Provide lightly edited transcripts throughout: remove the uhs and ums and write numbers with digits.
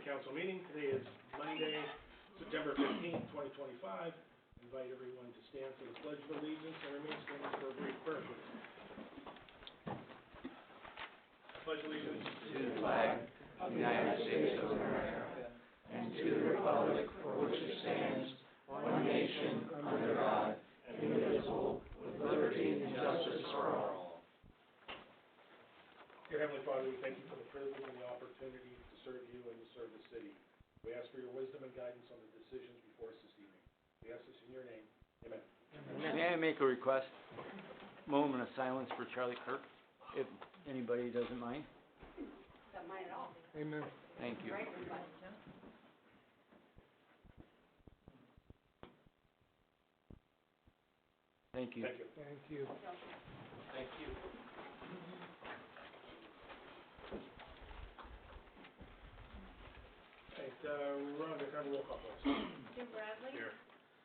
City Council meeting. Today is Monday, September 15th, 2025. I invite everyone to stand for the Pledge of Allegiance and remain standing for a brief prayer. I pledge allegiance to the flag of the United States of America and to the republic for which it stands, one nation, under God, indivisible, with liberty and justice for all. Dear Heavenly Father, we thank you for the privilege and the opportunity to serve you and to serve the city. We ask for your wisdom and guidance on the decisions before us this evening. We ask this in your name. Amen. May I make a request? Moment of silence for Charlie Kirk, if anybody doesn't mind. Don't mind at all. Amen. Thank you. Great request, Jim. Thank you. Thank you. Thank you. Thank you. Rhonda, can I have a roll call, please? Jim Bradley. Here.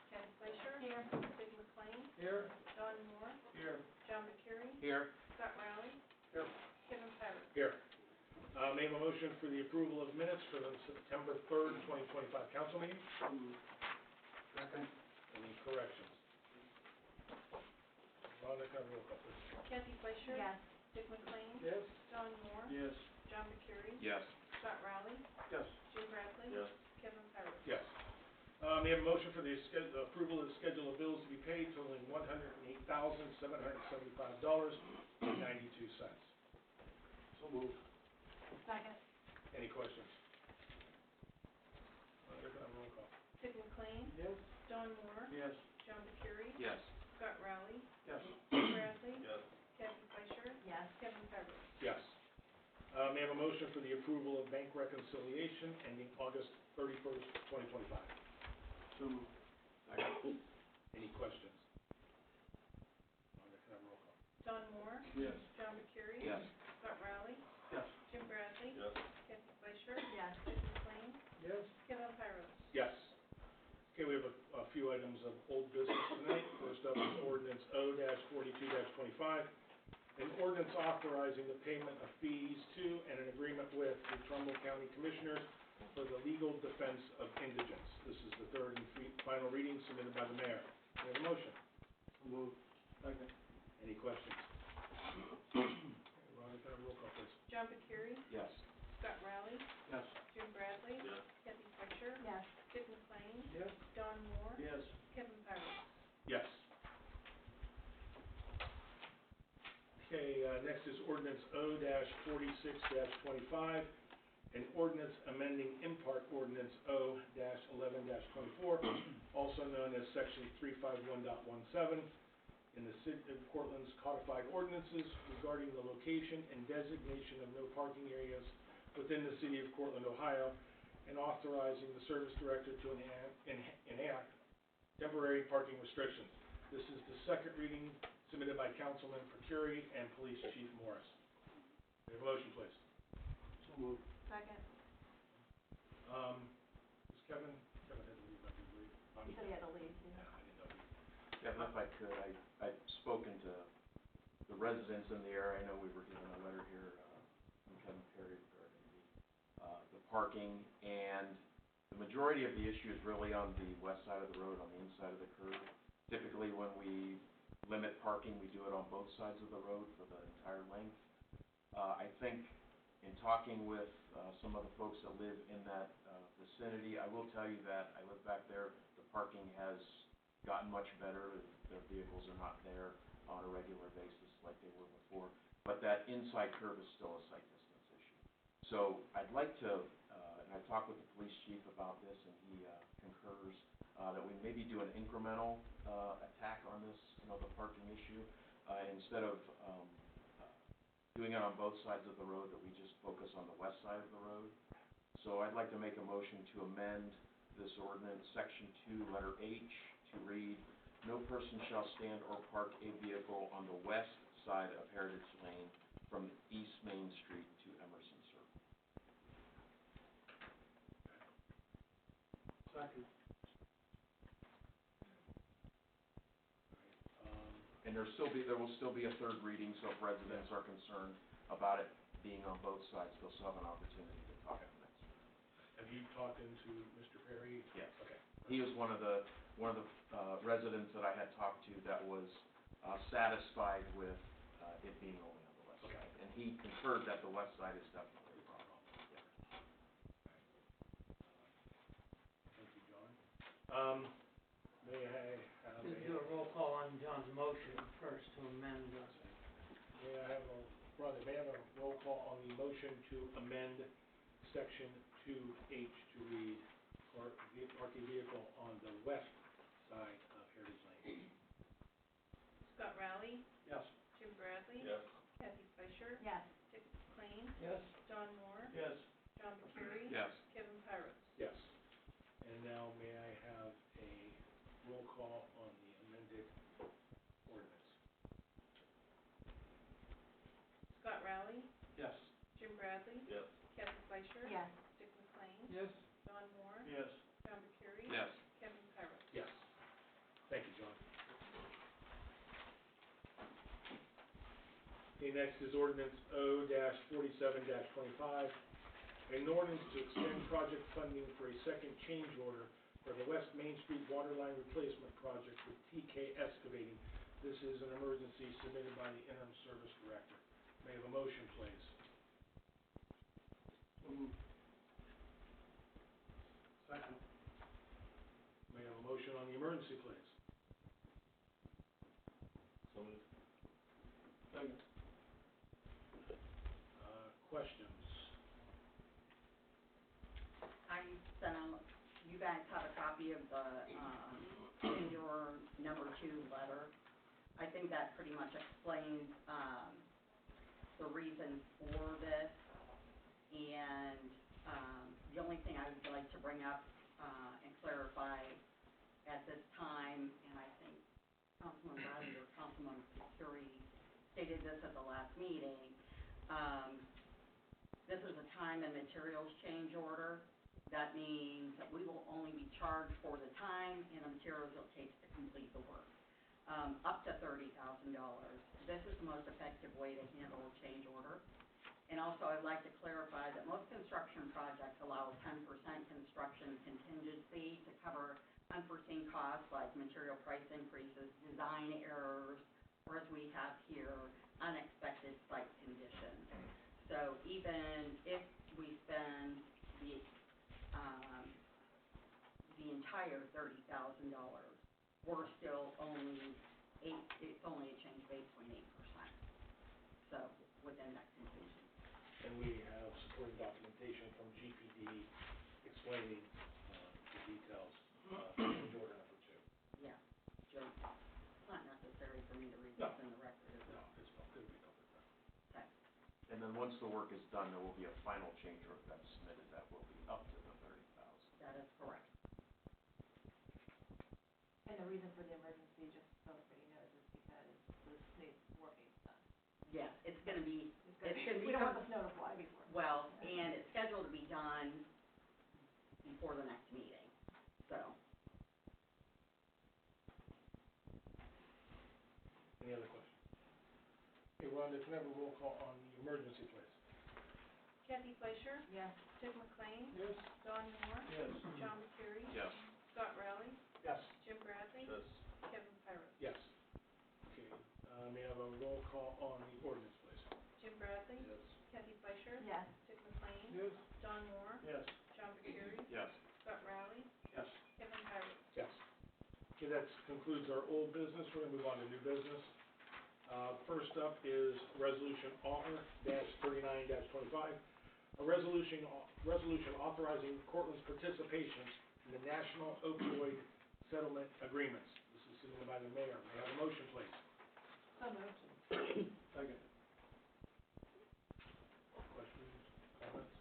Ken Fleischer. Here. Dick McLean. Here. Don Moore. Here. John McCurry. Here. Scott Riley. Here. Kevin Pyrus. Here. May I have a motion for the approval of minutes for the September 3rd, 2025 council meeting? Second. Any corrections? Rhonda, can I have a roll call, please? Kathy Fleischer. Yes. Dick McLean. Yes. Don Moore. Yes. John McCurry. Yes. Scott Riley. Yes. Jim Bradley. Yes. Kevin Pyrus. Yes. May I have a motion for the approval of the schedule of bills to be paid totaling $108,775.92. So moved. Second. Any questions? Rhonda, can I have a roll call? Dick McLean. Yes. Don Moore. Yes. John McCurry. Yes. Scott Riley. Yes. Jim Bradley. Yes. Kathy Fleischer. Yes. Kevin Pyrus. Yes. May I have a motion for the approval of bank reconciliation ending August 31st, 2025? So moved. Any questions? Rhonda, can I have a roll call? Don Moore. Yes. John McCurry. Yes. Scott Riley. Yes. Jim Bradley. Yes. Kathy Fleischer. Yes. Dick McLean. Yes. Kevin Pyrus. Yes. Okay, we have a few items of old business tonight. First up is ordinance O-42-25. An ordinance authorizing the payment of fees to and an agreement with the Trumbull County Commissioners for the legal defense of indigents. This is the third and final reading submitted by the mayor. We have a motion. Move. Second. Any questions? Rhonda, can I have a roll call, please? John McCurry. Yes. Scott Riley. Yes. Jim Bradley. Yes. Kathy Fleischer. Yes. Dick McLean. Yes. Don Moore. Yes. Kevin Pyrus. Yes. Okay, next is ordinance O-46-25, an ordinance amending impart ordinance O-11-24, also known as section 351.17, in the City of Portland's codified ordinances regarding the location and designation of no parking areas within the City of Portland, Ohio, and authorizing the service director to enact temporary parking restrictions. This is the second reading submitted by Councilman Procuri and Police Chief Morris. May I have a motion, please? So moved. Second. Is Kevin had to leave, I believe. He said he had to leave, too. Yeah, I didn't know he. Kevin, if I could, I've spoken to the residents in the area. I know we were given a letter here from Kevin Perry regarding the parking, and the majority of the issue is really on the west side of the road, on the inside of the curb. Typically, when we limit parking, we do it on both sides of the road for the entire length. I think in talking with some of the folks that live in that vicinity, I will tell you that I live back there, the parking has gotten much better. Their vehicles are not there on a regular basis like they were before, but that inside curb is still a sight distance issue. So I'd like to, and I talked with the police chief about this, and he concurs, that we maybe do an incremental attack on this, the parking issue, instead of doing it on both sides of the road, that we just focus on the west side of the road. So I'd like to make a motion to amend this ordinance, section 2, letter H, to read, no person shall stand or park a vehicle on the west side of Heritage Lane from East Main Street to Emerson Circle. Second. And there will still be a third reading, so if residents are concerned about it being on both sides, they'll still have an opportunity to talk to the next one. Have you talked into Mr. Perry? Yes. Okay. He was one of the residents that I had talked to that was satisfied with it being only on the west Okay. side. And he concurred that the west side is definitely a problem. Thank you, John. May I have Just do a roll call on John's motion first to amend the, may I have a, Rhonda, may I have a roll call on the motion to amend section 2H to read parking vehicle on the west side of Heritage Lane? Scott Rowley, Yes. Jim Bradley. Yes. Kathy Fleischer. Yes. Dick McLean, yes? John Moore, Yes. John Burkiri. Yes. Kevin Pyros. Yes. And now may I have a roll call on the amended ordinance? Scott Rowley, Yes. Jim Bradley. Yes. Kathy Fleischer. Yes. Dick McLean, Yes. John Moore, Yes. John Burkiri. Yes. Kevin Pyros. Yes. Thank you, John. Okay, next is ordinance O-47-25, an ordinance to extend project funding for a second change order for the West Main Street water line replacement project with TK Excavating. This is an emergency submitted by the interim service director. May I have a motion, please? Second. May I have a motion on the emergency, please? So moved. Second. Questions? I sent out, you guys have a copy of the, change order number 2 letter. I think that pretty much explains, the reason for this. And, the only thing I would like to bring up, and clarify at this time, and I think Councilman Bradley or Councilman Security stated this at the last meeting, this is a time and materials change order. That means that we will only be charged for the time and the materials it takes to complete the work, up to $30,000. This is the most effective way to handle a change order. And also, I'd like to clarify that most construction projects allow 10% construction contingency to cover unforeseen costs like material price increases, design errors, or as we have here, unexpected site conditions. So even if we spend the entire $30,000, we're still it's only a change of 8.8%. So within that contingency. And we have supporting documentation from GPD explaining the details of change order number 2. Yeah, Joe, it's not necessary for me to read No. this in the record, is No, it? it's not going to be public record. Okay. And then once the work is done, there will be a final change order that's submitted that will be up to the $30,000. That is correct. And the reason for the emergency, just so everybody knows, is because this needs work needs done. Yes, it's gonna be, We don't want the snow to fly before. well, and it's scheduled to be done before the next meeting, so. Any other questions? Okay, Rhonda, can I have a roll call on the emergency, please? Kathy Fleischer. Yes. Dick McLean, Yes. John Moore. Yes. John Burkiri. Yes. Scott Rowley, Yes. Jim Bradley. Yes. Kevin Pyros. Yes. Okay, may I have a roll call on the ordinance, please? Jim Bradley. Yes. Kathy Fleischer. Yes. Dick McLean. Yes. John Moore. Yes. John Burkiri. Yes. Scott Rowley, Yes. Kevin Pyros. Yes. Okay, that concludes our old business. We're gonna move on to new business. First up is Resolution R-39-25, a resolution authorizing Cortland's participation in the National Opioid Settlement Agreements. This is submitted by the mayor. May I have a motion, please? So moved. Second. Questions, comments?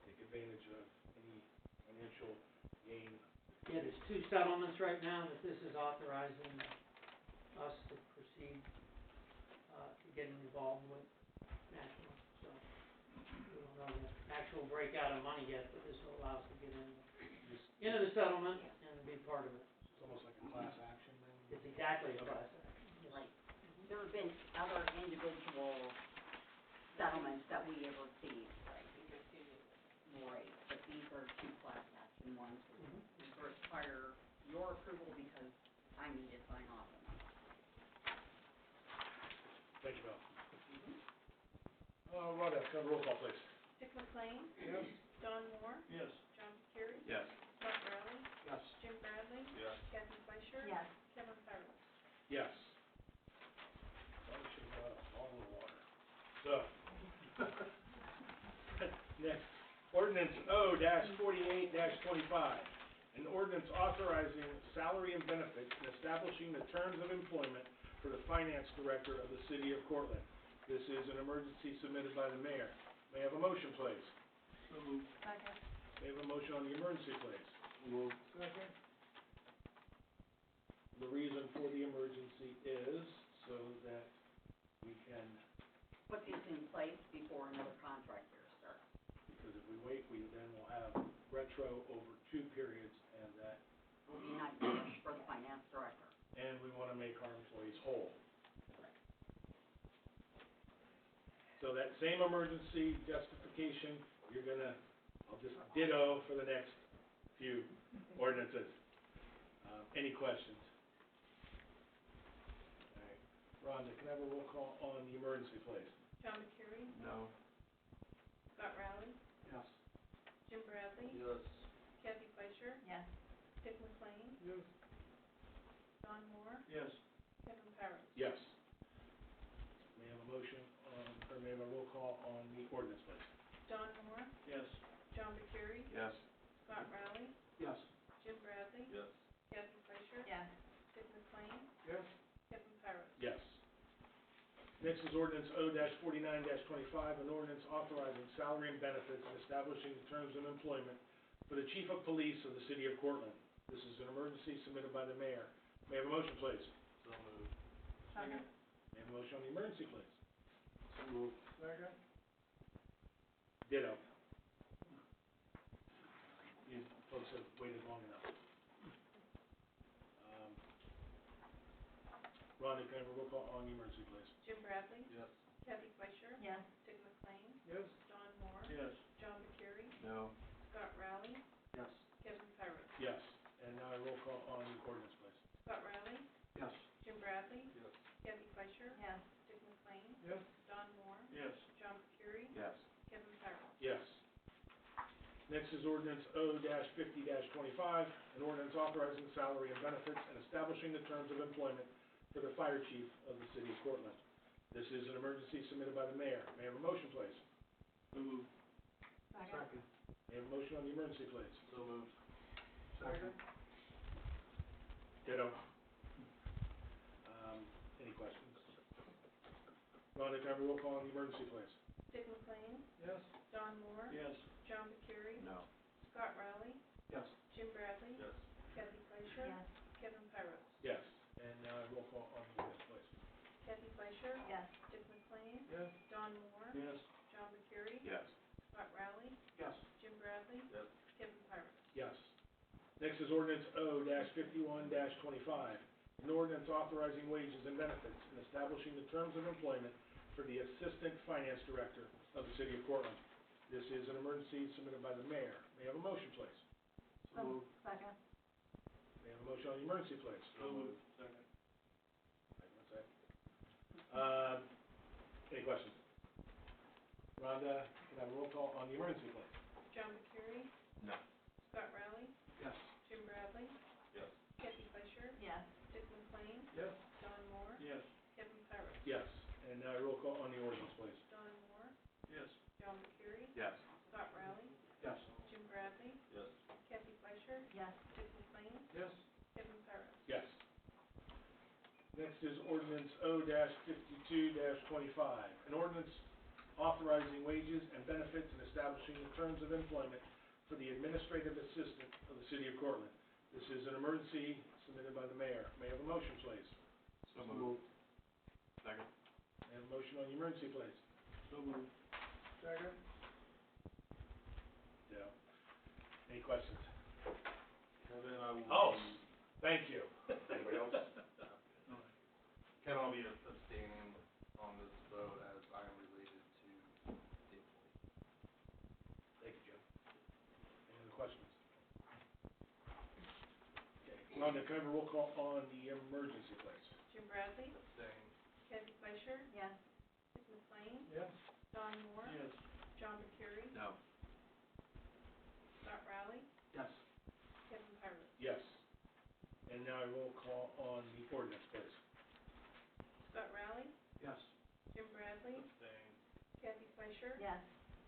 Take advantage of any financial gain. Yeah, there's 2 settlements right now that this is authorizing us to proceed, getting involved with national, so. We don't know the actual breakout of money yet, but this will allow us to get into the settlement and be part of it. It's almost like a class action then? It's exactly a class action. Yes. Right. There have been other individual settlements that we have received. Right, but these are two class action ones. We require your approval because I need to sign off on them. Thank you, Bill. Rhonda, can I have a roll call, please? Dick McLean, Yes. Don Moore, Yes. John Burkey, Yes. Scott Riley, Yes. Jim Bradley, Yes. Kathy Fleischer, Yes. Kevin Pyros. Yes. Probably should have got a bottle of water. So. Next, ordinance O-48-25. An ordinance authorizing salary and benefits and establishing the terms of employment for the finance director of the city of Cortland. This is an emergency submitted by the mayor. May I have a motion, please? Second. May I have a motion on the emergency, please? Second. The reason for the emergency is so that we can, Put these in place before another contract year starts. because if we wait, we then will have retro over 2 periods, and that, Will be nightmarish for the finance director. and we want to make our employees whole. So that same emergency justification, you're gonna, I'll just ditto for the next few ordinances. Any questions? All right, Rhonda, can I have a roll call on the emergency, please? John Burkey, No. Scott Riley, Yes. Jim Bradley, Yes. Kathy Fleischer, Yes. Dick McLean, Yes. Don Moore, Yes. Kevin Pyros. Yes. May I have a motion on, or may I have a roll call on the ordinance, please? Don Moore, Yes. John Burkey, Yes. Scott Riley, Yes. Jim Bradley, Yes. Kathy Fleischer, Yes. Dick McLean, Yes. Kevin Pyros. Yes. Next is ordinance O-49-25, an ordinance authorizing salary and benefits and establishing the terms of employment for the chief of police of the city of Cortland. This is an emergency submitted by the mayor. May I have a motion, please? So moved. Second. May I have a motion on the emergency, please? So moved. Second. Ditto. You folks have waited long enough. Rhonda, can I have a roll call on the emergency, please? Jim Bradley, Yes. Kathy Fleischer, Yes. Dick McLean, Yes. Don Moore, Yes. John Burkey, No. Scott Riley, Yes. Kevin Pyros. Yes. And now a roll call on the ordinance, please. Scott Riley, Yes. Jim Bradley, Yes. Kathy Fleischer, Yes. Dick McLean, Yes. Don Moore, Yes. John Burkey, Yes. Kevin Pyros. Yes. Next is ordinance O-50-25, an ordinance authorizing salary and benefits and establishing the terms of employment for the fire chief of the city of Cortland. This is an emergency submitted by the mayor. May I have a motion, please? So moved. Second. May I have a motion on the emergency, please? So moved. Second. Ditto. Any questions? Rhonda, can I have a roll call on the emergency, please? Dick McLean, Yes. Don Moore, Yes. John Burkey, No. Scott Riley, Yes. Jim Bradley, Yes. Kathy Fleischer, Yes. Kevin Pyros. Yes. And now a roll call on the ordinance, please. Kathy Fleischer, Yes. Dick McLean, Yes. Don Moore, Yes. John Burkey, Yes. Scott Riley, Yes. Jim Bradley, Yes. Kevin Pyros. Yes. Next is ordinance O-51-25, an ordinance authorizing wages and benefits and establishing the terms of employment for the assistant finance director of the city of Cortland. This is an emergency submitted by the mayor. May I have a motion, please? So, second. May I have a motion on the emergency, please? So moved. Second. Any questions? Rhonda, can I have a roll call on the emergency, please? John Burkey, No. Scott Riley, Yes. Jim Bradley, Yes. Kathy Fleischer, Yes. Dick McLean, Yes. Don Moore, Yes. Kevin Pyros. Yes. And now a roll call on the ordinance, please. Don Moore, Yes. John Burkey, Yes. Scott Riley, Yes. Jim Bradley, Yes. Kathy Fleischer, Yes. Dick McLean, Yes. Kevin Pyros. Yes. Next is ordinance O-52-25, an ordinance authorizing wages and benefits and establishing the terms of employment for the administrative assistant of the city of Cortland. This is an emergency submitted by the mayor. May I have a motion, please? So moved. Second. May I have a motion on the emergency, please? So moved. Second. Yeah. Any questions? Kevin, I will. Oh, thank you. Anybody else? Kevin, I'll be abstaining on this vote as I am related to Rhonda, can I have a roll call on the emergency, please? Jim Bradley, Abstain. Kathy Fleischer, Yes. Dick McLean, Yes. Don Moore, Yes. John Burkiri, No. Scott Rowley, Yes. Kevin Pyros. Yes. And now a roll call on the ordinance, please. Scott Rowley, Yes. Jim Bradley, Abstain. Kathy Fleischer, Yes.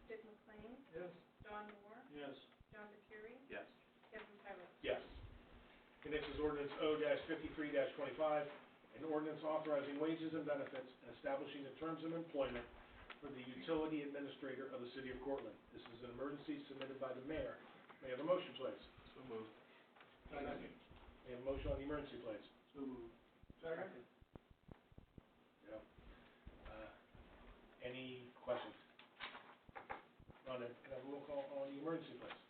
Dick McLean, Yes. Don Moore, Yes. John Burkiri, Yes. Kevin Pyros. Yes. And next is ordinance O-53-25, an ordinance authorizing wages and benefits and establishing the terms of employment for the utility administrator of the city of Cortland. This is an emergency submitted by the mayor. May I have a motion, please? So moved. May I have a motion on the emergency, please? So moved. Second. Yeah. Any questions? Rhonda, can I have a roll call on the emergency, please?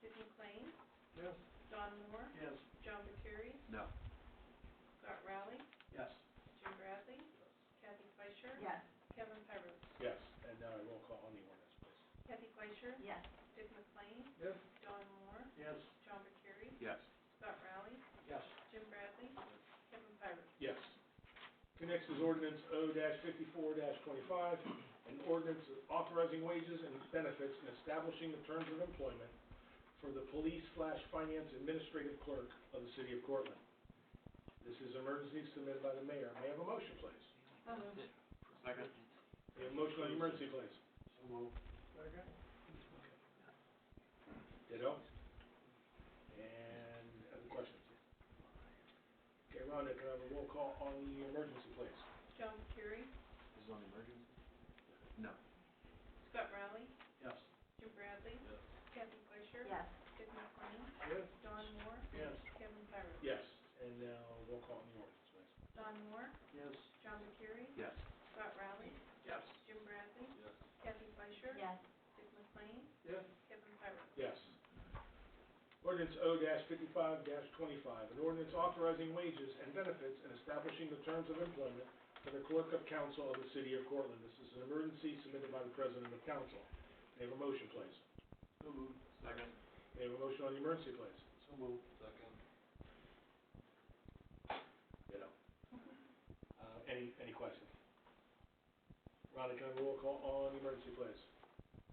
Dick McLean, Yes. Don Moore, Yes. John Burkiri, No. Scott Rowley, Yes. Jim Bradley, Kathy Fleischer, Yes. Kevin Pyros. Yes. And now a roll call on the ordinance, please. Kathy Fleischer, Yes. Dick McLean, Yes. Don Moore, Yes. John Burkiri, Yes. Scott Rowley, Yes. Jim Bradley, Kevin Pyros. Yes. Okay, next is ordinance O-54-25, an ordinance authorizing wages and benefits and establishing the terms of employment for the police/finance administrative clerk of the city of Cortland. This is emergency submitted by the mayor. May I have a motion, please? So moved. Second. May I have a motion on the emergency, please? So moved. Ditto. And other questions? Okay, Rhonda, can I have a roll call on the emergency, please? John Burkiri, This is on emergency? No. Scott Rowley, Yes. Jim Bradley, Yes. Kathy Fleischer, Yes. Dick McLean, Yes. Don Moore, Yes. Kevin Pyros. Yes. And now roll call on the ordinance, please. Don Moore, Yes. John Burkiri, Yes. Scott Rowley, Yes. Jim Bradley, Yes. Kathy Fleischer, Yes. Dick McLean, Yes. Kevin Pyros. Yes. Ordinance O-55-25, an ordinance authorizing wages and benefits and establishing the terms of employment for the clerk of council of the city of Cortland. This is an emergency submitted by the president of council. May I have a motion, please? So moved. Second. May I have a motion on the emergency, please? So moved. Second. Ditto. Any questions? Rhonda, can I have a roll call on the emergency, please?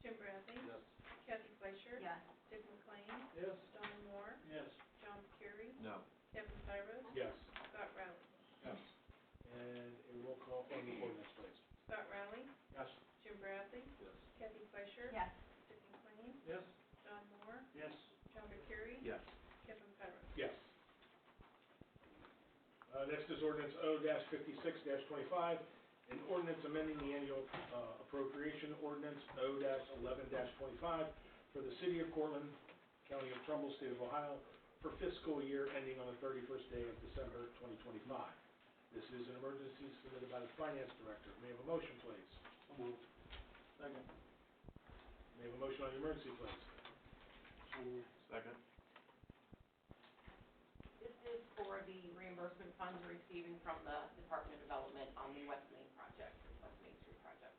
Jim Bradley, Yes. Kathy Fleischer, Yes. Dick McLean, Yes. Don Moore, Yes. John Burkiri, No. Kevin Pyros, Yes. Scott Rowley. Yes. And a roll call on the ordinance, please? Scott Rowley, Yes. Jim Bradley, Yes. Kathy Fleischer, Yes. Dick McLean, Yes. Don Moore, Yes. John Burkiri, Yes. Kevin Pyros. Yes. Next is ordinance O-56-25, an ordinance amending the annual appropriation ordinance O-11-25 for the city of Cortland, county of Trumbull, state of Ohio, for fiscal year ending on the 31st day of December 2025. This is an emergency submitted by the finance director. May I have a motion, please? So moved. Second. May I have a motion on the emergency, please? So moved. Second. This is for the reimbursement funds we're receiving from the Department of Development on the West Main project, West Main Street project.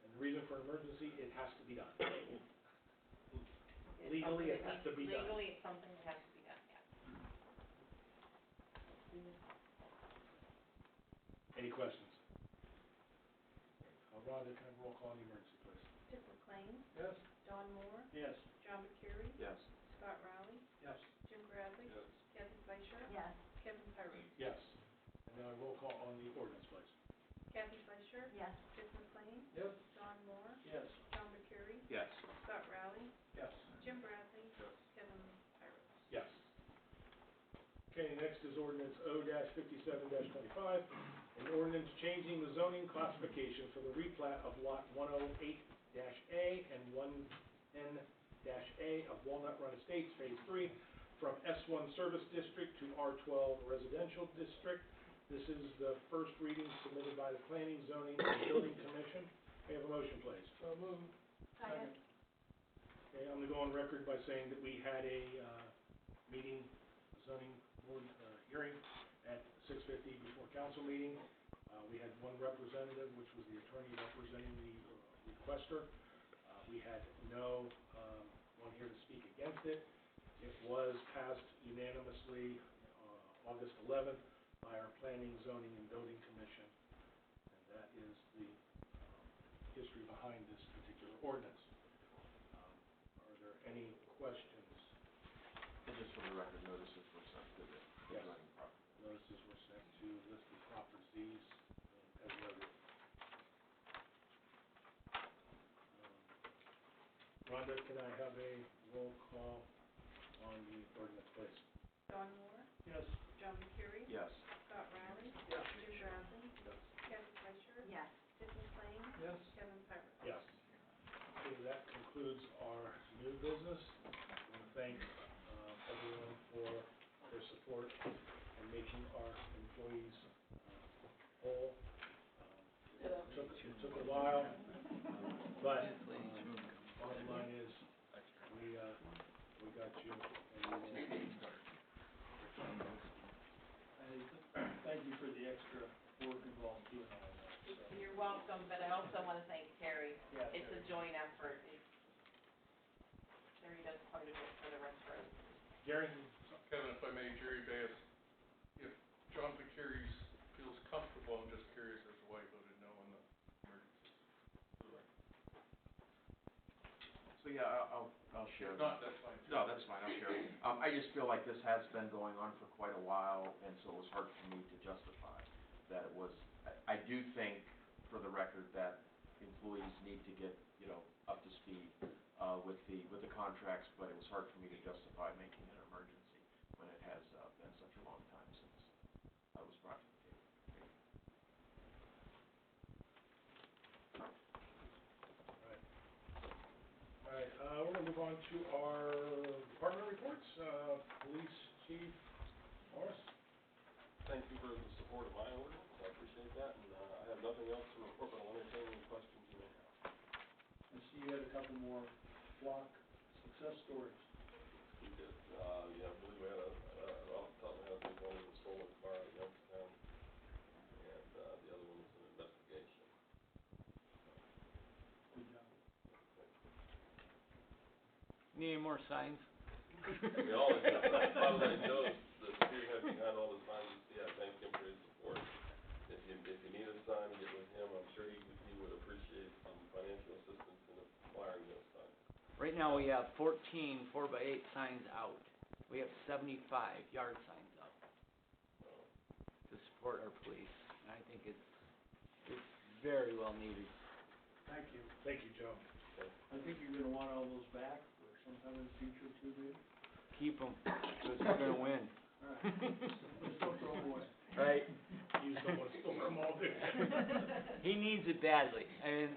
And the reason for an emergency, it has to be done. It's Legally, it something has that to be needs- done. Legally, it's something that has to be done, yeah. Any questions? Rhonda, can I have a roll call on the emergency, please? Dick McLean, Yes. Don Moore, Yes. John Burkiri, Yes. Scott Rowley, Yes. Jim Bradley, Yes. Kathy Fleischer, Yes. Kevin Pyros. Yes. And now a roll call on the ordinance, please. Kathy Fleischer, Yes. Dick McLean, Yes. Don Moore, Yes. John Burkiri, Yes. Scott Rowley, Yes. Jim Bradley, Yes. Kevin Pyros. Yes. Okay, next is ordinance O-57-25, an ordinance changing the zoning classification for the replat of lot 108-A and 110-A of Walnut Run Estates, Phase 3, from S1 Service District to R12 Residential District. This is the first reading submitted by the Planning, Zoning, and Building Commission. May I have a motion, please? So moved. Second. Okay, I'm going to go on record by saying that we had a meeting, a zoning board hearing at 6:50 before council meeting. We had one representative, which was the attorney representing the requester. We had no one here to speak against it. It was passed unanimously August 11th by our Planning, Zoning, and Building Commission. And that is the history behind this particular ordinance. Are there any questions? And just for the record, notices were sent to the Yes. adjoining property. Notices were sent to listed properties as noted. Rhonda, can I have a roll call on the ordinance, please? Don Moore, Yes. John Vancurie, Yes. Scott Riley, Yes. Jim Bradley, Yes. Kathy Fleischer, Yes. Tiffany Klein, Yes. Kevin Pirate. Yes. Okay, that concludes our new business. I want to thank everyone for their support in making our employees whole. It took a while, but bottom line is, we got you, and we will. Thank you for the extra work involved doing all that, so. You're welcome, but I also want to thank Terry. Yeah, It's a Terry. joint effort. Terry does quite a bit for the restaurant. Gary? Kevin, if I may, Jerry Bass, if John Vicari feels comfortable, I'm just curious as to why he voted no on the emergency. For the record. So yeah, I'll share. If not, that's fine. No, that's fine, I'll share. I just feel like this has been going on for quite a while, and so it was hard for me to justify that it was, I do think, for the record, that employees need to get, up to speed, with the contracts, but it was hard for me to justify making it an emergency when it has, been such a long time since I was brought to the table. All right, we're gonna move on to our department reports. Police Chief Morris? Thank you for the support of my ordinance, I appreciate that, and, I have nothing else to report, but I'll entertain any questions you may have. I see you had a couple more flock success stories. We did, I believe we had off the top of my head, I think one was a stolen car in Youngstown, and, the other one was an investigation. Good job. Need any more signs? We all, Bob knows the spearhead behind all the signs you see, I thank him for his support. If you need a sign, get with him, I'm sure he would appreciate some financial assistance in acquiring those signs. Right now, we have 14 4x8 signs out. We have 75 yard signs out to support our police. And I think it's very well needed. Thank you. Thank you, Joe. I think you're gonna want all those back for sometime in the future too, maybe? Keep them, because we're gonna win. All right. Just don't throw them away. Right? You just don't wanna store them all, do you? He needs it badly. I mean,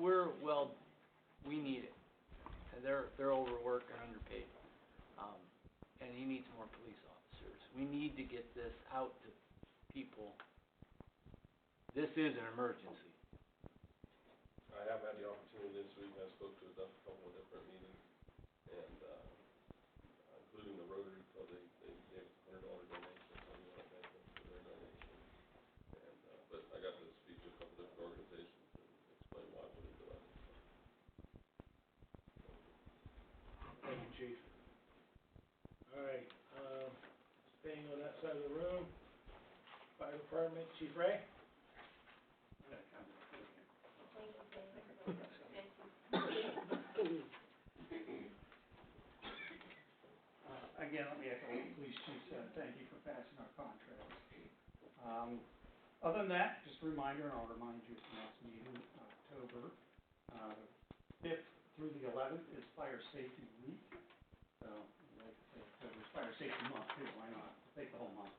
we need it. And they're overworked and underpaid. And he needs more police officers. We need to get this out to people. This is an emergency. I have had the opportunity this week, I spoke to a couple of different meetings, and, including the Rotary Club, they gave us $100 donation, so we want to thank them for their donation. And, but I got to speak to a couple different organizations and explain why we need the money, so. Thank you, Chief. All right, staying on that side of the room, Fire Department, Chief Ray? Again, let me echo what the police chief said, thank you for passing our contracts. Other than that, just a reminder, and I'll remind you at the next meeting, October, 5th through the 11th is Fire Safety Week. So, I'd like to say October's Fire Safety Month too, why not? Take the whole month.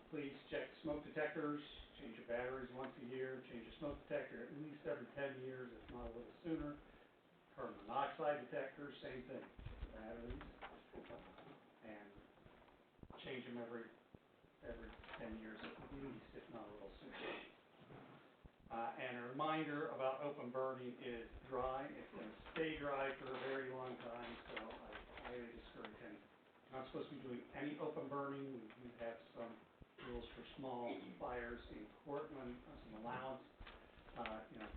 Please check smoke detectors, change your batteries once a year, change your smoke detector at least every 10 years, if not a little sooner. Carbon monoxide detectors, same thing, check the batteries, and change them every 10 years at least, if not a little sooner. And a reminder about open burning is dry, it's going to stay dry for a very long time, so I highly discourage any. Not supposed to be doing any open burning. We do have some rules for small fires in Cortland, some allowance.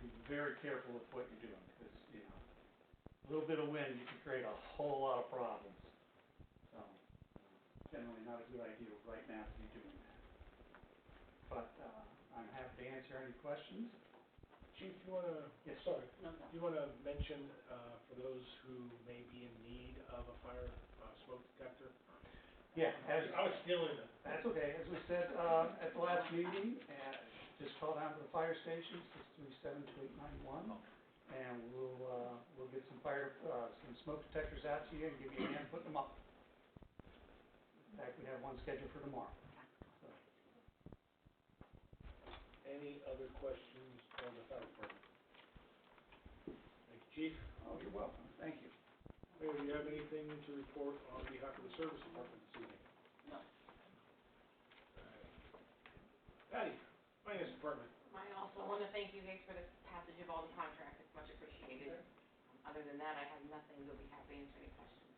Be very careful with what you're doing, because, a little bit of wind, you can create a whole lot of problems. So, generally not a good idea right now to be doing that. But, I'm happy to answer any questions. Chief, you wanna, Yes. sorry, No, no. you wanna mention, for those who may be in need of a fire, smoke detector? Yeah, as, I was stealing it. that's okay, as we said, at the last meeting, just call down to the fire station, 637-2891, and we'll get some smoke detectors out to you and give you a hand putting them up. In fact, we have one scheduled for tomorrow. So, Any other questions for the fire department? Thank you, Chief. oh, you're welcome, thank you. Mayor, do you have anything to report on behalf of the service department this evening? No. Patty, finance department. I also want to thank you guys for the passage of all the contracts, it's much appreciated. Other than that, I have nothing, we'll be happy to answer any questions.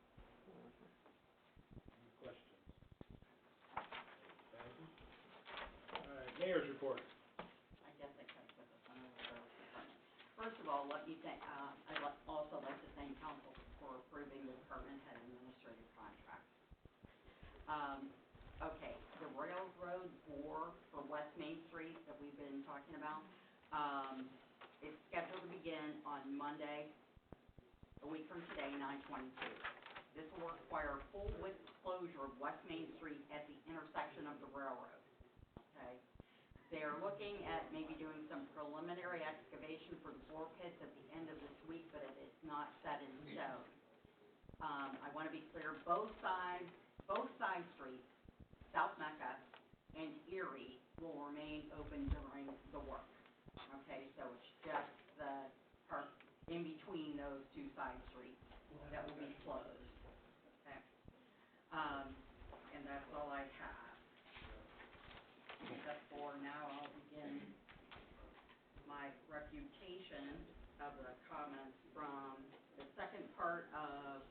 Any questions? Thank you. All right, mayor's report. I guess I could put this under the service department. First of all, let me thank, I'd also like to thank council for approving the department head administrative contract. Okay, the railroad bore for West Main Street that we've been talking about, is scheduled to begin on Monday, a week from today, 9/22. This will require full width closure of West Main Street at the intersection of the railroad, okay? They are looking at maybe doing some preliminary excavation for the bore pits at the end of this week, but it is not set in stone. I wanna be clear, both side streets, South Mecca and Erie, will remain open during the work. Okay, so it's just the part in between those two side streets that will be closed, okay? And that's all I have. Except for now, I'll begin my refutation of the comments from the second part of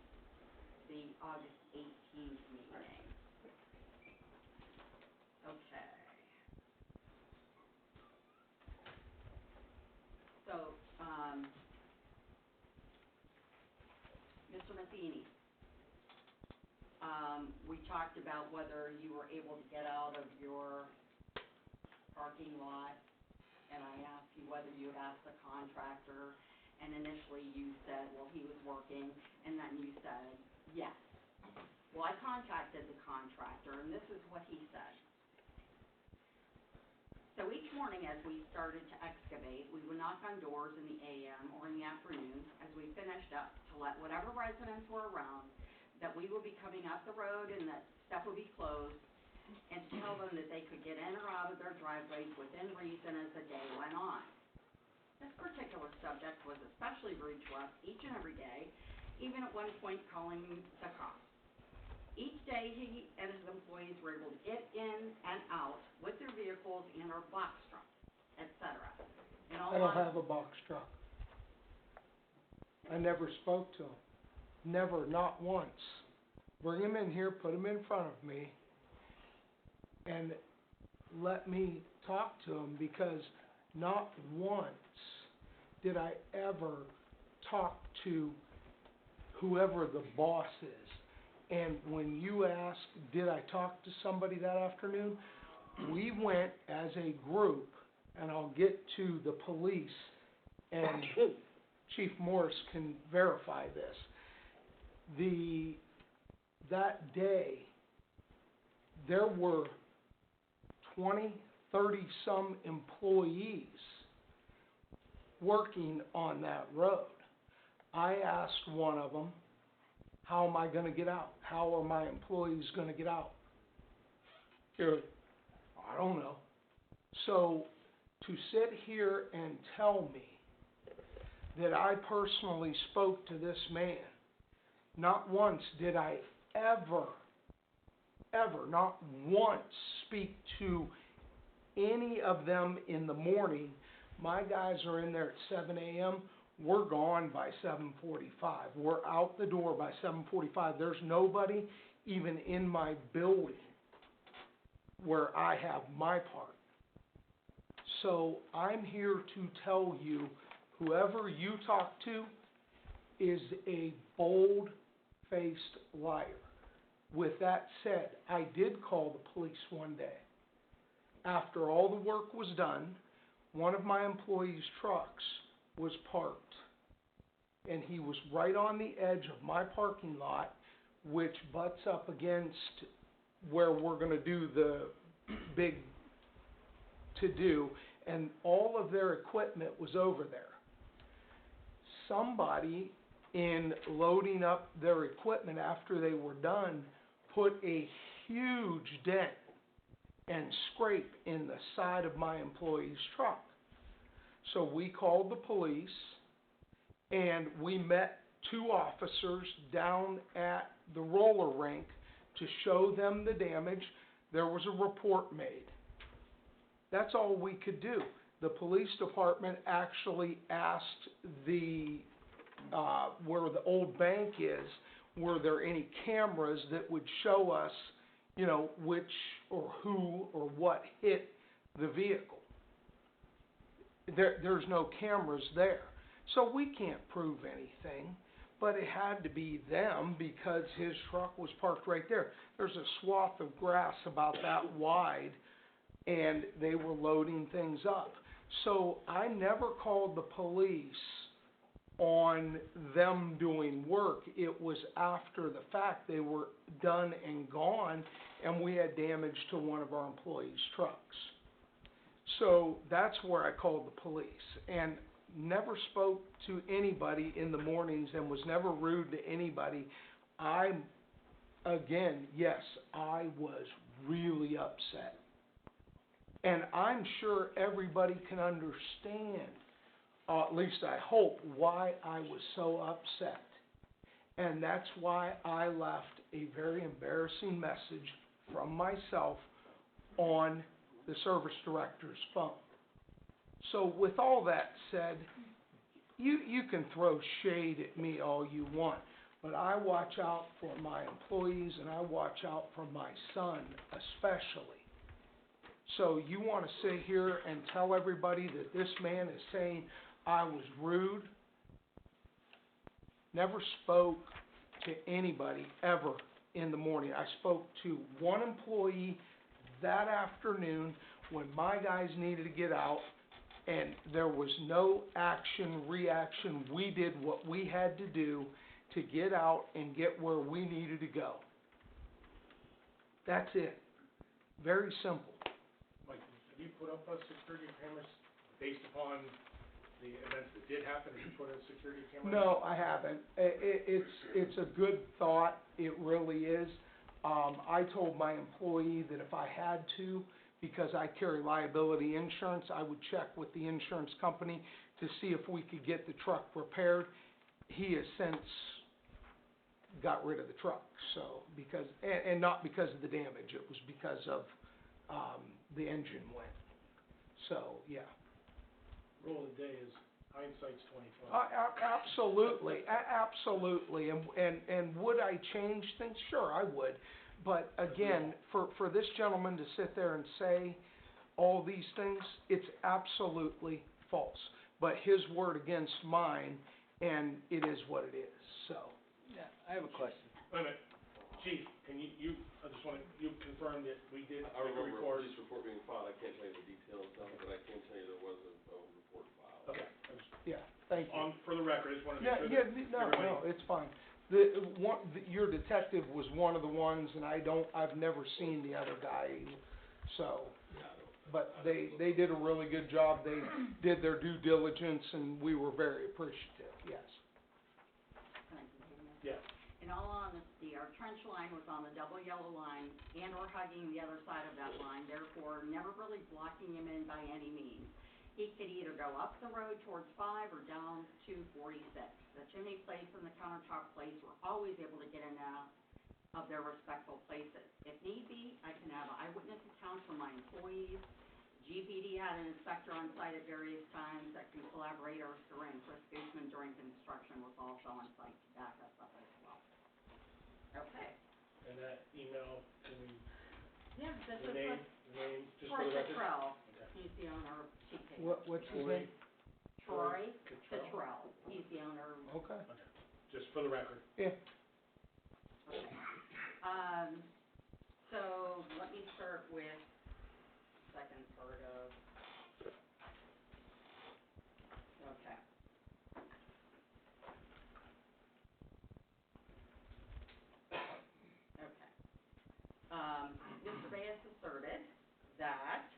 the August 18th meeting. Okay. So, Mr. Matheny, we talked about whether you were able to get out of your parking lot, and I asked you whether you had asked the contractor, and initially you said, well, he was working, and then you said, yes. Well, I contacted the contractor, and this is what he said. So each morning as we started to excavate, we would knock on doors in the AM or in the afternoon as we finished up to let whatever residents were around that we would be coming up the road and that stuff would be closed, and tell them that they could get in or out of their driveways within reason as the day went on. This particular subject was especially rude to us each and every day, even at one point calling the cops. Each day, he and his employees were able to get in and out with their vehicles in our box truck, etc. I don't have a box truck. I never spoke to him. Never, not once. Bring him in here, put him in front of me, and let me talk to him, because not once did I ever talk to whoever the boss is. And when you asked, did I talk to somebody that afternoon? We went as a group, and I'll get to the police, and Chief Morris can verify this. That day, there were 20, 30 some employees working on that road. I asked one of them, how am I gonna get out? How are my employees gonna get out? I don't know. So, to sit here and tell me that I personally spoke to this man, not once did I ever, not once speak to any of them in the morning. My guys are in there at 7 a.m., we're gone by 7:45. We're out the door by 7:45. There's nobody even in my building where I have my part. So I'm here to tell you, whoever you talk to is a bold-faced liar. with that said, I did call the police one day. After all the work was done, one of my employees' trucks was parked. And he was right on the edge of my parking lot, which butts up against where we're gonna do the big to-do, and all of their equipment was over there. Somebody, in loading up their equipment after they were done, put a huge dent and scrape in the side of my employee's truck. So we called the police, and we met 2 officers down at the roller rink to show them the damage. There was a report made. That's all we could do. The police department actually asked where the old bank is, were there any cameras that would show us, you know, which or who or what hit the vehicle. There's no cameras there. So we can't prove anything, but it had to be them because his truck was parked right there. There's a swath of grass about that wide, and they were loading things up. So I never called the police on them doing work. It was after the fact. They were done and gone, and we had damage to one of our employees' trucks. So that's where I called the police, and never spoke to anybody in the mornings and was never rude to anybody. Yes, I was really upset. And I'm sure everybody can understand, at least I hope, why I was so upset. And that's why I left a very embarrassing message from myself on the service director's phone. So with all that said, you can throw shade at me all you want, but I watch out for my employees and I watch out for my son especially. So you want to sit here and tell everybody that this man is saying I was rude? Never spoke to anybody ever in the morning. I spoke to one employee that afternoon when my guys needed to get out, and there was no reaction. We did what we had to do to get out and get where we needed to go. That's it. Very simple. Mike, have you put up a security cameras based upon the events that did happen? Have you put a security camera? No, I haven't. It's a good thought. It really is. I told my employee that if I had to, because I carry liability insurance, I would check with the insurance company to see if we could get the truck repaired. He has since got rid of the truck, so, and not because of the damage, it was because of, the engine went. So, yeah. Rule of the day is hindsight's 20/20. Absolutely, absolutely, and would I change things? Sure, I would. But again, for this gentleman to sit there and say all these things, it's absolutely false. But his word against mine, and it is what it is, so. Yeah, I have a question. Wait a minute, Chief, can I just want you confirm that we did I make a remember a report? police report being filed, I can't tell you the details of it, but I can tell you there was a report filed. Okay, Yeah, thank you. for the record, I just wanted to make sure that everybody. No, it's fine. Your detective was one of the ones, and I've never seen the other guy, so. But they did a really good job. They did their due diligence, and we were very appreciative, yes. Can I continue? Yeah. In all honesty, our trench line was on the double yellow line and or hugging the other side of that line, therefore never really blocking him in by any means. He could either go up the road towards 5 or down to 46. The chimney place and the countertop place were always able to get in and out of their respectful places. If need be, I can have eyewitness accounts from my employees. GPD had an inspector on site at various times that can collaborate, or during Chris Gooseman during construction was also on site to back us up as well. Okay. And that email, can we, Yeah, this the is name, just for Troy the record? Cottrell. Okay. He's the owner of TK. What's his name? Troy Cottrell. Cottrell. He's the owner. Okay. Okay, just for the record. Yeah. Okay. So let me start with second part of, okay. Okay. Mr. Bass asserted that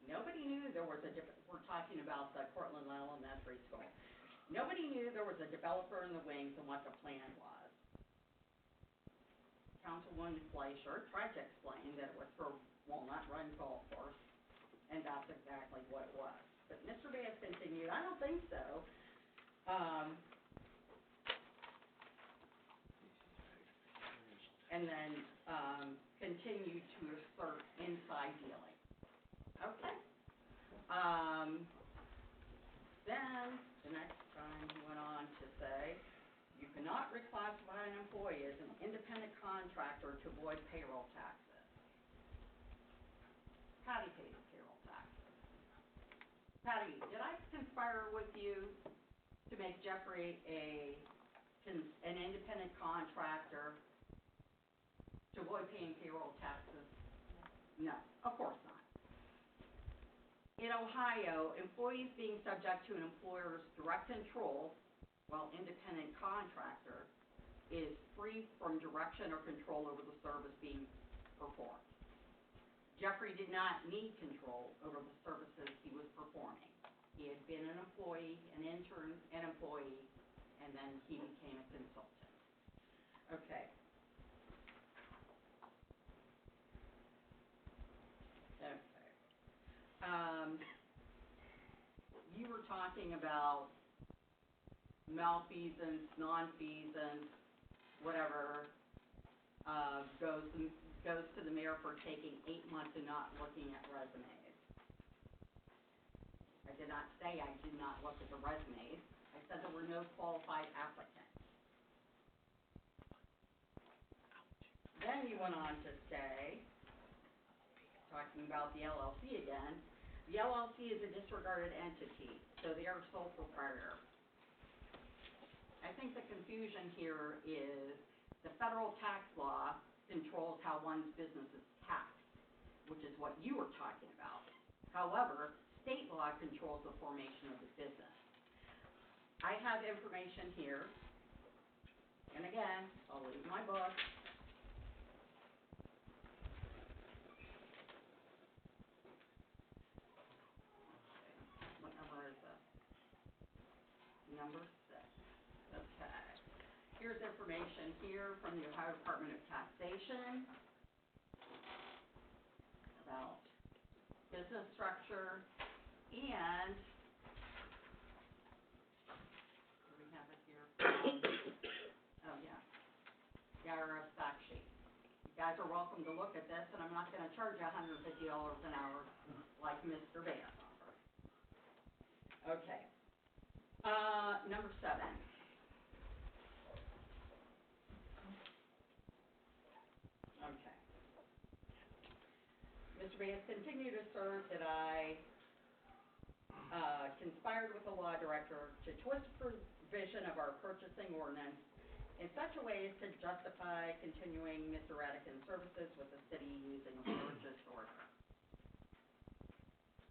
nobody knew there was a we're talking about the Cortland Elementary School. Nobody knew there was a developer in the wings and what the plan was. Councilwoman Fleischer tried to explain that it was for Walnut Run Golf Course, and that's exactly what it was. But Mr. Bass continued, I don't think so. And then, continued to assert inside dealing. Okay. Then, the next time he went on to say, you cannot reclassify an employee as an independent contractor to avoid payroll taxes. Patty pays payroll taxes. Patty, did I conspire with you to make Jeffrey an independent contractor to avoid paying payroll taxes? No, of course not. In Ohio, employees being subject to an employer's direct control, while independent contractor, is free from direction or control over the service being performed. Jeffrey did not need control over the services he was performing. He had been an employee, an intern, an employee, and then he became a consultant. Okay. You were talking about malfeasance, nonfeasance, whatever, goes to the mayor for taking 8 months and not looking at resumes. I did not say I did not look at the resumes. I said there were no qualified applicants. Then you went on to say, talking about the LLC again, the LLC is a disregarded entity, so they are sole proprietor. I think the confusion here is the federal tax law controls how one's business is taxed, which is what you were talking about. However, state law controls the formation of the business. I have information here, and again, I'll leave my book. What number is this? Number 6. Okay. Here's information here from the Ohio Department of Taxation about business structure and do we have it here? Oh yeah, the IRS fact sheet. You guys are welcome to look at this, and I'm not going to charge you $150 an hour like Mr. Bass offered. Okay. Number 7. Okay. Mr. Bass continued to assert that I conspired with the law director to twist provision of our purchasing ordinance in such a way as to justify continuing Mr. Radican's services with the city using a purchase order.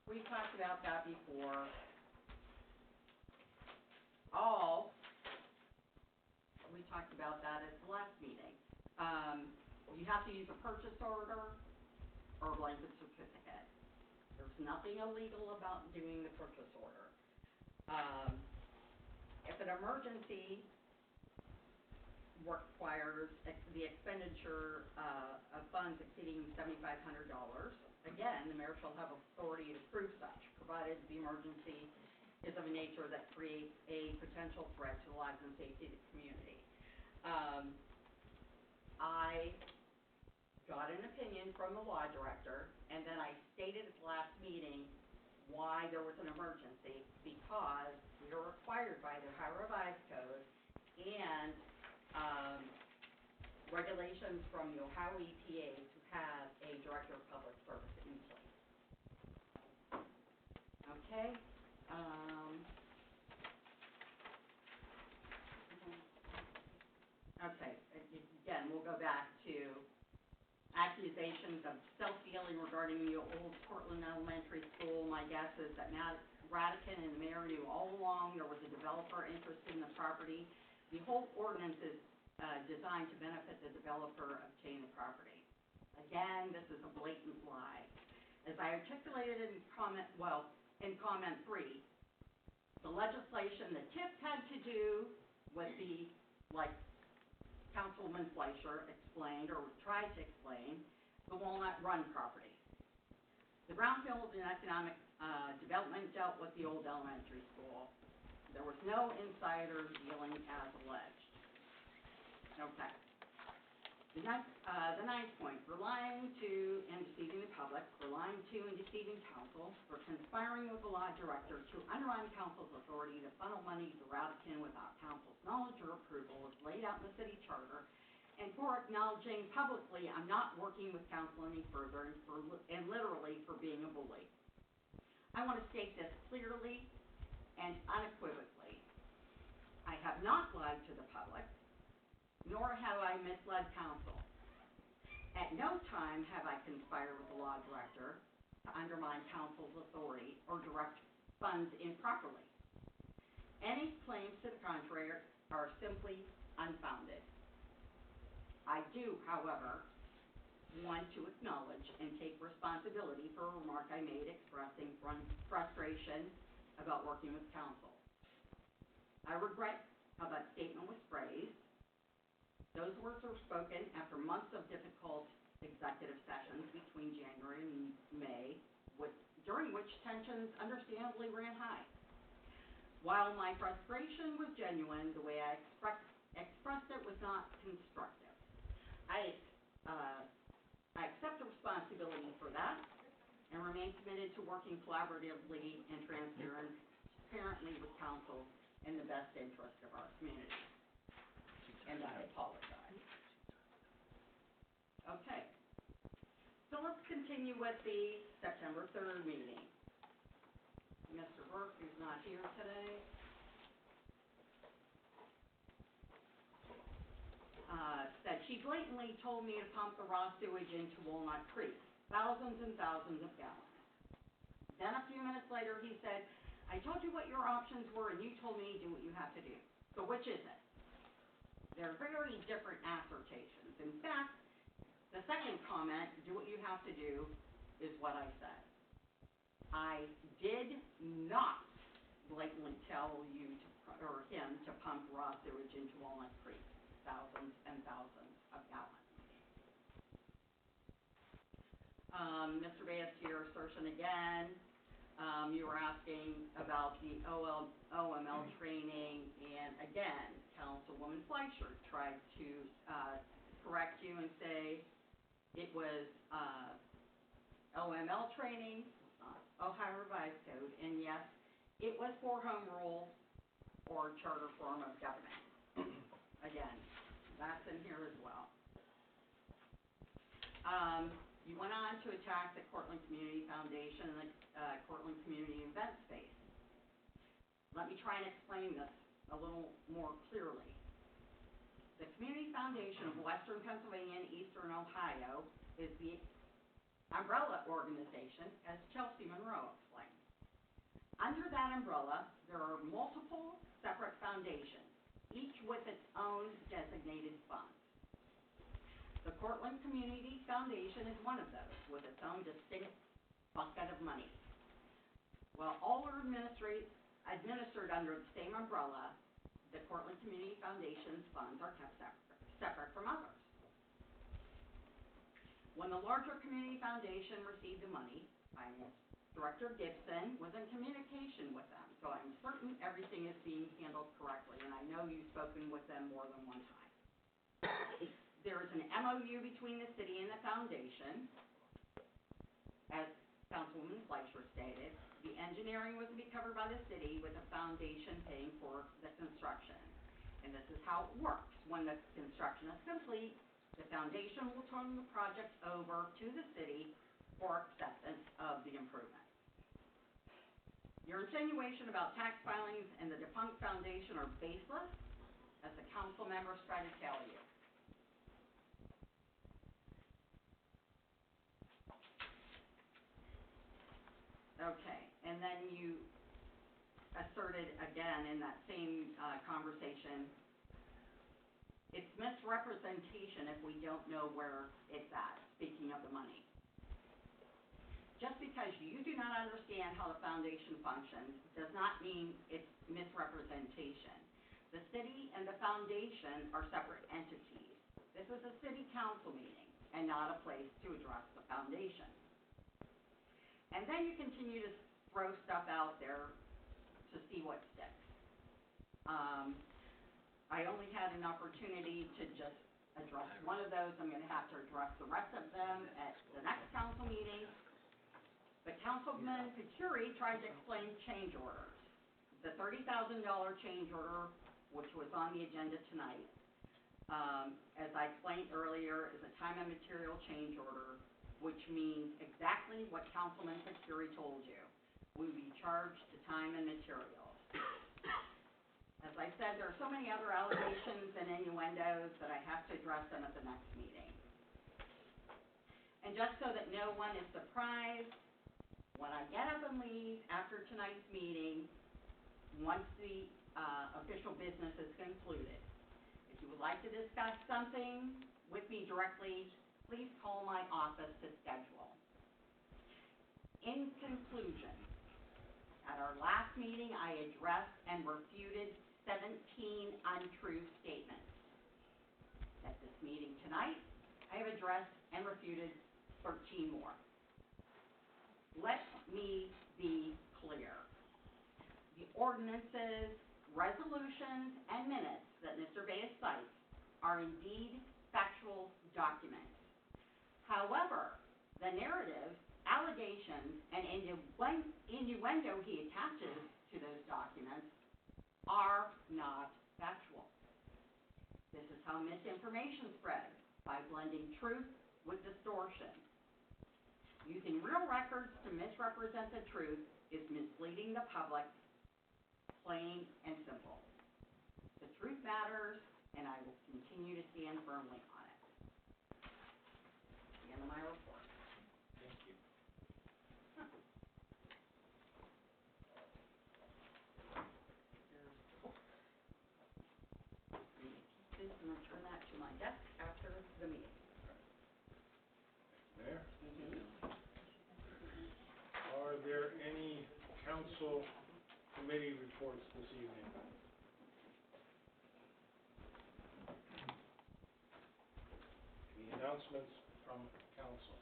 We talked about that before. We talked about that at the last meeting. You have to use a purchase order or a blanket certificate. There's nothing illegal about doing the purchase order. If an emergency requires the expenditure of funds exceeding $7,500, again, the mayor shall have authority to approve such, provided the emergency is of a nature that creates a potential threat to the lives and safety of the community. I got an opinion from the law director, and then I stated at the last meeting why there was an emergency, because we are required by the Ohio Revised Code and regulations from the Ohio EPA to have a director of public service in place. Okay? Okay, again, we'll go back to accusations of self-dealing regarding the old Cortland Elementary School. My guess is that Matt Radican and the mayor knew all along there was a developer interested in the property. The whole ordinance is designed to benefit the developer obtaining the property. Again, this is a blatant lie. As I articulated in comment 3, the legislation that TIF had to do with the, like Councilman Fleischer explained, or tried to explain, the Walnut Run property. The Brownfield and Economic Development dealt with the old elementary school. There was no insider dealing as alleged. Okay. The ninth point, relying to and deceiving the public, relying to and deceiving council, for conspiring with the law director to undermine council's authority to funnel money to Radican without council's knowledge or approval is laid out in the city charter, and for acknowledging publicly I'm not working with council any further and literally for being a bully. I want to state this clearly and unequivocally. I have not lied to the public, nor have I misled council. At no time have I conspired with the law director to undermine council's authority or direct funds improperly. Any claims to the contrary are simply unfounded. I do, however, want to acknowledge and take responsibility for a remark I made expressing frustration about working with council. I regret how that statement was phrased. Those words were spoken after months of difficult executive sessions between January and May, during which tensions understandably ran high. While my frustration was genuine, the way I expressed it was not constructive. I accept the responsibility for that and remain committed to working collaboratively and transparently with council in the best interest of our community. And I apologize. Okay. So let's continue with the September 3rd meeting. Mr. Burke, who's not here today, said she blatantly told me to pump the raw sewage into Walnut Creek, thousands and thousands of gallons. Then a few minutes later he said, I told you what your options were and you told me to do what you have to do. So which is it? They're very different assertions. In fact, the second comment, do what you have to do, is what I said. I did not blatantly tell you or him to pump raw sewage into Walnut Creek, thousands and thousands of gallons. Mr. Bass, to your assertion again, you were asking about the OML training, and again, Councilwoman Fleischer tried to correct you and say it was OML training, Ohio Revised Code, and yes, it was for home rule or charter form of government. Again, that's in here as well. You went on to attack the Cortland Community Foundation and the Cortland Community Event Space. Let me try and explain this a little more clearly. The Community Foundation of Western Pennsylvania and Eastern Ohio is the umbrella organization, as Chelsea Monroe explained. Under that umbrella, there are multiple separate foundations, each with its own designated funds. The Cortland Community Foundation is one of those, with its own distinct bucket of money. While all are administered under the same umbrella, the Cortland Community Foundation's funds are kept separate from others. When the larger community foundation received the money, Finance Director Gibson was in communication with them, so I'm certain everything is being handled correctly, and I know you've spoken with them more than one time. There is an MOU between the city and the foundation. As Councilwoman Fleischer stated, the engineering was to be covered by the city with the foundation paying for the construction. And this is how it works. When the construction is complete, the foundation will turn the project over to the city for acceptance of the improvement. Your insinuation about tax filings and the defunct foundation are baseless, as the council members try to tell you. Okay, and then you asserted again in that same, conversation, it's misrepresentation if we don't know where it's at, speaking of the money. Just because you do not understand how the foundation functions does not mean it's misrepresentation. The city and the foundation are separate entities. This is a city council meeting and not a place to address the foundation. And then you continue to throw stuff out there to see what sticks. I only had an opportunity to just address one of those. I'm gonna have to address the rest of them at the next council meeting. But Councilman Paturi tried to explain change orders. The $30,000 change order, which was on the agenda tonight, as I explained earlier, is a time and material change order, which means exactly what Councilman Paturi told you. We will be charged to time and materials. As I said, there are so many other allegations and innuendos that I have to address them at the next meeting. And just so that no one is surprised, when I get up and leave after tonight's meeting, once the official business is concluded, if you would like to discuss something with me directly, please call my office to schedule. In conclusion, at our last meeting, I addressed and refuted 17 untrue statements. At this meeting tonight, I have addressed and refuted 13 more. Let me be clear. The ordinances, resolutions, and minutes that Mr. Baez cites are indeed factual documents. However, the narrative, allegations, and innuendo he attaches to those documents are not factual. This is how misinformation spreads, by blending truth with distortion. Using real records to misrepresent the truth is misleading the public, plain and simple. The truth matters, and I will continue to stand firmly on it. The end of my report. Thank you. I'm going to return that to my desk after the meeting. Mayor? Are there any council committee reports this evening? Any announcements from council?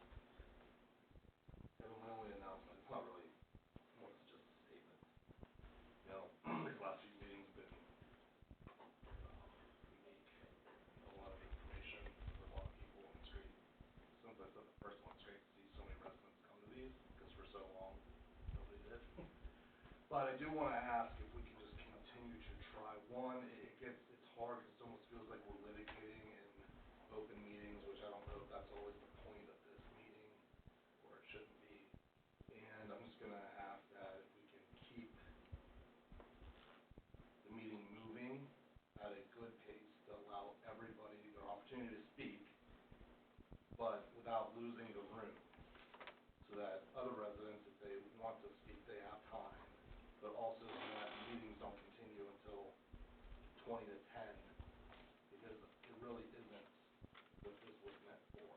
My only announcement, it's not really, more it's just a statement. You know, these last few meetings have been, unique, a lot of information, a lot of people on the street. Since I said the first one, it's great to see so many residents come to these, because for so long, nobody did. But I do wanna ask if we can just continue to try, one, it's hard, because it almost feels like we're litigating in open meetings, which I don't know if that's always the point of this meeting, or it shouldn't be. And I'm just gonna ask that if we can keep the meeting moving at a good pace to allow everybody their opportunity to speak, but without losing the room, so that other residents, if they want to speak, they have time, but also so that meetings don't continue until 20 to 10, because it really isn't what this was meant for.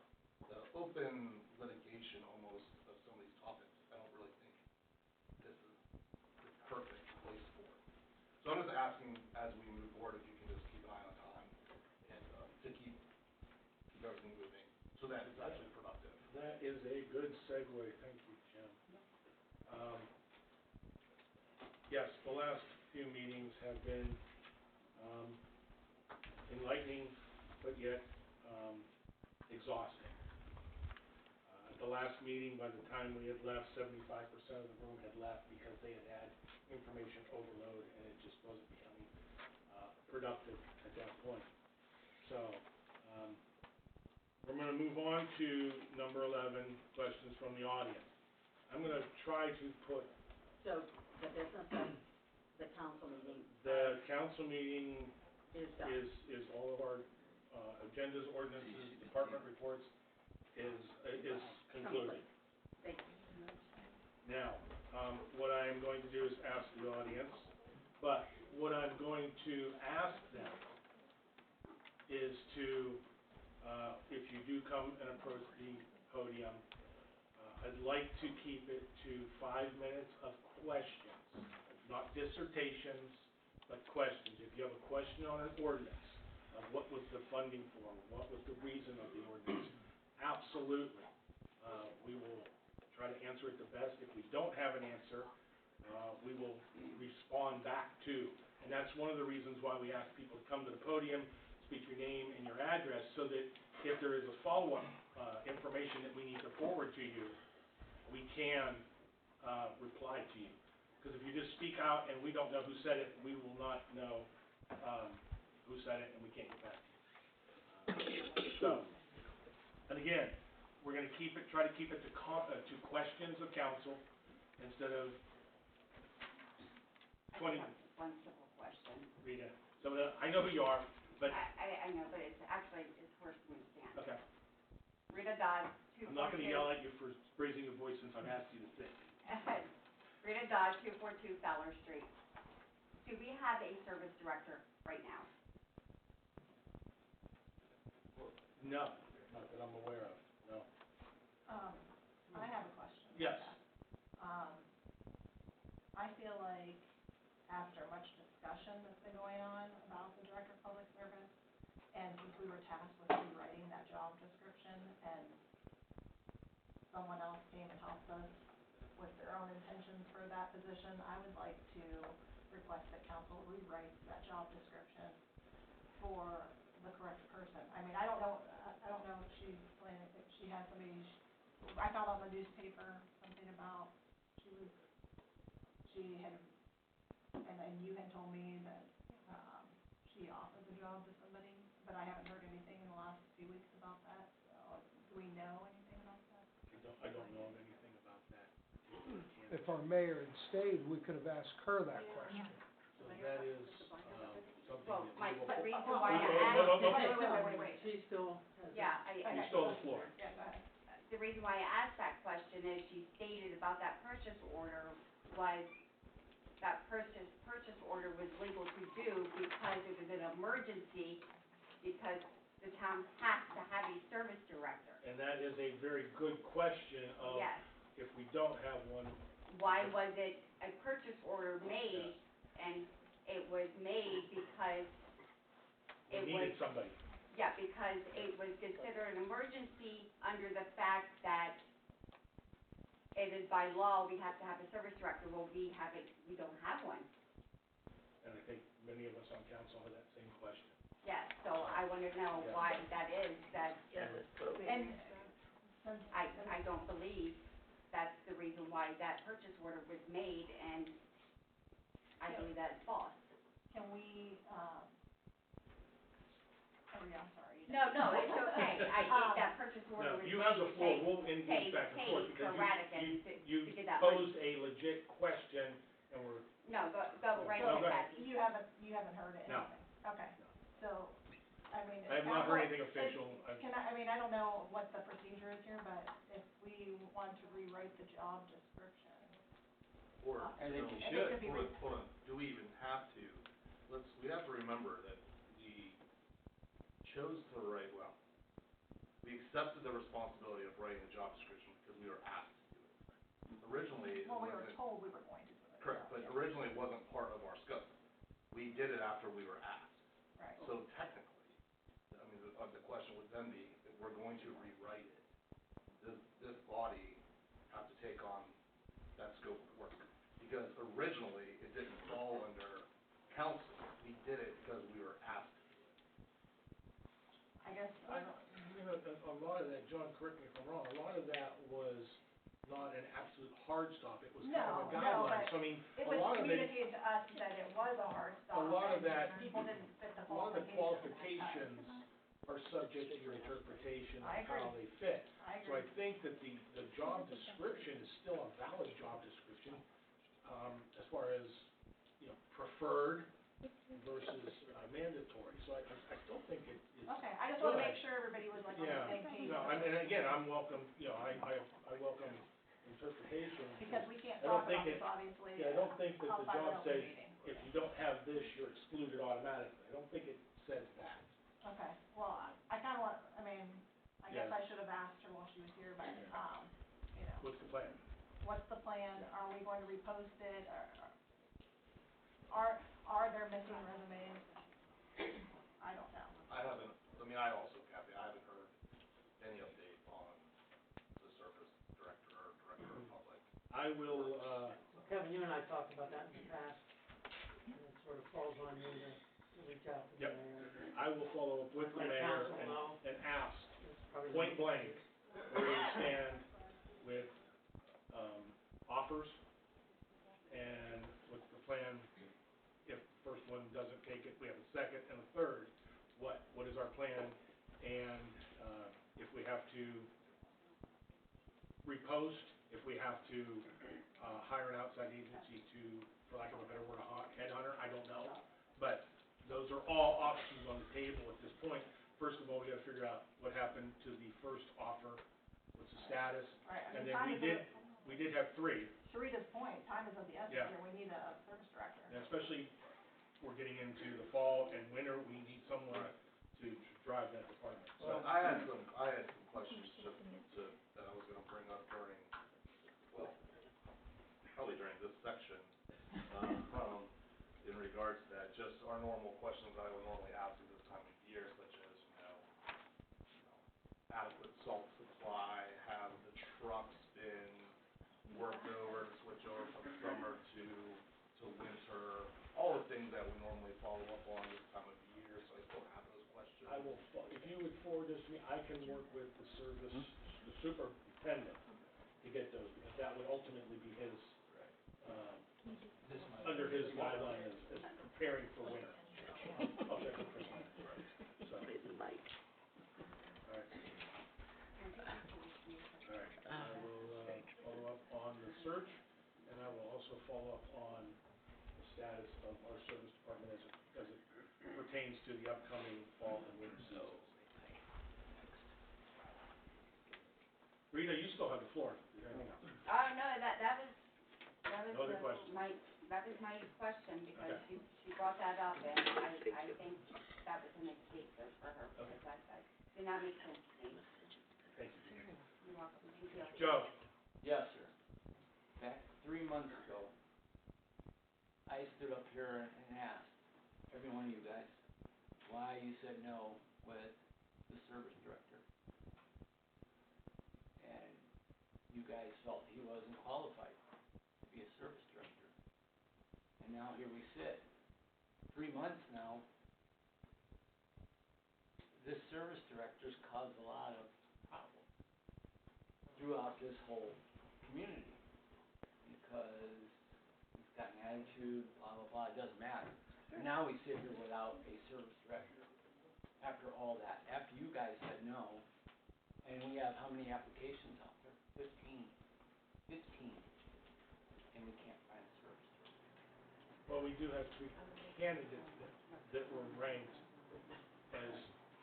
The open litigation almost of some of these topics, I don't really think this is the perfect place for it. So I'm just asking, as we move forward, if you can just keep an eye on time, and to keep everything moving, so that it's actually productive. That is a good segue, thank you, Jim. Yes, the last few meetings have been, enlightening, but yet, exhausting. At the last meeting, by the time we had left, 75% of the room had left because they had had information overload, and it just wasn't becoming, productive at that point. So, we're gonna move on to number 11, questions from the audience. I'm gonna try to put So, the business of the council meeting. the council meeting Is done. is all of our, agendas, ordinances, department reports is concluded. Thank you. Now, what I'm going to do is ask the audience, but what I'm going to ask them is to, if you do come and approach the podium, I'd like to keep it to 5 minutes of questions, not dissertations, but questions. If you have a question on an ordinance, of what was the funding for, what was the reason of the ordinance, absolutely, we will try to answer it the best. If we don't have an answer, we will respond back to. And that's one of the reasons why we ask people to come to the podium, speak your name and your address, so that if there is a follow-up information that we need to forward to you, we can reply to you. Because if you just speak out and we don't know who said it, we will not know who said it, and we can't get back to you. And again, we're going to try to keep it to questions of council instead of 20. One simple question. Rita, I know who you are, but. I know, but it's actually, it's worse than we stand. Okay. Rita Dodge, 242. I'm not going to yell at you for raising your voice since I've asked you to sit. Rita Dodge, 242 Fowler Street. Do we have a service director right now? No, not that I'm aware of, no. I have a question. Yes. I feel like after much discussion that's been going on about the Director of Public Service, and since we were tasked with rewriting that job description, and someone else came and helped us with their own intentions for that position, I would like to request that council rewrite that job description for the correct person. I mean, I don't know if she's planning, if she has somebody, I found on the newspaper something about she had, and you had told me that, she offered the job to somebody, but I haven't heard anything in the last few weeks about that, so, do we know anything about that? I don't know anything about that. If our mayor had stayed, we could have asked her that question. So that is, something Well, that we will. the reason why I asked. Wait. She still has. Yeah, You stole the floor. Yeah, go ahead. The reason why I asked that question is she stated about that purchase order was that purchase order was legal to do because it was an emergency, because the town has to have a service director. And that is a very good question of, Yes. if we don't have one. Why was it a purchase order made, and it was made because it We was. needed somebody. Yeah, because it was considered an emergency under the fact that it is by law, we have to have a service director. Well, we don't have one. And I think many of us on council have that same question. Yes, so I wanna know why that is, and since I don't believe that's the reason why that purchase order was made, and I believe that's false. Can we, I'm sorry. No, it's okay. That purchase order No, was made. you have the floor, to we'll engage back and forth, pay for because Radigan to you get that money. posed a legit question, and we're, No, go right No, ahead, go ahead. Kathy. You haven't heard anything? No. Okay, so, I mean. I have not heard anything official. I don't know what the procedure is here, but if we want to rewrite the job description. Or, I think you I think should. it'd be hold on, do we even have to? We have to remember that we chose to write, we accepted the responsibility of writing the job description because we were asked to do it. Originally, it Well, we were wasn't. told we were going to do it. Correct, but originally it wasn't part of our scope. We did it after we were asked. Right. So technically, I mean, the question would then be, if we're going to rewrite it, does this body have to take on that scope of work? Because originally, it didn't fall under council. We did it because we were asked to do it. I guess, a lot of that, John, correct me if I'm wrong, a lot of that was not an absolute hard stop, it was kind of a guideline, so I mean, it a was lot of it, communicated to us that it was a hard stop. a lot of and that, people didn't fit the a lot of the qualifications. qualifications are subject to your interpretation I of how agree. they fit. I So I agree. think that the job description is still a valid job description, as far as, preferred versus mandatory, so I still think it's Okay, I just wanna good. make sure everybody was like on the Yeah, same page. no, and again, I'm welcome, I welcome interpretation. Because we can't I don't talk think about this, it- obviously, Yeah, I don't think that the outside job of an says, open meeting. if you don't have this, you're excluded automatically. I don't think it says that. Okay, well, I kinda want, I mean, I guess Yeah. I should have asked her while she was here, but, you know, What's the plan? what's the plan? Are we going to repost it, or are there missing resumes? I don't know. I haven't, I mean, I also, Kathy, I haven't heard any update on the service director or director of public. I will, Kevin, you and I talked about that in the past, and it sort of falls on you to reach out to the Yep. mayor. I will follow up with the Let mayor council know. and ask It's probably point not- blank where you stand with, offers, and what's the plan if the first one doesn't take it, we have a second and a third, what is our plan? And, if we have to repost, if we have to, hire an outside agency to, for lack of a better word, a headhunter, I don't know. But those are all options on the table at this point. First of all, we gotta figure out what happened to the first offer, what's the status, Right, I and mean, then time is we did have three, Sharita's point, time is of the essence Yeah. here, we need a service director. and especially we're getting into the fall and winter, we need someone to drive that department. So So, I had some questions that I was gonna bring up during, well, probably during this section, in regards to that, just our normal questions I would normally ask at this time of year, such as, adequate salt supply, have the trucks been worked over, to switch over from summer to winter, all the things that we normally follow up on this time of year, so I still have those questions. I will, if you would forward this to me, I can work with the service, the superintendent to get those, because that would ultimately be his, under his guideline as preparing for winter. I'll check with Chris on that. So. All right. All right, I will, follow up on the search, and I will also follow up on the status of our service department as it pertains to the upcoming fall and winter seasons. Rita, you still have the floor. Is there anything else? No, that was No other questions? that was my question, because Okay. she brought that up, and I think that was an escape for her, Okay. because that did not make sense to me. Thank you. You're welcome, thank you. Joe? Yes, sir. Back 3 months ago, I stood up here and asked every one of you guys why you said no with the service director. And you guys felt he wasn't qualified to be a service director. And now here we sit, 3 months now. This service director's caused a lot of problems throughout this whole community, because he's got an attitude, blah, blah, blah, it doesn't matter. And now we sit here without a service director, after all that, after you guys said no, and we have how many applications out there? 15, and we can't find a service director. Well, we do have 3 candidates that were ranked as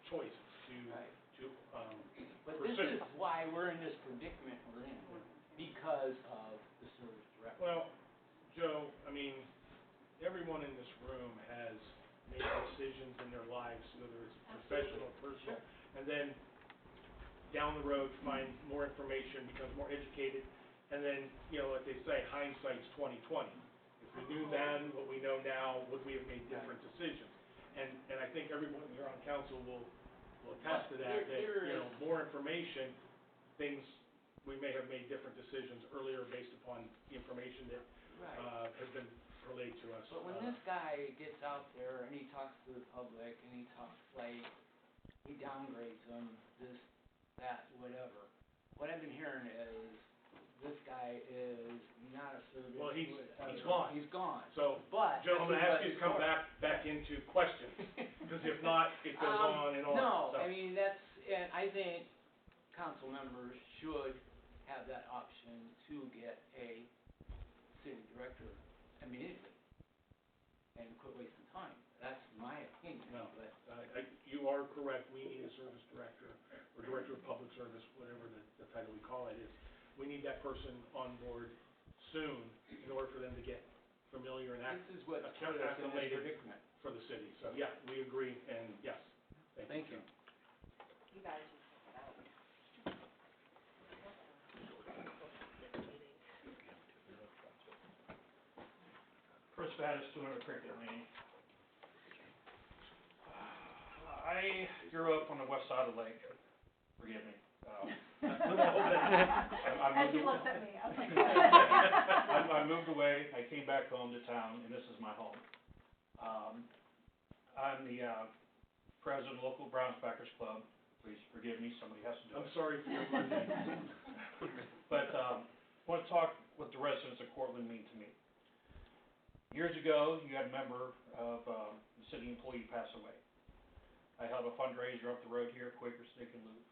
choices Right. to, But this pursue. is why we're in this predicament we're in, because of the service director. Well, Joe, I mean, everyone in this room has made decisions in their lives, whether it's professional or personal, and then down the road find more information, becomes more educated, and then, what they say, hindsight's 20/20. If we knew then what we know now, would we have made different decisions? And I think everyone here on council will attest to that, more information, things, we may have made different decisions earlier based upon the information that, Right. has been relayed to us. But when this guy gets out there and he talks to the public and he talks like, he downgrades them, this, that, whatever. What I've been hearing is, this guy is not a service. Well, he's whatever. gone. He's gone. So, But. Joe, I'm gonna this is ask you to come back into questions, because if not, it goes on and on. No, So- I mean, that's, and I think council members should have that option to get a city director immediately and quit wasting time. That's my opinion, No, but. you are correct, we need a service director, or director of public service, whatever the title we call it is. we need that person on board soon in order for them to get familiar and This is what put us in this acclimated predicament. for the city. So, yeah, we agree, and yes, Thank you. You guys just check it out. Chris Vadas, 200 Cricket Lane. I grew up on the west side of the lake, forgive me. As he looks at me, I was like. I moved away, I came back home to town, and this is my home. I'm the president of local Browns Backers Club, please forgive me, somebody has to do it. I'm sorry for your Monday. But, I want to talk what the residents of Cortland mean to me. Years ago, you had a member of, the city employee pass away. I held a fundraiser up the road here, Quaker Steak and Lube.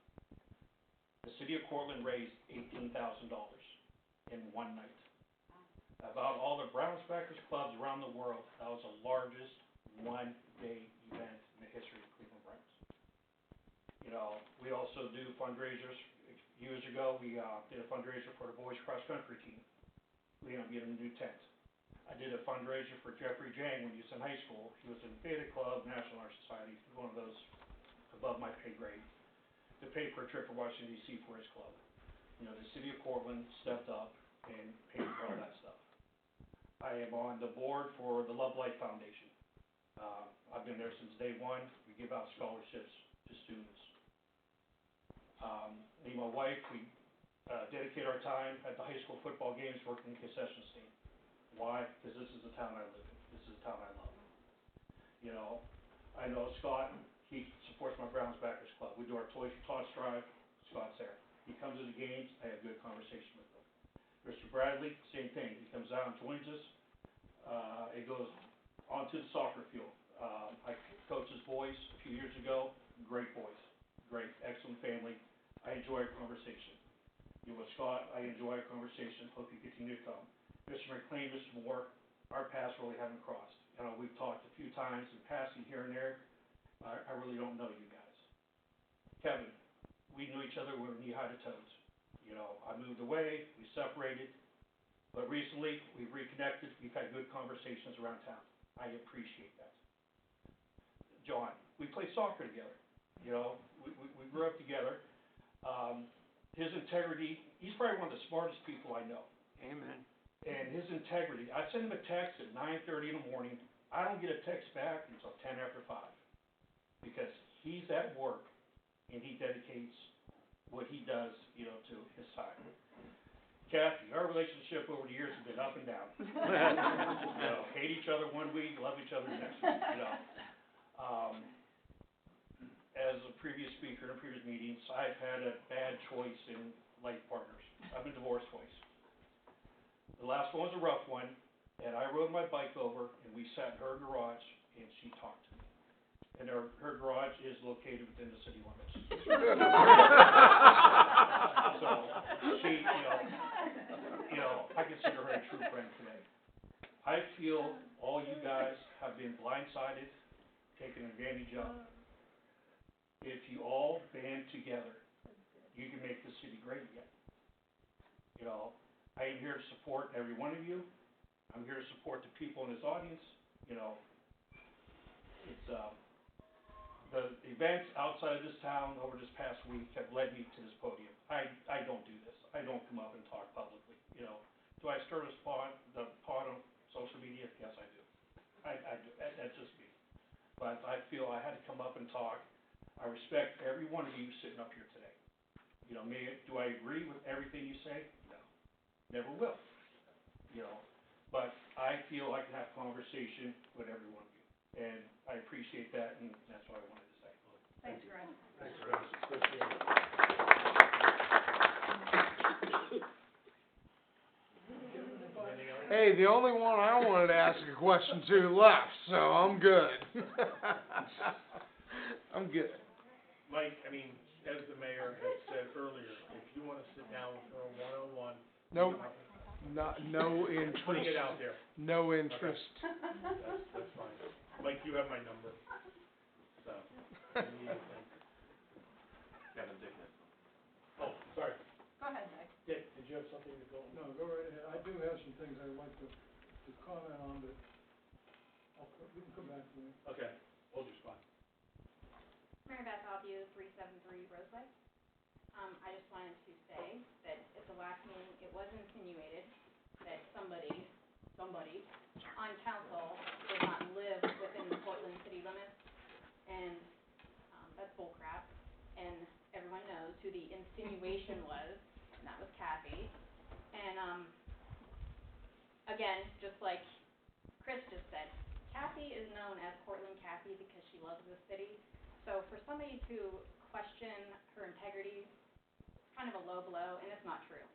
The city of Cortland raised $18,000 in one night. About all the Browns Backers clubs around the world, that was the largest one-day event in the history of Cleveland Browns. You know, we also do fundraisers. Years ago, we did a fundraiser for the boys cross-country team. We ended up getting a new tent. I did a fundraiser for Jeffrey Jang when he was in high school. He was in Beta Club, National Honor Society, one of those above my pay grade, to pay for a trip to Washington DC for his club. You know, the city of Cortland stepped up and paid for all that stuff. I am on the board for the Love Life Foundation. I've been there since day one. We give out scholarships to students. Me and my wife, we dedicate our time at the high school football games working the concession stand. Why? Because this is the town I live in. This is the town I love. You know, I know Scott, he supports my Browns Backers Club. We do our Toys for Tots drive, Scott's there. He comes to the games, I have good conversation with him. Mr. Bradley, same thing. He comes out and joins us. It goes onto the soccer field. I coached his boys a few years ago. Great boys. Great, excellent family. I enjoy our conversation. You know, with Scott, I enjoy our conversation. Hope you continue to come. Mr. McLean, Mr. Moore, our paths really haven't crossed. You know, we've talked a few times in passing here and there. I really don't know you guys. Kevin, we knew each other when we were knee-high to toes. You know, I moved away, we separated, but recently we've reconnected, we've had good conversations around town. I appreciate that. John, we played soccer together. You know, we grew up together. His integrity, he's probably one of the smartest people I know. Amen. And his integrity, I send him a text at 9:30 in the morning, I don't get a text back until 10 after 5. Because he's at work and he dedicates what he does, you know, to his time. Kathy, our relationship over the years has been up and down. You know, hate each other one week, love each other the next week, you know. As a previous speaker in previous meetings, I've had a bad choice in life partners. I've been divorced twice. The last one was a rough one, and I rode my bike over, and we sat in her garage, and she talked to me. And her garage is located within the city limits. So, she, you know, I consider her a true friend today. I feel all you guys have been blindsided, taken advantage of. If you all band together, you can make the city great again. You know, I am here to support every one of you. I'm here to support the people in this audience. You know, it's, the events outside of this town over this past week have led me to this podium. I don't do this. I don't come up and talk publicly, you know. Do I stir the pot on social media? Yes, I do. I do. That's just me. But I feel I had to come up and talk. I respect every one of you sitting up here today. You know, do I agree with everything you say? No. Never will. You know, but I feel I can have conversation with every one of you. And I appreciate that, and that's what I wanted to say. Thanks, Greg. Thanks, Chris. Appreciate it. Hey, the only one I wanted to ask a question to left, so I'm good. I'm good. Mike, I mean, as the mayor had said earlier, if you wanna sit down for a one-on-one. Nope. No interest. Putting it out there. No interest. That's fine. Mike, you have my number, so, if you need anything. Kevin Dickens. Oh, sorry. Go ahead, Nick. Dick, did you have something to go? No, go right ahead. I do have some things I'd like to comment on, but you can come back to me. Okay, hold your spot. Mary Beth Alview, 373 Roseway. I just wanted to say that at the last meeting, it was insinuated that somebody on council did not live within the Portland city limits, and, that's bullcrap. And everyone knows who the insinuation was, and that was Kathy. And, again, just like Chris just said, Kathy is known as Portland Kathy because she loves the city. So for somebody to question her integrity, it's kind of a low blow, and it's not true.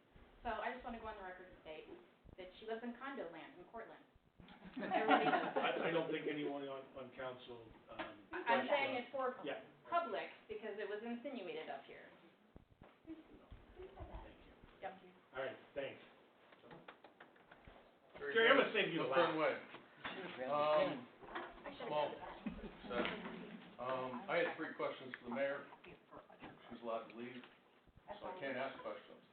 So I just want to go on the record and state that she lives in condo land in Cortland. Everybody knows that. I don't think anyone on council, I'm saying it for Yeah. public because it was insinuated up here. Thank you. Yep. All right, thanks. Very Jerry, I'm good. gonna save you the Let's turn laugh. away. I should have Small, done that. I had 3 questions for the mayor. She's allowed to leave, so I can't ask questions.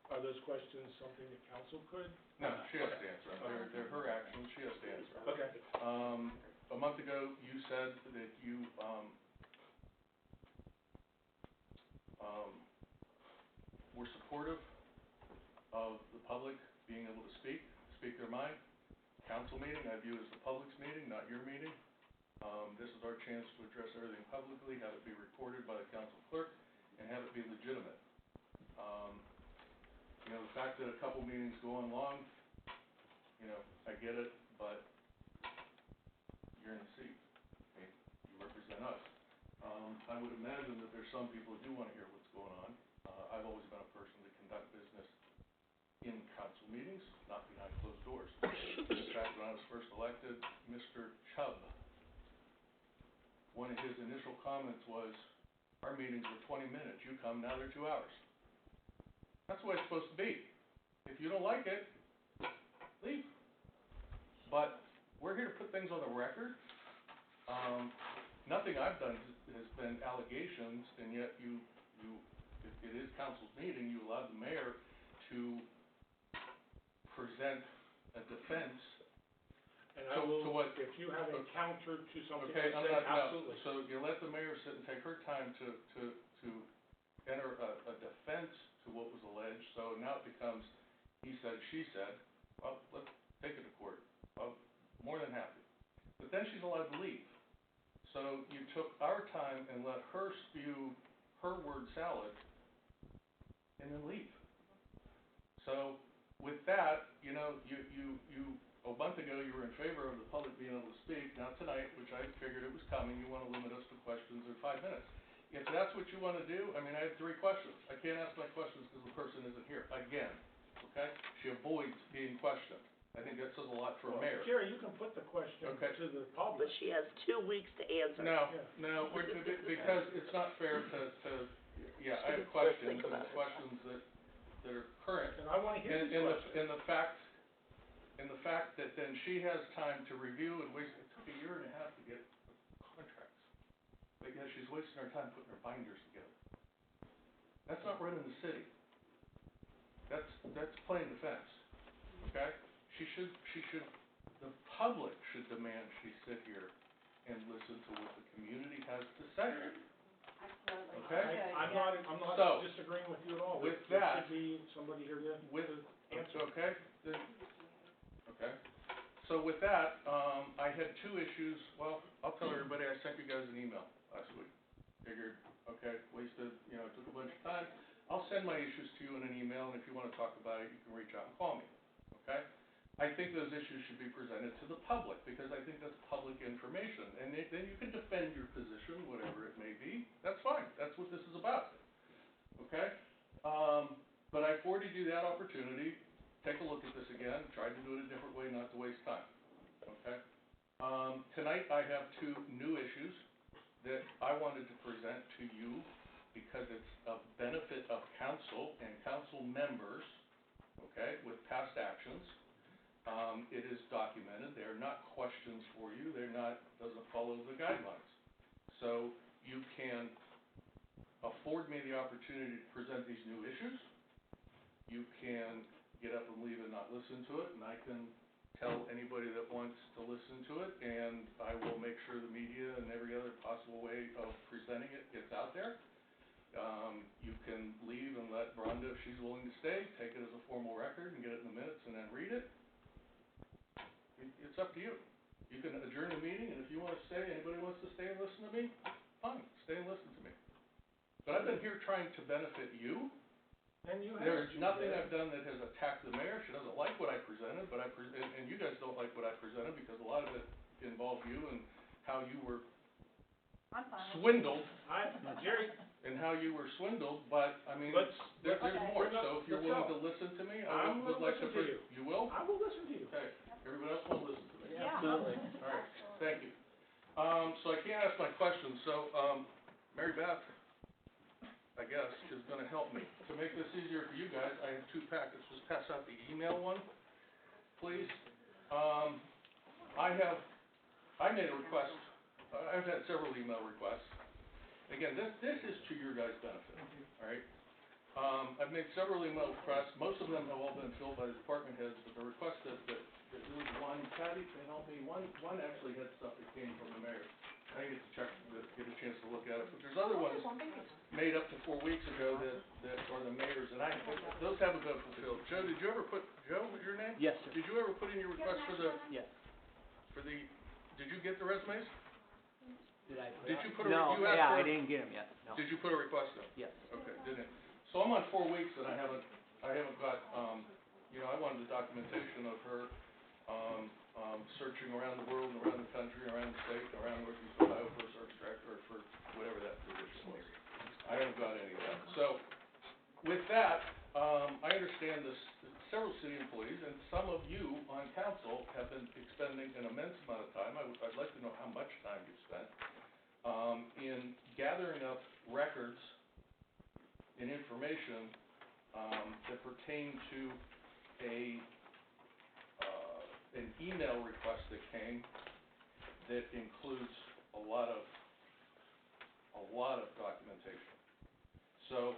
Are those questions something that council could? No, she has to answer them. They're her actions, she has to answer them. Okay. A month ago, you said that you, were supportive of the public being able to speak their mind. Council meeting, I view as the public's meeting, not your meeting. This is our chance to address everything publicly, have it be recorded by the council clerk, and have it be legitimate. You know, the fact that a couple meetings go on long, you know, I get it, but you're in the seat, okay? You represent us. I would imagine that there's some people who do wanna hear what's going on. I've always been a person to conduct business in council meetings, not behind closed doors. In fact, when I was first elected, Mr. Chubb, one of his initial comments was, our meetings were 20 minutes, you come, now they're 2 hours. That's the way it's supposed to be. If you don't like it, leave. But we're here to put things on the record. Nothing I've done has been allegations, and yet if it is council's meeting, you allowed the mayor to present a defense. And I will, to what? if you have a counter to something Okay, I I'm said, not, no. absolutely. So you let the mayor sit and take her time to enter a defense to what was alleged, so now it becomes, he said, she said, well, let's take it to court. Well, more than happy. But then she's allowed to leave. So you took our time and let her spew her word salad and then leave. So with that, you know, a month ago you were in favor of the public being able to speak. Now tonight, which I figured it was coming, you want to limit us to questions in 5 minutes. If that's what you want to do, I mean, I have 3 questions. I can't ask my questions because the person isn't here, again, okay? She avoids being questioned. I think that says a lot for a mayor. Jerry, you can put the question Okay. to the public. But she has 2 weeks to answer. No, Yeah. no, because it's not fair to, yeah, I have Let's questions, think and about it. questions that are current. And I wanna hear these questions. And the fact that then she has time to review and waste, it took 1.5 years to get contracts. But yet she's wasting her time putting her binders together. That's not running the city. That's playing defense, okay? The public should demand she sit here and listen to what the community has to say. Absolutely. Okay. I'm not So, disagreeing with you at all. with There that- should be somebody here to answer. Okay, okay. So with that, I had 2 issues. Well, I'll tell everybody, I sent you guys an email last week. Figured, okay, wasted, you know, took a bunch of time. I'll send my issues to you in an email, and if you wanna talk about it, you can reach out and call me, okay? I think those issues should be presented to the public, because I think that's public information, and then you can defend your position, whatever it may be, that's fine, that's what this is about, okay? But I afforded you that opportunity, take a look at this again, tried to do it a different way, not to waste time, okay? Tonight I have 2 new issues that I wanted to present to you, because it's of benefit of council and council members, okay, with past actions. It is documented, they're not questions for you, doesn't follow the guidelines. So you can afford me the opportunity to present these new issues, you can get up and leave and not listen to it, and I can tell anybody that wants to listen to it, and I will make sure the media and every other possible way of presenting it gets out there. You can leave and let Rhonda, if she's willing to stay, take it as a formal record and get it in the minutes and then read it. It's up to you. You can adjourn the meeting, and if you wanna stay, anybody wants to stay and listen to me, fine, stay and listen to me. But I've been here trying to benefit you. And you have. There's nothing I've done that has attacked the mayor. She doesn't like what I presented, but and you guys don't like what I presented because a lot of it involved you and how you were I'm fine. swindled, Jerry, and how you were swindled, but, I mean, let's, there's Okay. more, Bring up- so if you're let's willing go. to listen to me, I I'm would gonna like to. listen to you. You will? I will listen to you. Okay, everybody else will listen to me. Yeah. Absolutely. All right, thank you. So I can't ask my questions, so, Mary Beth, I guess, is gonna help me. To make this easier for you guys, I have 2 packets, just pass out the email one, please. I made a request, I've had several email requests. Again, this is to your guys' benefit, all right? I've made several email requests, most of them have all been filled by the department heads, but the request that there was one, Patty can help me, one actually had stuff that came from the mayor. I didn't get a chance to look at it, but there's other ones made up to 4 weeks ago that are the mayor's, and those haven't been fulfilled. Joe, did you ever put, Joe, was your name? Yes, sir. Did you ever put in your request Yes. did you get the resumes? Did I? Did you put No, you asked yeah, for? I didn't get them yet, no. Did you put a request in? Yes. Okay, didn't. So I'm on 4 weeks and I haven't got, I wanted the documentation of her, searching around the world and around the country, around the state, around Northeast Ohio for a search tractor or for whatever that position was. I haven't got any of that. So, with that, I understand this, several city employees and some of you on council have been expending an immense amount of time, I'd like to know how much time you've spent, in gathering up records and information, that pertain to an email request that came that includes a lot of documentation. So,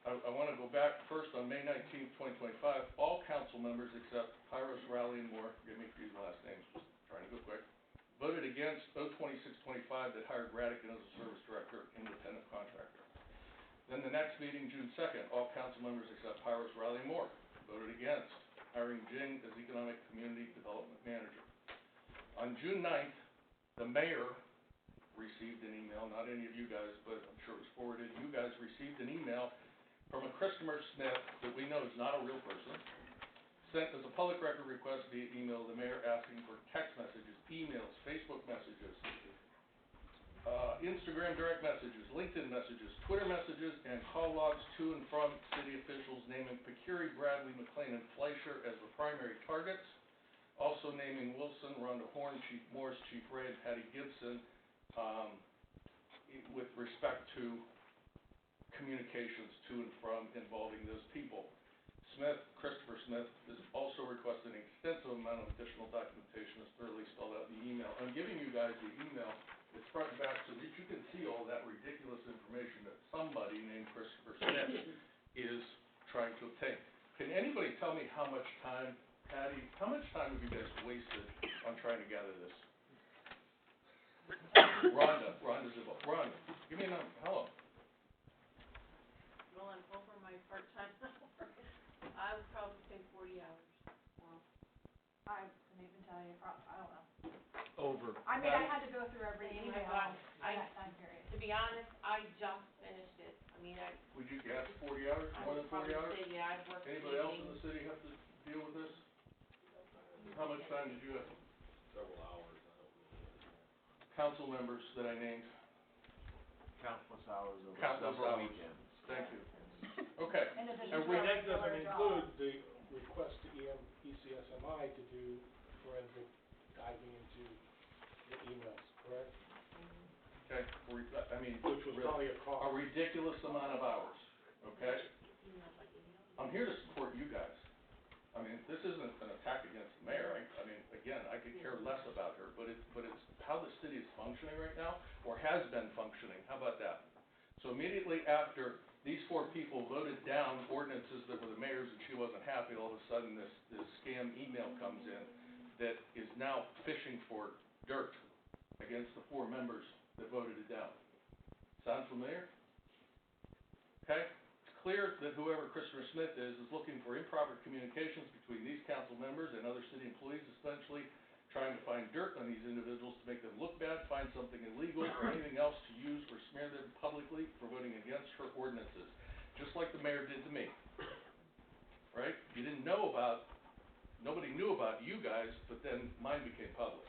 I wanna go back first on May 19th, 2025, all council members except Pyros, Rowley, and Moore, give me these last names, just trying to go quick, voted against O2625 that hired Radican as a service director, independent contractor. Then the next meeting, June 2nd, all council members except Pyros, Rowley, and Moore voted against hiring Jing as economic community development manager. On June 9th, the mayor received an email, not any of you guys, but I'm sure it was forwarded, you guys received an email from a Christopher Smith that we know is not a real person, sent as a public record request via email to the mayor asking for text messages, emails, Facebook messages, Instagram direct messages, LinkedIn messages, Twitter messages, and call logs to and from city officials naming Pecuri, Bradley, McLean, and Fleischer as the primary targets, also naming Wilson, Rhonda Horn, Chief Morse, Chief Ray, and Patty Gibson, with respect to communications to and from involving those people. Christopher Smith, is also requesting an extensive amount of additional documentation as thoroughly spelled out in the email. I'm giving you guys the email, it's front and back, so that you can see all that ridiculous information that somebody named Christopher Smith is trying to obtain. Can anybody tell me how much time, Patty, how much time have you guys wasted on trying to gather this? Rhonda, give me a number, hello. Well, I'm over my part-time hours. I would probably say 40 hours. I couldn't even tell you, I don't know. Over. I mean, I had to go through every Oh my email God, in that time period. To be honest, I just finished it. I mean, Would you guess 40 hours, I more would than 40 probably hours? say, yeah, I've worked Anybody else in evenings. the city have to deal with this? How much time did you have? Several hours, I don't know. Council members that I named? Countless hours over Countless several hours. weekends. Thank you. Okay. In addition And to our that doesn't regular job. include the request to ECSMI to do forensic diving into the emails, correct? Okay, Which was probably a a cost. ridiculous amount of hours, okay? I'm here to support you guys. I mean, this isn't an attack against the mayor. I mean, again, I could care less about her, but it's how the city is functioning right now, or has been functioning. How about that? So immediately after these 4 people voted down ordinances that were the mayor's and she wasn't happy. All of a sudden, this scam email comes in that is now fishing for dirt against the 4 members that voted it down. Sound familiar? Okay? It's clear that whoever Christopher Smith is looking for improper communications between these council members and other city employees, essentially trying to find dirt on these individuals to make them look bad, find something illegal, or anything else to use or smear them publicly for voting against her ordinances, just like the mayor did to me. Right? You didn't know about, nobody knew about you guys, but then mine became public.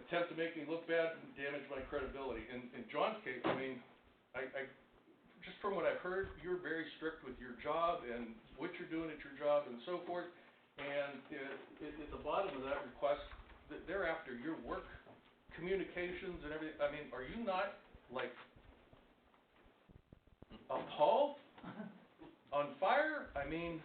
Attempt to make me look bad and damage my credibility. In John's case, I mean, I just from what I've heard, you're very strict with your job and what you're doing at your job and so forth. And at the bottom of that request, they're after your work, communications and everything. I mean, are you not, like, appalled? On fire? I mean...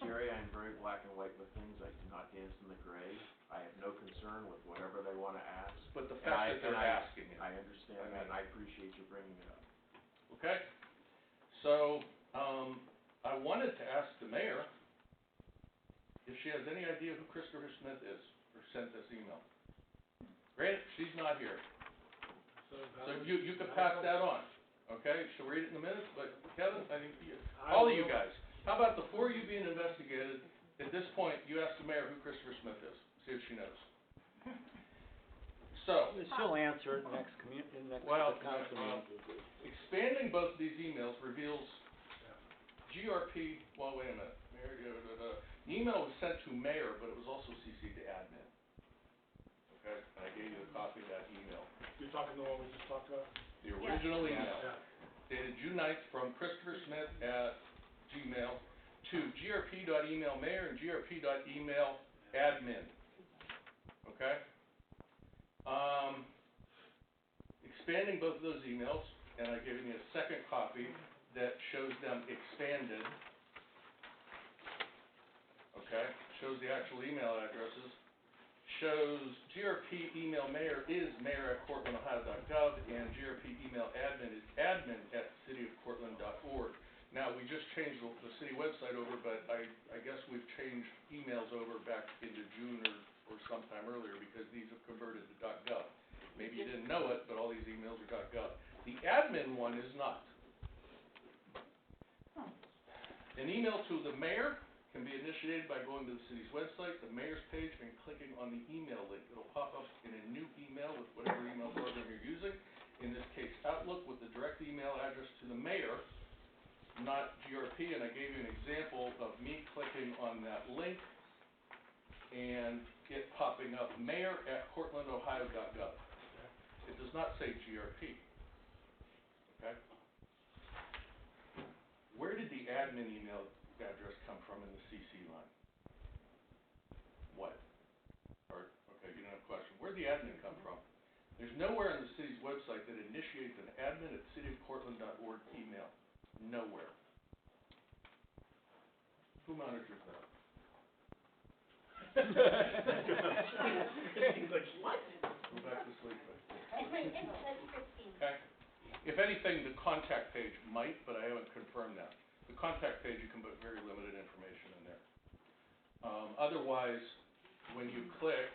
Jerry, I'm very black and white with things. I do not dance in the gray. I have no concern with whatever they want to ask. But the fact that they're asking it. I understand that, and I appreciate you bringing it up. Okay? So, I wanted to ask the mayor if she has any idea who Christopher Smith is, or sent this email. Granted, she's not here. So you could pass that on, okay? She'll read it in a minute, but Kevin, I think, all of you guys, how about the 4 of you being investigated, at this point, you ask the mayor who Christopher Smith is, see if she knows. So. She'll answer it next council meeting. Expanding both of these emails reveals GRP, well, wait a minute. The email was sent to mayor, but it was also CC'd to admin. Okay, and I gave you a copy of that email. You're talking the one we just talked about? The original email, Yeah. dated June 9th from Christopher Smith at Gmail to grp.emailmayor and grp.email_admin. Okay? Expanding both of those emails, and I gave you a second copy that shows them expanded. Okay, shows the actual email addresses, shows GRP email mayor is mayor@portlandohio.gov, and GRP email admin is admin@cityofportland.org. Now, we just changed the city website over, but I guess we've changed emails over back into June or sometime earlier because these have converted to .gov. Maybe you didn't know it, but all these emails are .gov. The admin one is not. An email to the mayor can be initiated by going to the city's website, the mayor's page, and clicking on the email link. It'll pop up in a new email with whatever email program you're using. In this case, Outlook, with the direct email address to the mayor, not GRP, and I gave you an example of me clicking on that link and it popping up mayor@portlandohio.gov. It does not say GRP. Okay? Where did the admin email address come from in the CC line? What? Or, okay, you don't have a question. Where'd the admin come from? There's nowhere on the city's website that initiates an admin@cityofportland.org email. Nowhere. Who monitors that? He's like, what? Go back to sleep. Okay. If anything, the contact page might, but I haven't confirmed that. The contact page, you can put very limited information in there. Otherwise, when you click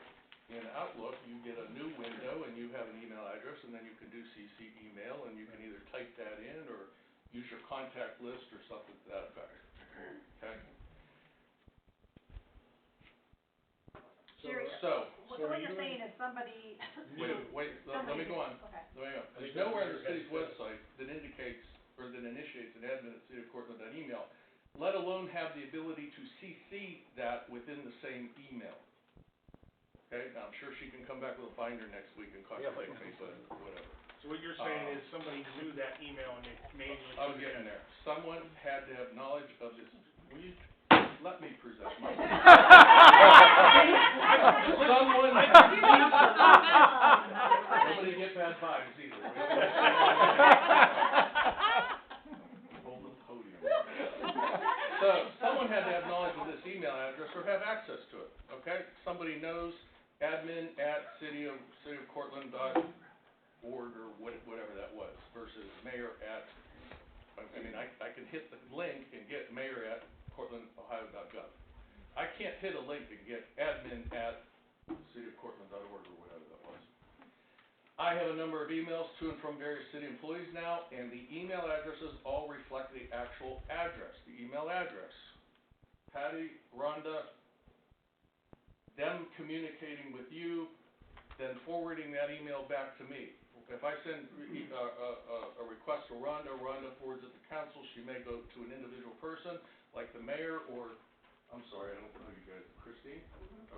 in Outlook, you get a new window and you have an email address, and then you can do CC email, and you can either type that in or use your contact list or something to that effect. Okay? Jerry, So what you're saying is somebody, wait, let me go on. okay. Let me go. There's nowhere on the city's website that indicates or that initiates an admin@cityofportland.email, let alone have the ability to CC that within the same email. Okay, now I'm sure she can come back with a binder next week and contradict me, but whatever. So what you're saying is somebody knew that email and they manually. I'm getting there. Someone had to have knowledge of this. Will you let me present my... Someone... Nobody get bad vibes either. Hold the podium. So, someone had to have knowledge of this email address or have access to it, okay? Somebody knows admin@cityofportland.org. org or whatever that was, versus mayor at, I mean, I can hit the link and get mayor at portlandohio.gov. I can't hit a link and get admin at cityofcortland.org or whatever that was. I have a number of emails to and from various city employees now, and the email addresses all reflect the actual address, the email address. Patty, Rhonda, them communicating with you, then forwarding that email back to me. If I send a request to Rhonda, Rhonda forwards it to council, she may go to an individual person, like the mayor, or, I'm sorry, I don't know you guys, Christine?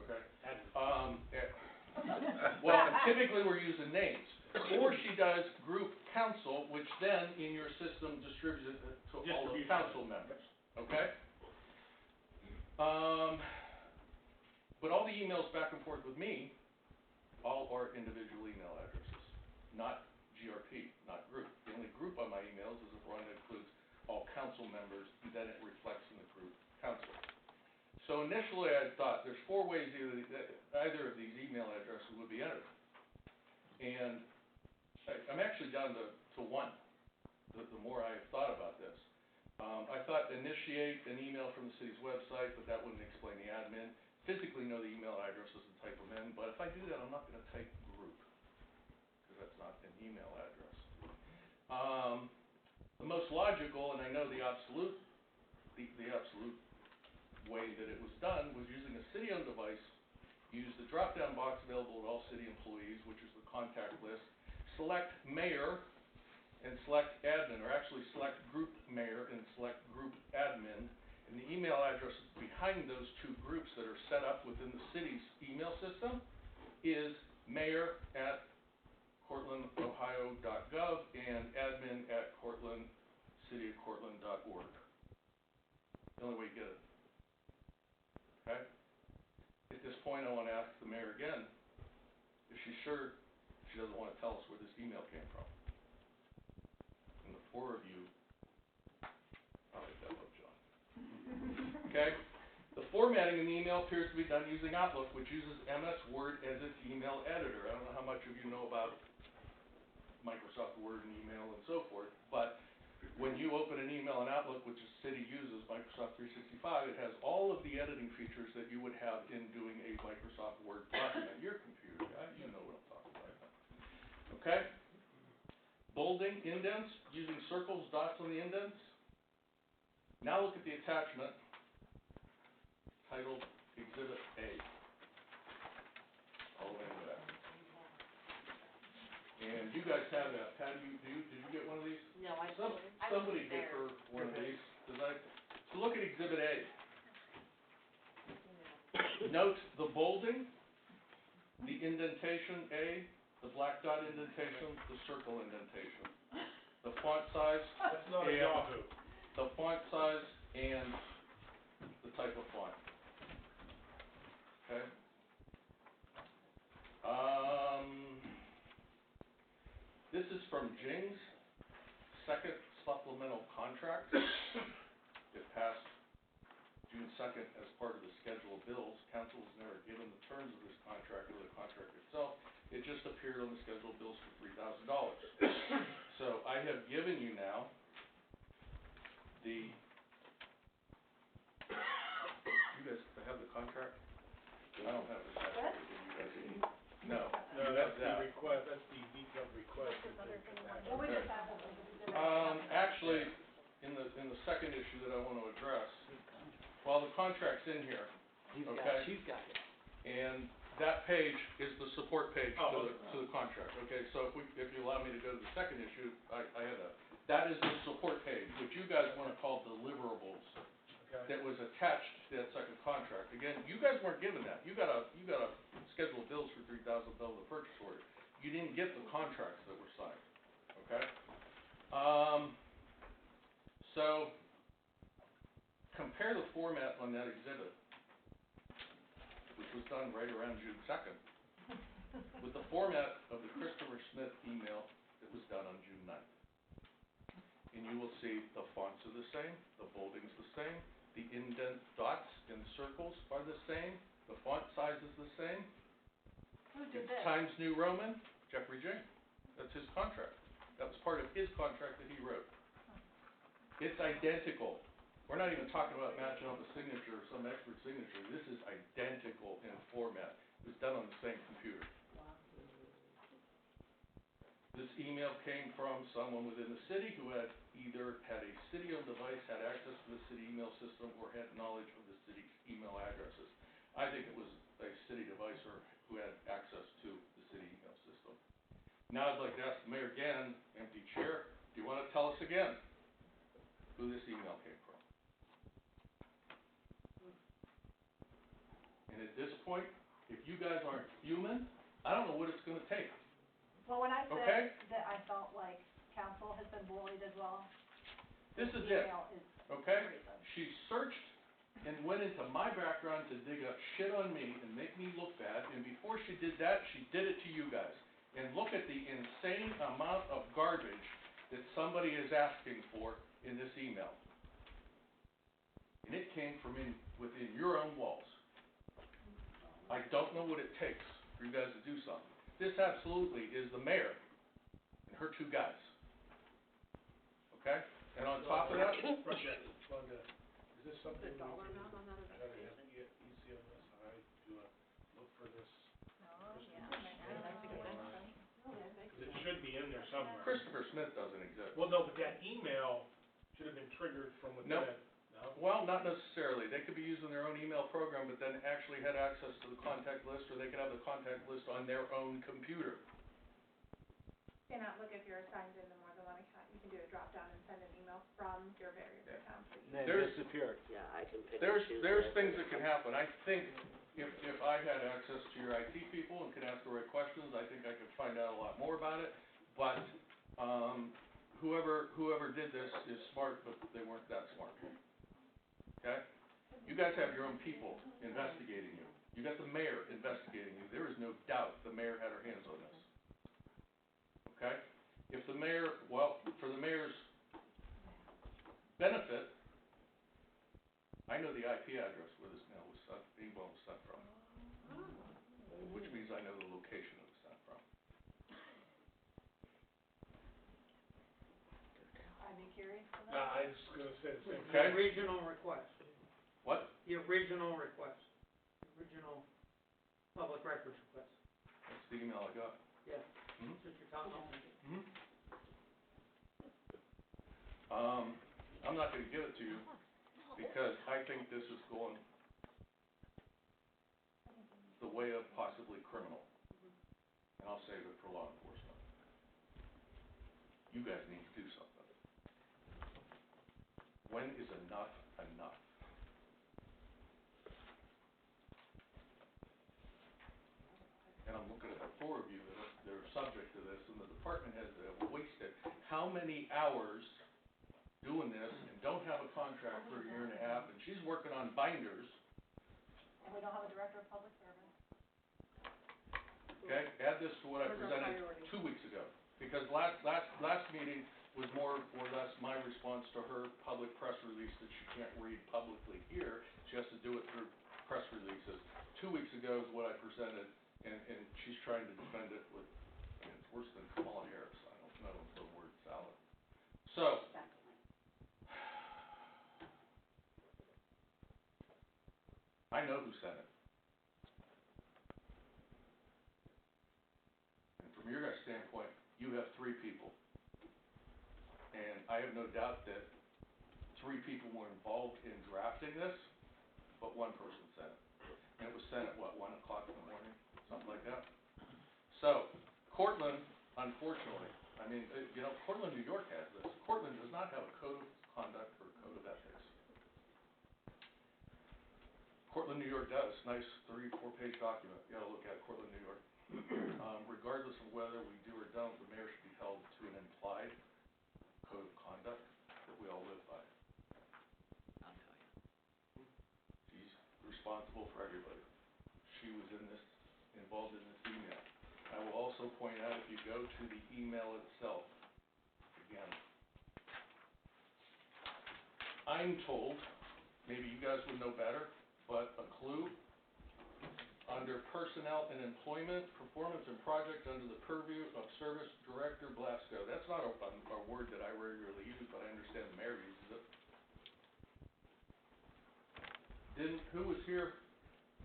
Okay. Well, typically we're using names. Or she does group council, which then, in your system, distributes it to all the council members, okay? But all the emails back and forth with me, all are individual email addresses, not GRP, not group. The only group on my emails is if Rhonda includes all council members, and then it reflects in the group council. So initially I thought there's 4 ways either of these email addresses would be entered. And I'm actually down to 1, the more I've thought about this. I thought initiate an email from the city's website, but that wouldn't explain the admin. Physically know the email addresses and type them in, but if I do that, I'm not going to type group, because that's not an email address. The most logical, and I know the absolute way that it was done, was using a city-owned device, use the drop-down box available at all city employees, which is the contact list, select mayor, and select admin, or actually select group mayor and select group admin, and the email addresses behind those 2 groups that are set up within the city's email system is mayor@cortlandohio.gov and admin@cityofcortland.org. The only way you get it. Okay? At this point, I want to ask the mayor again, if she's sure she doesn't want to tell us where this email came from. And the 4 of you, I'll make that up, John. Okay? The formatting in the email appears to be done using Outlook, which uses MS Word as its email editor. I don't know how much of you know about Microsoft Word and email and so forth, but when you open an email in Outlook, which the city uses, Microsoft 365, it has all of the editing features that you would have in doing a Microsoft Word document. Your computer guy, you know what I'm talking about. Okay? Bolding, indents, using circles, dots on the indents. Now look at the attachment titled Exhibit A. All the way to that. And you guys have that. Patty, did you get one of these? No, Somebody get her one of these. So look at Exhibit A. Note the bolding, the indentation A, the black dot indentation, the circle indentation. The font size. That's not a Yahoo. The font size and the type of font. Okay? This is from Jing's second supplemental contract. It passed June 2nd as part of the schedule of bills. Council was never given the terms of this contract or the contract itself. It just appeared on the schedule of bills for $3,000. So I have given you now the, you guys have the contract? I don't have the contract. You guys need? No. No, that's the request, that's the detailed request. Well, we just have Actually, in the second issue that I want to address, while the contract's in here, okay? She's got it. And that page is the support page to the contract, okay? So if you allow me to go to the second issue, I have that. That is the support page, which you guys want to call deliverables, that was attached to that second contract. Again, you guys weren't given that. You got a schedule of bills for $3,000 of purchase order. You didn't get the contracts that were signed, okay? So compare the format on that exhibit, which was done right around June 2nd, with the format of the Christopher Smith email that was done on June 9th. And you will see the fonts are the same, the bolding's the same, the indent dots and circles are the same, the font size is the same. Who did It's this? Times New Roman, Jeffrey J. That's his contract. That was part of his contract that he wrote. It's identical. We're not even talking about matching up a signature or some expert signature. This is identical in format. It was done on the same computer. This email came from someone within the city who had either had a city-owned device, had access to the city email system, or had knowledge of the city's email addresses. I think it was a city device or who had access to the city email system. Now I'd like to ask the mayor again, empty chair, do you want to tell us again who this email came from? And at this point, if you guys aren't human, I don't know what it's gonna take. Well, when I Okay. said that I felt like council has been bullied as well, This is it, email is okay? the reason. She searched and went into my background to dig up shit on me and make me look bad, and before she did that, she did it to you guys. And look at the insane amount of garbage that somebody is asking for in this email. And it came from within your own walls. I don't know what it takes for you guys to do something. This absolutely is the mayor and her two guys. Okay? And on top of that, Rhonda, is this something we can amount on that have an EC on this? I do a look for this. Because it should be in there somewhere. Christopher Smith doesn't exist. Well, no, but that email should have been triggered from within Nope. it. No? Well, not necessarily. They could be using their own email program, but then actually had access to the contact list, or they could have the contact list on their own computer. Cannot look if you're assigned into more than one account, you can do a drop down and send an email from your various Yeah. accounts that you. Then There's- disappeared. Yeah, I can pick and There's choose. things that can happen. I think if I had access to your IT people and could ask the right questions, I think I could find out a lot more about it. But, whoever did this is smart, but they weren't that smart. Okay? You guys have your own people investigating you. You got the mayor investigating you. There is no doubt the mayor had her hands on this. Okay? If the mayor, well, for the mayor's benefit, I know the IP address where this mail was sent, email was sent from. Which means I know the location it was sent from. I'd be curious to know. Nah, I was gonna say the same thing. Okay. The original request, What? the original request, the original public records request, That's the email I got. yeah, Mhm. that's what you're talking about. I'm not gonna give it to you because I think this is going the way of possibly criminal. And I'll save it for law enforcement. You guys need to do something. When is enough enough? And I'm looking at the four of you that are subject to this, and the department heads that have wasted how many hours doing this and don't have a contract for a year and a half, and she's working on binders, And we don't have a director of public service. okay? Add this to what I Where's our presented priority? 2 weeks ago, because last meeting was more or less my response to her public press release that she can't read publicly here, she has to do it through press releases. 2 weeks ago is what I presented, and she's trying to defend it with, I mean, it's worse than Kamala Harris, I don't know the word salad. So, I know who sent it. And from your guys' standpoint, you have 3 people. And I have no doubt that 3 people were involved in drafting this, but 1 person sent it. And it was sent at what, 1 o'clock in the morning, something like that? So, Cortland, unfortunately, I mean, Cortland, New York has this. Cortland does not have a code of conduct or code of ethics. Cortland, New York does, nice 3 or 4 page document, you gotta look at Cortland, New York. Regardless of whether we do or don't, the mayor should be held to an implied code of conduct that we all live by. I'll tell you. She's responsible for everybody. She was involved in this email. I will also point out, if you go to the email itself, again, I'm told, maybe you guys would know better, but a clue, under personnel and employment, performance and project under the purview of Service Director Blasco. That's not a word that I regularly use, but I understand the mayor uses it. Who was here,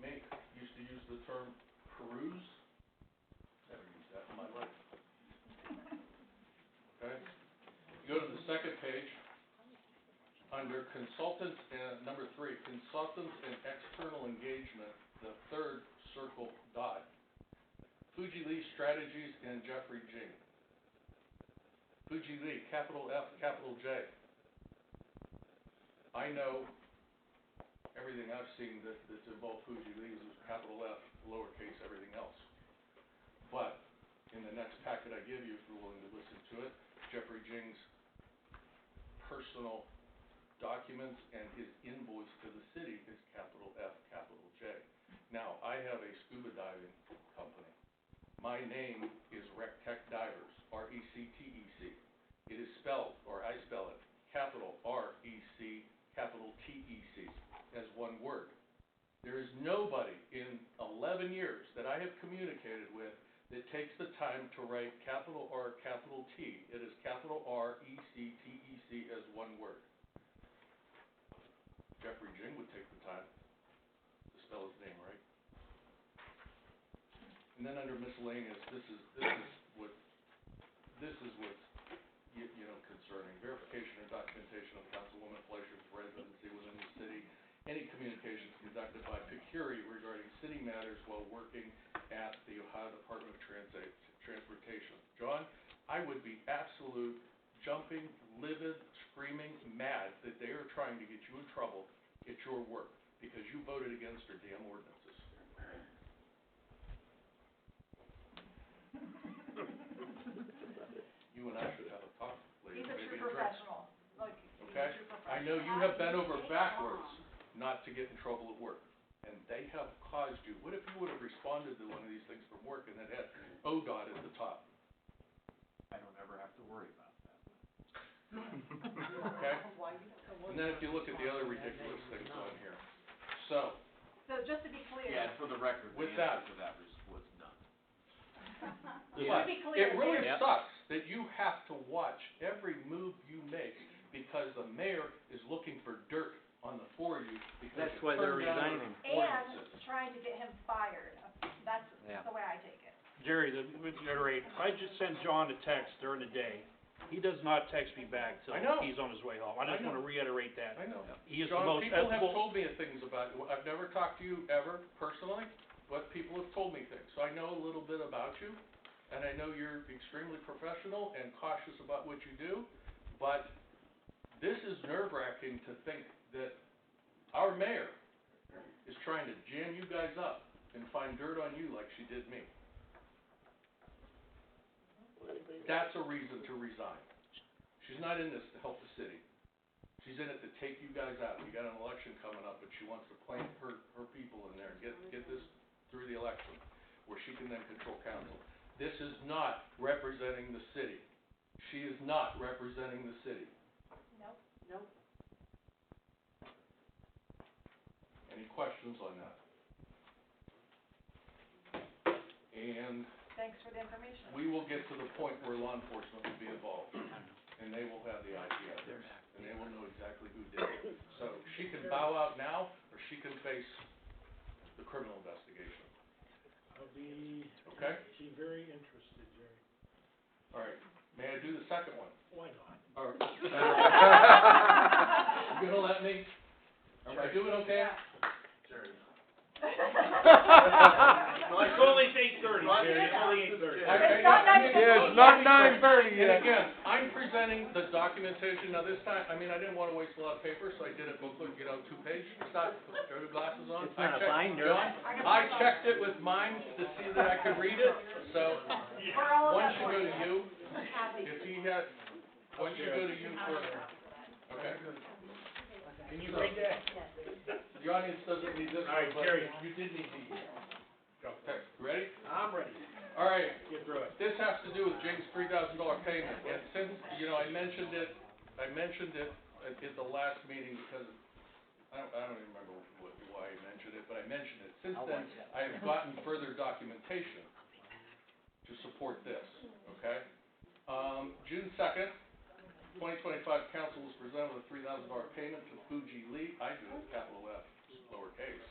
used to use the term peruse? Never used that in my life. Okay? You go to the second page, under consultants, and number 3, consultants and external engagement, the third circle dot. Fuji Lee Strategies and Jeffrey Jing. Fuji Lee, capital F, capital J. I know everything I've seen that's involved Fuji Lee is capital F, lowercase, everything else. But in the next packet I give you, if you're willing to listen to it, Jeffrey Jing's personal documents and his invoice to the city is capital F, capital J. Now, I have a scuba diving company. My name is RecTech Divers, R-E-C-T-E-C. It is spelled, or I spell it, capital R-E-C, capital T-E-C, as one word. There is nobody in 11 years that I have communicated with that takes the time to write capital R, capital T. It is capital R-E-C-T-E-C as one word. Jeffrey Jing would take the time to spell his name right. And then under miscellaneous, this is what's concerning. Verification and documentation of Councilwoman Fleischer's residency within the city. Any communications conducted by Pecuri regarding city matters while working at the Ohio Department of Transportation. John, I would be absolute jumping, livid, screaming, mad that they are trying to get you in trouble at your work because you voted against their damn ordinances. You and I should have a talk later. He's a maybe true a drink. professional. Look, he's Okay? a true professional. I know you have bent over backwards not to get in trouble at work, and they have caused you. What if you would have responded to one of these things from work and it had ODOT at the top? I don't ever have to worry about that. Okay? And then if you look at the other ridiculous things on here. So just to be clear. Yeah, and for the record, the With that- answer to that was none. But To be clear, it really there's- sucks that you have to watch every move you make because the mayor is looking for dirt on the for you because That's you why they're turned down their resigning. ordinances. And trying to get him fired. That's Yeah. the way I take it. Jerry, to reiterate, I just sent John a text during the day. He does not text me back till I know. he's on his way home. I just I want know. to reiterate that. I know. He is the John, most people have ethical. told me things about you. I've never talked to you ever personally, but people have told me things. So I know a little bit about you, and I know you're extremely professional and cautious about what you do, but this is nerve-wracking to think that our mayor is trying to jam you guys up and find dirt on you like she did me. That's a reason to resign. She's not in this to help the city. She's in it to take you guys out. You got an election coming up, but she wants to plant her people in there and get this through the election, where she can then control council. This is not representing the city. She is not representing the city. Nope. Any questions on that? And Thanks for the information. we will get to the point where law enforcement will be involved, and they will have the idea, and they will know exactly who did it. So she can bow out now, or she can face the criminal investigation. I'll be, Okay? very interested, Jerry. All right, may I do the second one? Why not? Or, you gonna let me? Am I doing okay? Jerry. It's only 8:30, Jerry, it's only 8:30. It's not 9:50 Yeah, it's not 9:30 And again, I'm presenting the documentation, now this time, I mean, I didn't wanna waste a lot of paper, so I did it booklet, 2-page, stop, throw the glasses on. It's not a I checked- binder. John, I checked it with mine to see that I could read it, so, For all of one us. should go to you, Happy. if he had, one should go to you for, okay? Can you read that? The audience doesn't need this All right, one, but Jerry. you did need these. Okay, you ready? I'm ready. All right. Get through it. This has to do with Jing's $3,000 payment, and since, I mentioned it at the last meeting because I don't even remember why I mentioned it, but I mentioned it. Since I'll then, watch that. I have gotten further documentation to support this, okay? June 2nd, 2025, council was presented with a $3,000 payment to Fuji Lee. I do it capital F, lowercase.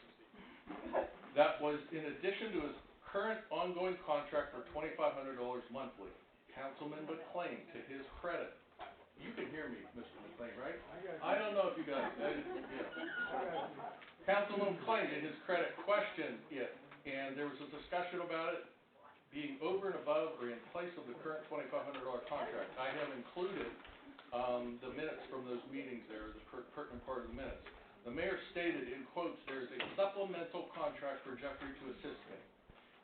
That was in addition to his current ongoing contract for $2,500 monthly. Councilman McLean, to his credit, you can hear me, Mr. McLean, right? I don't know if you guys, yeah. Councilman McLean, to his credit, questioned it, and there was a discussion about it being over and above or in place of the current $2,500 contract. I have included the minutes from those meetings there, the pertinent part of the minutes. The mayor stated, in quotes, "There is a supplemental contract for Jeffrey to assist me."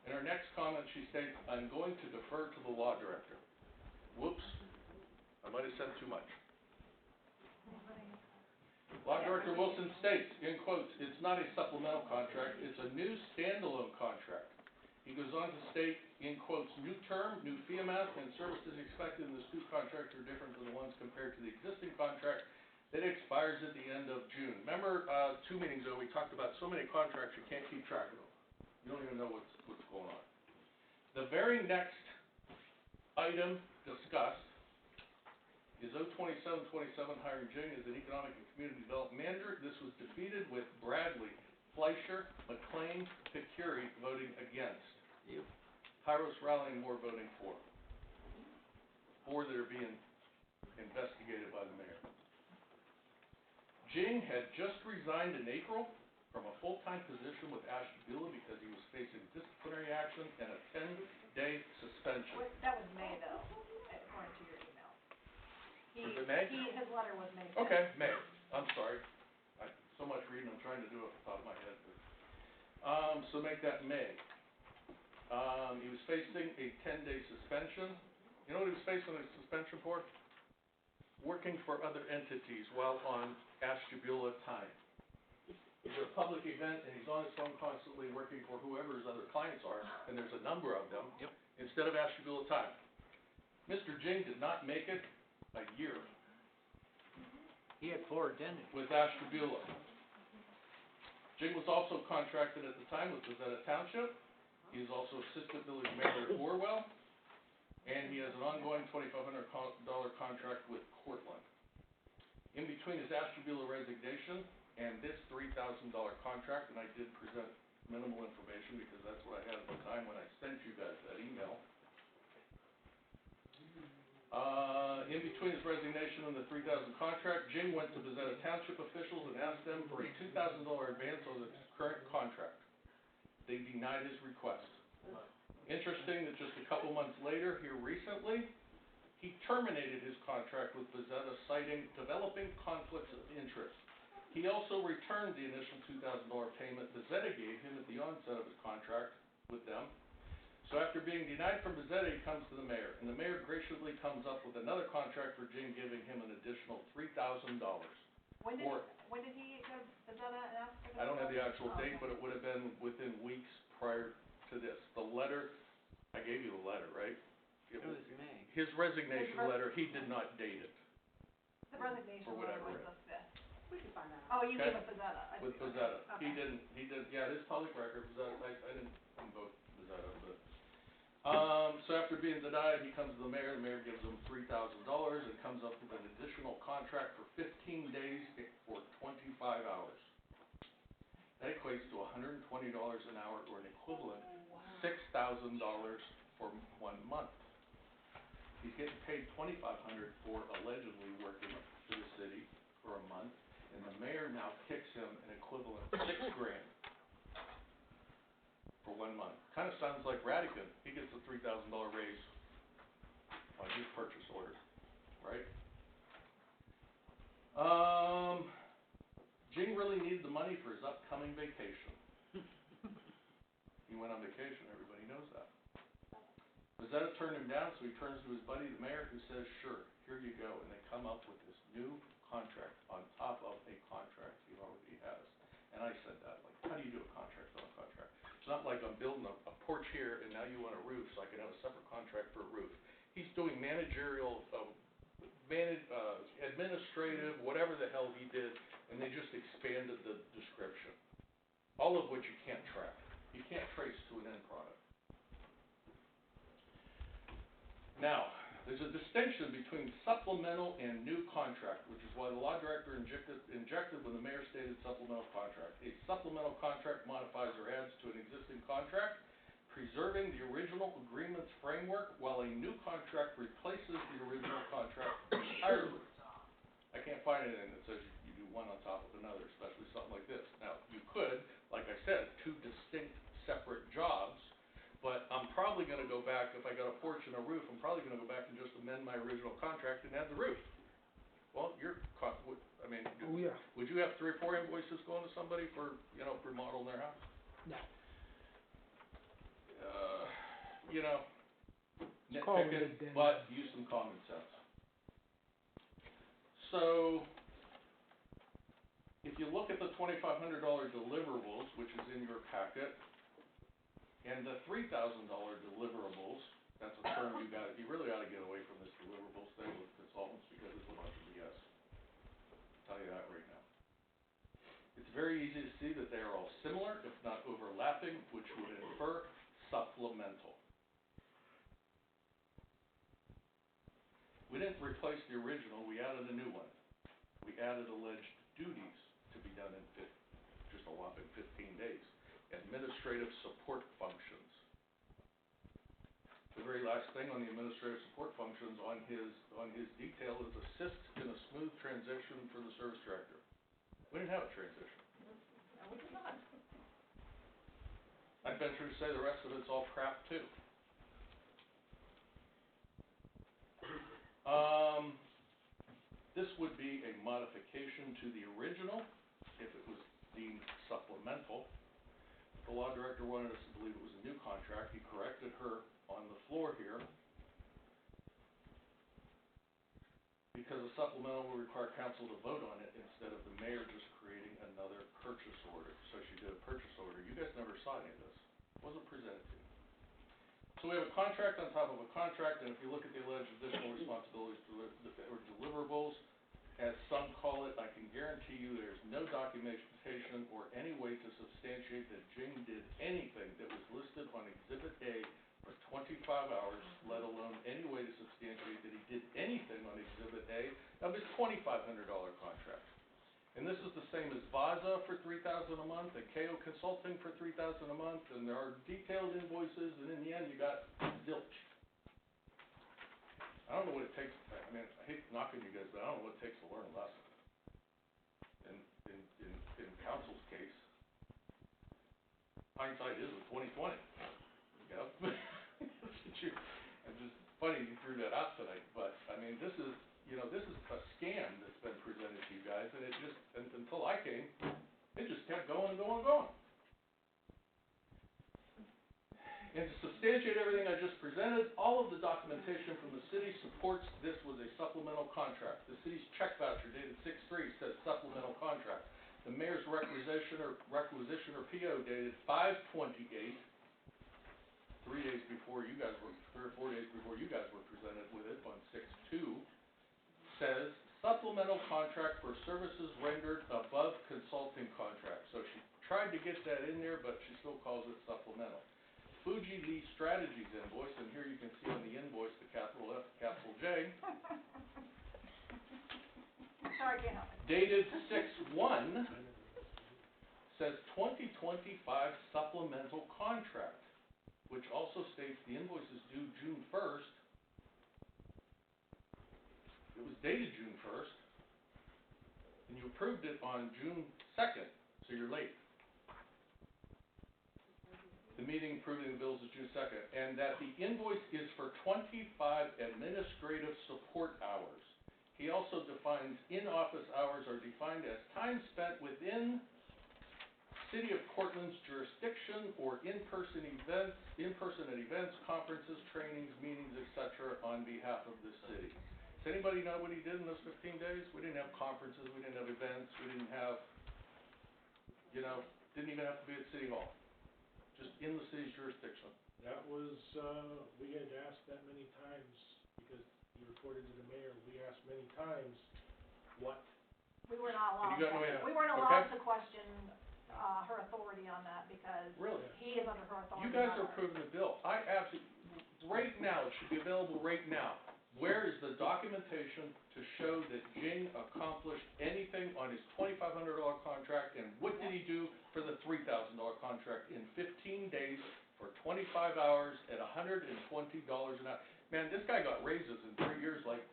In her next comment, she states, "I'm going to defer to the law director." Whoops, I might have said too much. Law Director Wilson states, in quotes, "It's not a supplemental contract, it's a new standalone contract." He goes on to state, in quotes, "New term, new fee amount, and services expected in this new contract are different than the ones compared to the existing contract that expires at the end of June." Remember, 2 meetings ago, we talked about so many contracts you can't keep track of them. You don't even know what's going on. The very next item discussed is 02727, hiring Jing as an economic and community development manager. This was defeated with Bradley, Fleischer, McLean, Picuri voting against. Hyros, Rowling, and Moore voting for. 4 that are being investigated by the mayor. Jing had just resigned in April from a full-time position with Ashtabula because he was facing disciplinary action and a 10-day suspension. That was May though, according to your email. Was it May? His letter was May 5th. Okay, May. I'm sorry. So much reading, I'm trying to do it off the top of my head. So make that May. He was facing a 10-day suspension. You know what he was facing a suspension for? Working for other entities while on Ashtabula time. It's a public event and he's on his phone constantly working for whoever his other clients are, and there's a number of them, instead of Ashtabula time. Mr. Jing did not make it a year. He had 4 attendants. With Ashtabula. Jing was also contracted at the time with Bezetta Township. He is also assistant village mayor at Orwell, and he has an ongoing $2,500 contract with Cortland. In between his Ashtabula resignation and this $3,000 contract, and I did present minimal information because that's what I had at the time when I sent you guys that email. In between his resignation and the $3,000 contract, Jing went to Bezetta Township officials and asked them for a $2,000 advance on his current contract. They denied his request. Interesting that just a couple months later, here recently, he terminated his contract with Bezetta, citing developing conflicts of interest. He also returned the initial $2,000 payment Bezetta gave him at the onset of his contract with them. So after being denied from Bezetta, he comes to the mayor, and the mayor graciously comes up with another contract for Jing, giving him an additional $3,000. When did he go to Bezetta and ask for this? I don't have the actual Oh, date, okay. but it would have been within weeks prior to this. The letter, I gave you the letter, right? It was May. His resignation letter, he did not date it. The resignation For letter whatever was the 5th. We can find that Oh, out. you Okay. gave it Bezetta. I With see. Bezetta. Okay. He did, yeah, it is public record, Bezetta, I didn't invoke Bezetta, but. So after being denied, he comes to the mayor gives him $3,000 and comes up with an additional contract for 15 days for 25 hours. That equates to $120 an hour, or an equivalent $6,000 for 1 month. He's getting paid $2,500 for allegedly working for the city for a month, and the mayor now kicks him an equivalent $6,000 for 1 month. Kind of sounds like Radigan. He gets a $3,000 raise on his purchase order, right? Jing really needed the money for his upcoming vacation. He went on vacation, everybody knows that. Bezetta turned him down, so he turns to his buddy, the mayor, who says, "Sure, here you go." And they come up with this new contract on top of a contract he already has. And I said that, like, how do you do a contract on a contract? It's not like I'm building a porch here and now you want a roof, so I can have a separate contract for a roof. He's doing managerial, administrative, whatever. whatever the hell he did, and they just expanded the description. All of which you can't track. You can't trace to an end product. Now, there's a distinction between supplemental and new contract, which is why the law director injected when the mayor stated supplemental contract. A supplemental contract modifies or adds to an existing contract, preserving the original agreement's framework, while a new contract replaces the original contract entirely. I can't find anything that says you do one on top of another, especially something like this. Now, you could, like I said, two distinct separate jobs, but I'm probably gonna go back, if I got a porch and a roof, I'm probably gonna go back and just amend my original contract and add the roof. Well, Oh, yeah. would you have 3 or 4 invoices going to somebody for, remodeling their house? No. Call it a Nitpicking, day. but use some common sense. So, if you look at the $2,500 deliverables, which is in your packet, and the $3,000 deliverables, that's a term you really ought to get away from this deliverables thing with consultants because it's a bunch of BS. I'll tell you that right now. It's very easy to see that they are all similar, if not overlapping, which would infer supplemental. We didn't replace the original, we added a new one. We added alleged duties to be done in just a whopping 15 days. Administrative support functions. The very last thing on the administrative support functions on his detail is assist in a smooth transition for the service director. We didn't have a transition. No, we did not. I'd venture to say the rest of it's all crap too. This would be a modification to the original if it was deemed supplemental. The law director wanted us to believe it was a new contract. He corrected her on the floor here. Because a supplemental will require council to vote on it instead of the mayor just creating another purchase order. So she did a purchase order. You guys never saw any of this. It wasn't presented to you. So we have a contract on top of a contract, and if you look at the alleged additional responsibilities or deliverables, as some call it, I can guarantee you there's no documentation or any way to substantiate that Jing did anything that was listed on Exhibit A for 25 hours, let alone any way to substantiate that he did anything on Exhibit A of his $2,500 contract. And this is the same as Vaza for $3,000 a month, and KO Consulting for $3,000 a month, and there are detailed invoices, and in the end, you got zilch. I don't know what it takes, I hate knocking you guys, but I don't know what it takes to learn a lesson. In council's case, hindsight is 20/20, you know? It's just funny you threw that out tonight, but, this is a scam that's been presented to you guys, and it just, until I came, it just kept going and going and going. And to substantiate everything I just presented, all of the documentation from the city supports this was a supplemental contract. The city's check voucher dated 6/3 says supplemental contract. The mayor's requisition or PO dated 5/28, 3 days before you guys were, 3 or 4 days before you guys were presented with it on 6/2, says supplemental contract for services rendered above consulting contract. So she tried to get that in there, but she still calls it supplemental. Fuji Lee Strategies invoice, and here you can see on the invoice the capital F, capital J. Sorry, can't help it. Dated 6/1, says 2025 supplemental contract, which also states the invoice is due June 1st. It was dated June 1st, and you approved it on June 2nd, so you're late. The meeting approving the bills is June 2nd, and that the invoice is for 25 administrative support hours. He also defines in-office hours are defined as time spent within City of Cortland's jurisdiction or in-person at events, conferences, trainings, meetings, etc. on behalf of the city. Does anybody know what he did in those 15 days? We didn't have conferences, we didn't have events, we didn't have, didn't even have to be at City Hall. Just in the city's jurisdiction. That was, we had asked that many times, because you reported to the mayor, we asked many times what We were not allowed, And you got no to- answer. we weren't Okay. allowed to question, her authority on that because Really? he is under her authority. You guys not are ours. approving the bill. I absolutely, right now, it should be available right now. Where is the documentation to show that Jing accomplished anything on his $2,500 contract, and what did he do for the $3,000 contract in 15 days for 25 hours at $120 an hour? Man, this guy got raises in 3 years like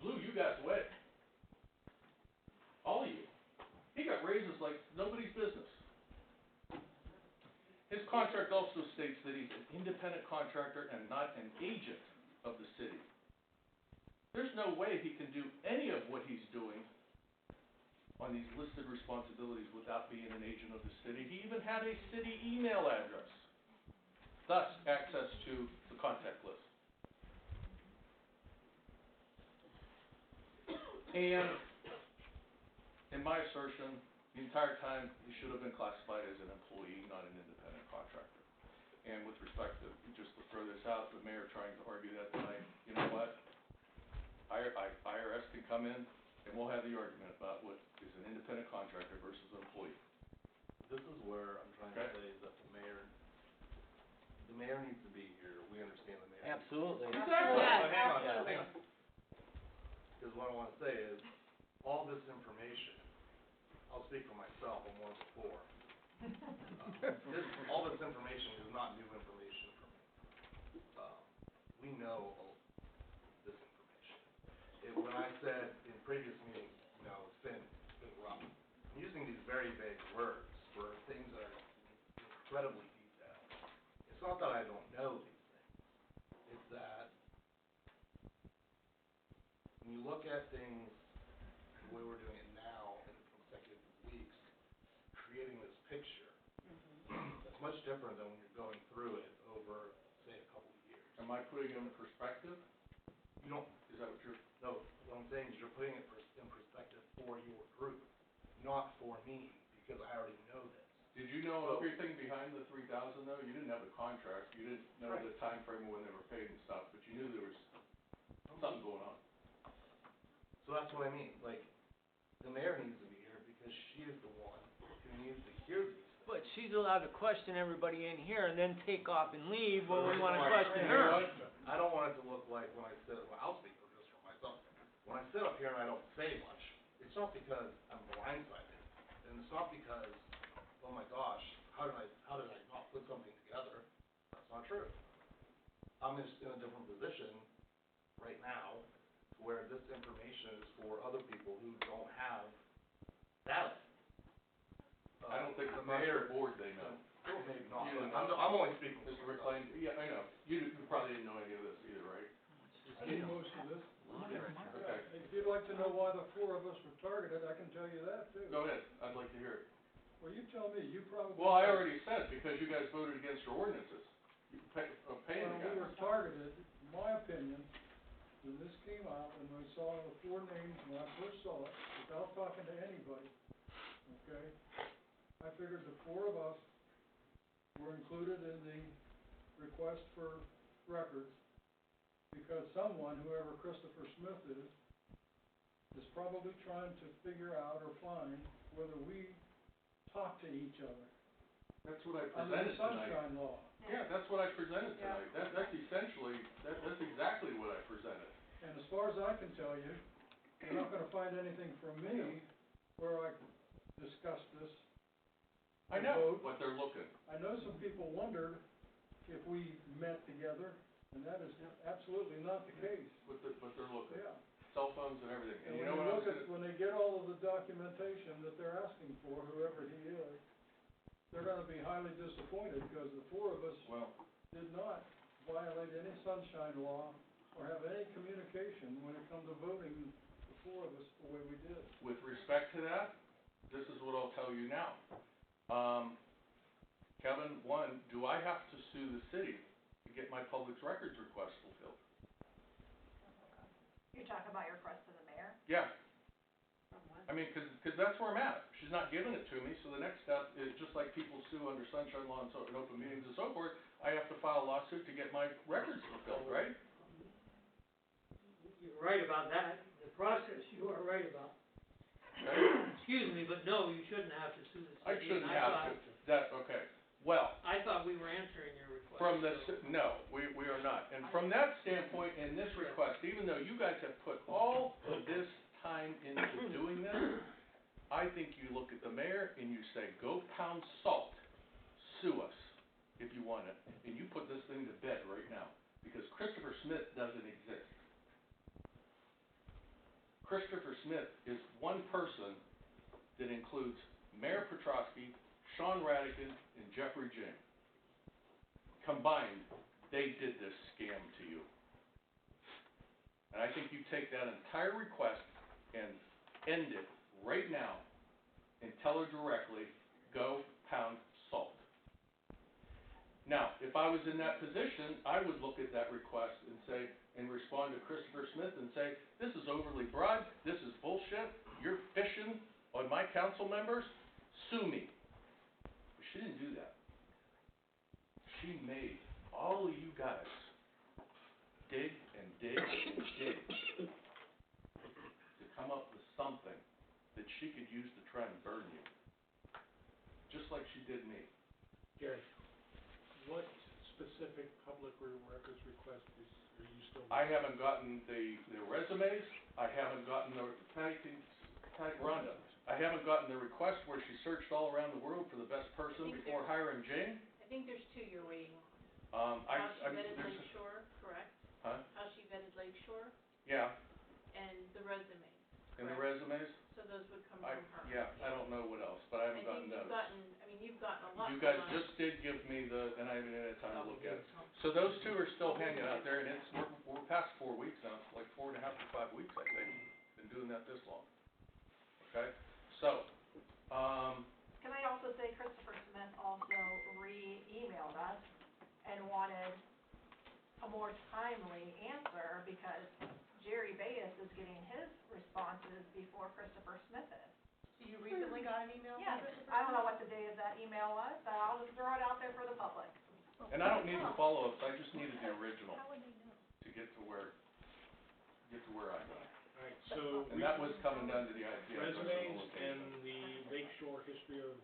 blew you guys away. All of you. He got raises like nobody's business. His contract also states that he's an independent contractor and not an agent of the city. There's no way he can do any of what he's doing on these listed responsibilities without being an agent of the city. He even had a city email address, thus access to the contact list. And in my assertion, the entire time, he should have been classified as an employee, not an independent contractor. And with respect to, just to throw this out, the mayor trying to argue that tonight, you know what? IRS can come in and we'll have the argument about what is an independent contractor versus an employee. This is where I'm trying to say is that the mayor needs to be here, we understand the mayor. Absolutely. Exactly. But hang on, Absolutely. hang on. Because what I wanna say is, all this information, I'll speak for myself, I'm one of the four. All this information is not new information for me. We know this information. When I said in previous meetings, you know, it's been rough, I'm using these very vague words for things that are incredibly detailed. It's not that I don't know these things, it's that when you look at things the way we're doing it now in consecutive weeks, creating this picture, it's much different than when you're going through it over, say, a couple of years. Am I putting it in perspective? You don't, Is that what you're? no, what I'm saying is you're putting it in perspective for your group, not for me, because I already know this. Did you know everything behind the 3,000 though? You didn't have the contract, you didn't know Right. the time frame of when they were paid and stuff, but you knew there was something going on. So that's what I mean, like, the mayor needs to be here because she is the one who needs to hear these things. But she's allowed to question everybody in here and then take off and leave when we wanna Right. question You know her. what? I don't want it to look like when I sit, well, I'll speak for just for myself. When I sit up here and I don't say much, it's not because I'm blindsided, and it's not because, oh my gosh, how did I not put something together? That's not true. I'm just in a different position right now, where this information is for other people who don't have data. I don't think the across mayor, the board they know. well, maybe not, You but didn't know. I'm only speaking for Mr. myself. McLean, yeah, I know, you probably didn't know any of this either, right? I knew most of this. Okay, If you'd like to know why the four of us were targeted, I can tell you that too. go ahead, I'd like to hear it. Well, you tell me, you probably. Well, I already said, because you guys voted against your ordinances, paying the Well, we guy. were targeted, in my opinion, when this came out, and we saw the four names when I first saw it, without talking to anybody, okay? I figured the four of us were included in the request for records, because someone, whoever Christopher Smith is probably trying to figure out or find whether we talk to each other. That's what I Under the presented tonight. sunshine law. Yeah, that's what I presented tonight, that's essentially, that's exactly what I presented. And as far as I can tell you, you're not gonna find anything from me where I discussed this. I know what they're looking. I know some people wondered if we met together, and that is absolutely not the case. What they're looking. Yeah. Cell phones and everything, and And you when know you what I was look gonna. at, when they get all of the documentation that they're asking for, whoever he is, they're gonna be highly disappointed, because the four of us Well, did not violate any sunshine law or have any communication when it comes to voting, the four of us, the way we did. with respect to that, this is what I'll tell you now. Kevin, one, do I have to sue the city to get my public records request fulfilled? You're talking about your request to the mayor? Yeah. I mean, cause that's where I'm at. She's not giving it to me, so the next step is just like people sue under sunshine law and and open meetings and so forth, I have to file a lawsuit to get my records fulfilled, right? You're right about that. The process you are right about. Excuse me, but no, you shouldn't have to sue the city. I shouldn't and have to, that, okay, well, I thought we were answering your request. from the, so- no, we are not. And from that standpoint, in this request, even though you guys have put all of this time into doing this, I think you look at the mayor and you say, go pound salt, sue us if you want it, and you put this thing to bed right now, because Christopher Smith doesn't exist. Christopher Smith is one person that includes Mayor Petrosky, Sean Radigan, and Jeffrey Jing. Combined, they did this scam to you. And I think you take that entire request and end it right now and tell her directly, go pound salt. Now, if I was in that position, I would look at that request and say, and respond to Christopher Smith and say, this is overly broad, this is bullshit, you're fishing on my council members, sue me. But she didn't do that. She made all of you guys dig and dig and dig to come up with something that she could use to try and burn you. Just like she did me. Gary, what specific public records request are you still? I haven't gotten the resumes, I haven't gotten the, Rhonda, I haven't gotten the request where she searched all around the world for the best person think before hiring Jane. I think there's two you're waiting on. How she vetted there's Lake Shore, correct? Huh? How she vetted Lake Shore Yeah, and the resumes, and the correct? resumes, So those would come I, from her. yeah, I don't know what else, but I haven't gotten those. You've gotten a lot. You guys from us. just did give me the, and I haven't had time to look at it. So those two are still hanging out there, and it's, we're past 4 weeks now, it's like 4.5 to 5 weeks, I think. Been doing that this long. Okay, so, Can I also say Christopher Smith also re-emailed us and wanted a more timely answer because Jerry Bates is getting his responses before Christopher Smith is. So you recently got an email Yeah, from Christopher? I don't know what the date of that email was, but I'll just throw it out there for the public. and I don't need the follow-ups, I just needed the original to get to where I got. Alright, so. And that was coming down to the idea of personal Resumes location. and the Lake Shore history of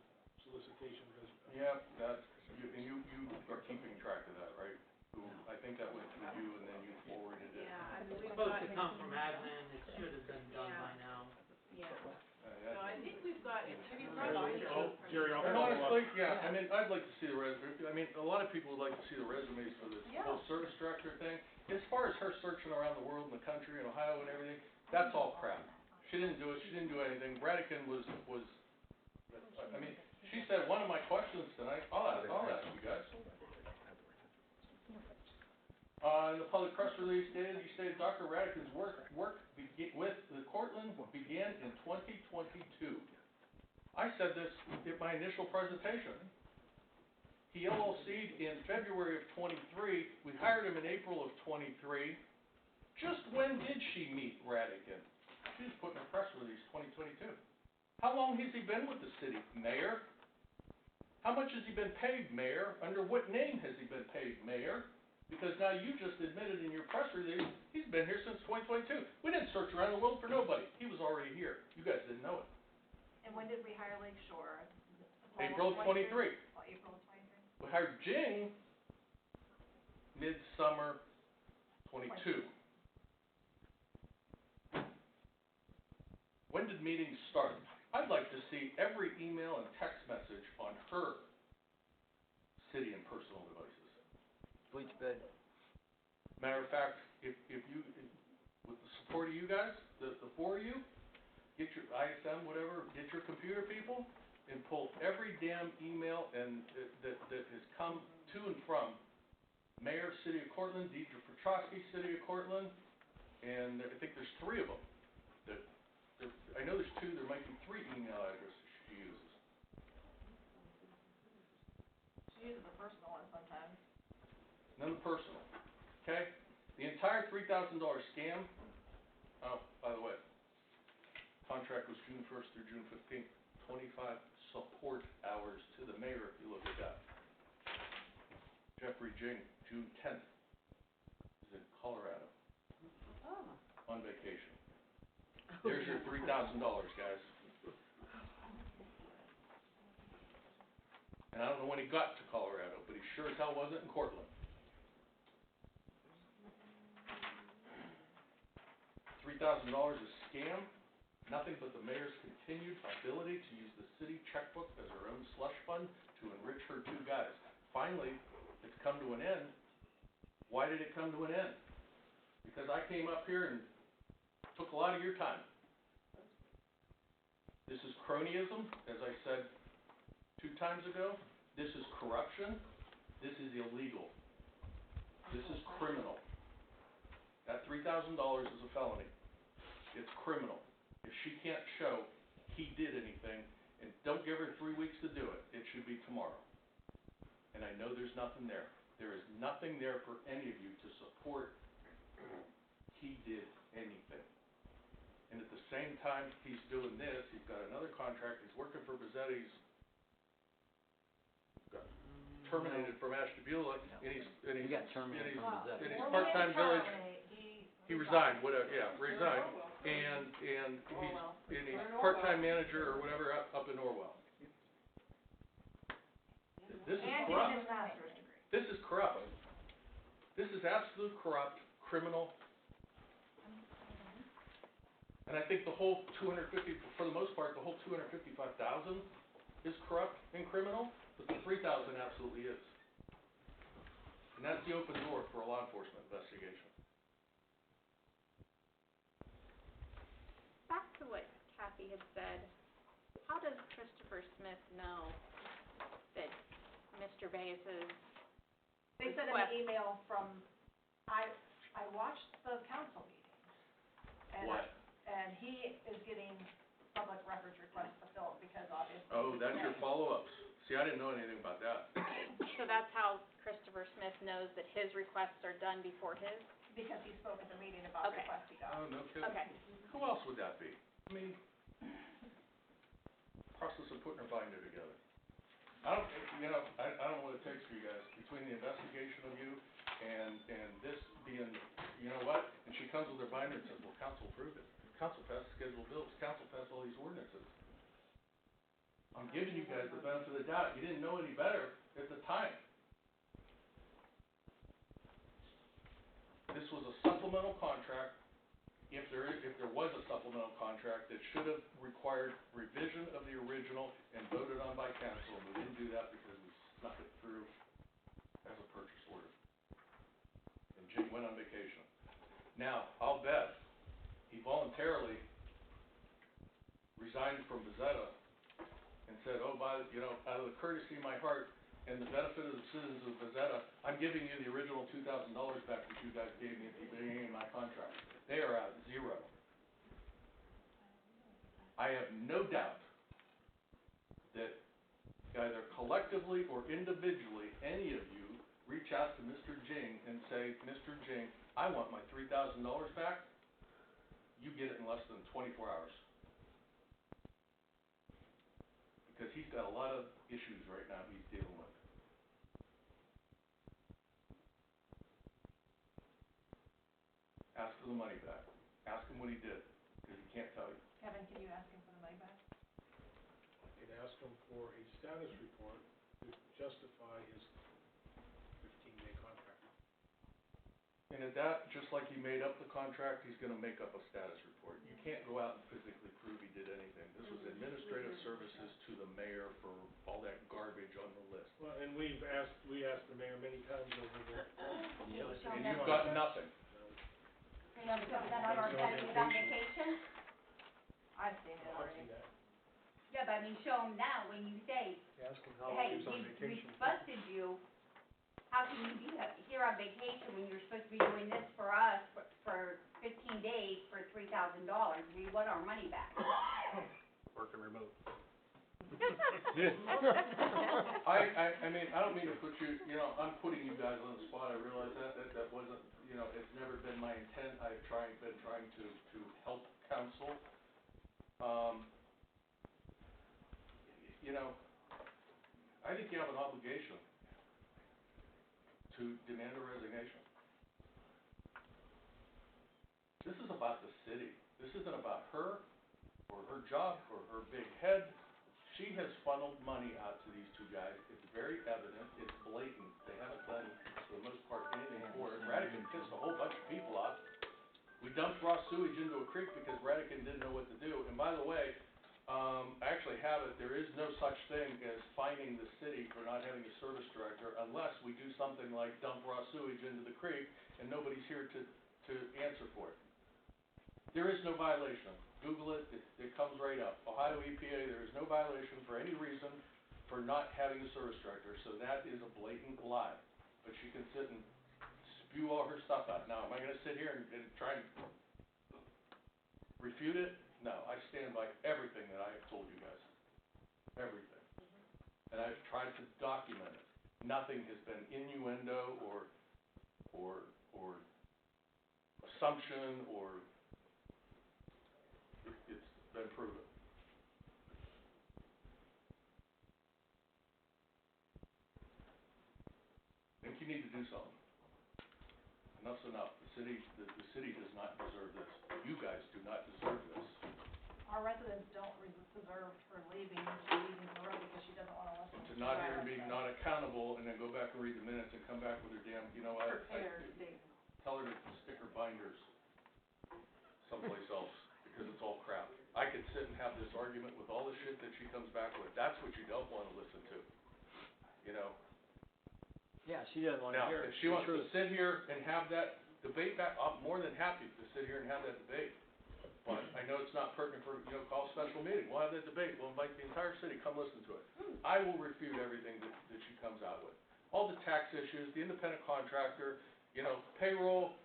solicitation resume. Yeah, that, you are keeping track of that, right? I think that went through you and then you forwarded it. Yeah, I mean, It's we've supposed got. to come from admin, it should have been done by Yeah. now. Yeah, Yeah. so I think we've got, have you probably? Oh, Jerry, I'll And follow up. honestly, yeah, I mean, I'd like to see the resume, I mean, a lot of people would like to see the resumes for this Yeah. whole service director thing. As far as her searching around the world and the country and Ohio and everything, that's all crap. She didn't do it, she didn't do anything. Radican was, I mean, she said one of my questions tonight, I'll ask you guys. In the public press release dated, you stated Dr. Radican's work with the Cortland began in 2022. I said this in my initial presentation. He LLC'd in February of '23, we hired him in April of '23. Just when did she meet Radican? She was put in a press release, 2022. How long has he been with the city? Mayor? How much has he been paid, Mayor? Under what name has he been paid, Mayor? Because now you just admitted in your press release, he's been here since 2022. We didn't search around the world for nobody. He was already here. You guys didn't know it. And when did we hire Lake Shore? April of '23. Oh, April of 23. We hired Jing midsummer '22. When did meetings start? I'd like to see every email and text message on her city and personal devices. Bleach bed. Matter of fact, if with the support of you guys, the four of you, get your ISM, whatever, get your computer people, and pull every damn email and that has come to and from Mayor, City of Cortland, Deidre Petrosky, City of Cortland, and I think there's 3 of them. I know there's 2, there might be 3 email addresses she uses. She uses the personal one sometimes. None personal, okay? The entire $3,000 scam, oh, by the way, contract was June 1st through June 15th, 25 support hours to the mayor, if you look at that. Jeffrey Jing, June 10th, is in Colorado, Oh. on vacation. There's your $3,000, guys. And I don't know when he got to Colorado, but he sure as hell wasn't in Cortland. $3,000 is scam, nothing but the mayor's continued ability to use the city checkbook as her own slush fund to enrich her two guys. Finally, it's come to an end. Why did it come to an end? Because I came up here and took a lot of your time. This is cronyism, as I said 2 times ago. This is corruption. This is illegal. This is criminal. That $3,000 is a felony. It's criminal. If she can't show he did anything, and don't give her 3 weeks to do it, it should be tomorrow. And I know there's nothing there. There is nothing there for any of you to support he did anything. And at the same time he's doing this, he's got another contract, he's working for Bezzetta, he's got terminated from Ashtabula, and he's He got terminated from Bezzetta. in his part-time village, he resigned, whatever, yeah, resigned, and he's part-time manager or whatever up in Norwell. This is corrupt. This is corrupt. This is absolute corrupt, criminal. And I think the whole 250, for the most part, the whole 255,000 is corrupt and criminal, but the 3,000 absolutely is. And that's the open door for a law enforcement investigation. Back to what Kathy had said, how does Christopher Smith know that Mr. Baez's They sent him an email from, I watched the council meeting. And What? And he is getting public records requests fulfilled because obviously. Oh, that's your follow-ups. See, I didn't know anything about that. So that's how Christopher Smith knows that his requests are done before his? Because he spoke at the meeting about Okay. requests he got. Oh, no kidding. Okay. Who else would that be? I mean, process of putting her binder together. I don't know what it takes for you guys, between the investigation of you and this being, you know what? And she comes with her binder and says, well, council approved it. Council passed scheduled bills. Council passed all these ordinances. I'm giving you guys the benefit of the doubt. You didn't know any better at the time. This was a supplemental contract. If there was a supplemental contract that should have required revision of the original and voted on by council, and we didn't do that because we snuck it through as a purchase order. And Jim went on vacation. Now, I'll bet he voluntarily resigned from Bezzetta and said, oh, out of the courtesy of my heart and the benefit of the citizens of Bezzetta, I'm giving you the original $2,000 back that you guys gave me at the beginning of my contract. They are at zero. I have no doubt that either collectively or individually, any of you reach out to Mr. Jing and say, Mr. Jing, I want my $3,000 back. You get it in less than 24 hours. Because he's got a lot of issues right now he's dealing with. Ask for the money back. Ask him what he did, because he can't tell you. Kevin, can you ask him for the money back? I could ask him for a status report to justify his 15-day contract. And at that, just like he made up the contract, he's gonna make up a status report. You can't go out and physically prove he did anything. This was administrative services to the mayor for all that garbage on the list. Well, and we asked the mayor many times over there. And you've got nothing. You know, because then on our side, he's on vacation? I've seen it I've already. seen that. Yeah, but I mean, show them now when you say, Ask him hey, we busted you, how can you be here on vacation when you're supposed to be doing this for us for 15 days for $3,000? We want our money back. Working remote. I mean, I don't mean to put you, I'm putting you guys on the spot, I realize that wasn't, it's never been my intent, I've been trying to help counsel. I think you have an obligation to demand a resignation. This is about the city, this isn't about her, or her job, or her big head. She has funneled money out to these two guys. It's very evident, it's blatant. They haven't done, for the most part, anything for it. Radican pissed a whole bunch of people off. We dumped raw sewage into a creek because Radican didn't know what to do. And by the way, I actually have it, there is no such thing as fining the city for not having a service director unless we do something like dump raw sewage into the creek and nobody's here to answer for it. There is no violation. Google it, it comes right up. Ohio EPA, there is no violation for any reason for not having a service director, so that is a blatant lie. But she can sit and spew all her stuff out. Now, am I gonna sit here and try and refute it? No, I stand by everything that I have told you guys. Everything. And I've tried to document it. Nothing has been innuendo or assumption or it's been proven. I think you need to do something. Enough's enough. The city does not deserve this. You guys do not deserve this. Our residents don't deserve her leaving the road because she doesn't wanna listen To not hear and be not accountable and then go back and read the minutes and come back with her damn, you know, tell her to stick her binders someplace else because it's all crap. I could sit and have this argument with all the shit that she comes back with. That's what you don't wanna listen to, you know? Yeah, she doesn't wanna Now, hear it. if she wants to sit here and have that debate back, I'm more than happy to sit here and have that debate. But I know it's not pertinent for, you know, call a special meeting, we'll have that debate, we'll invite the entire city, come listen to it. I will refute everything that she comes out with. All the tax issues, the independent contractor, you know, payroll,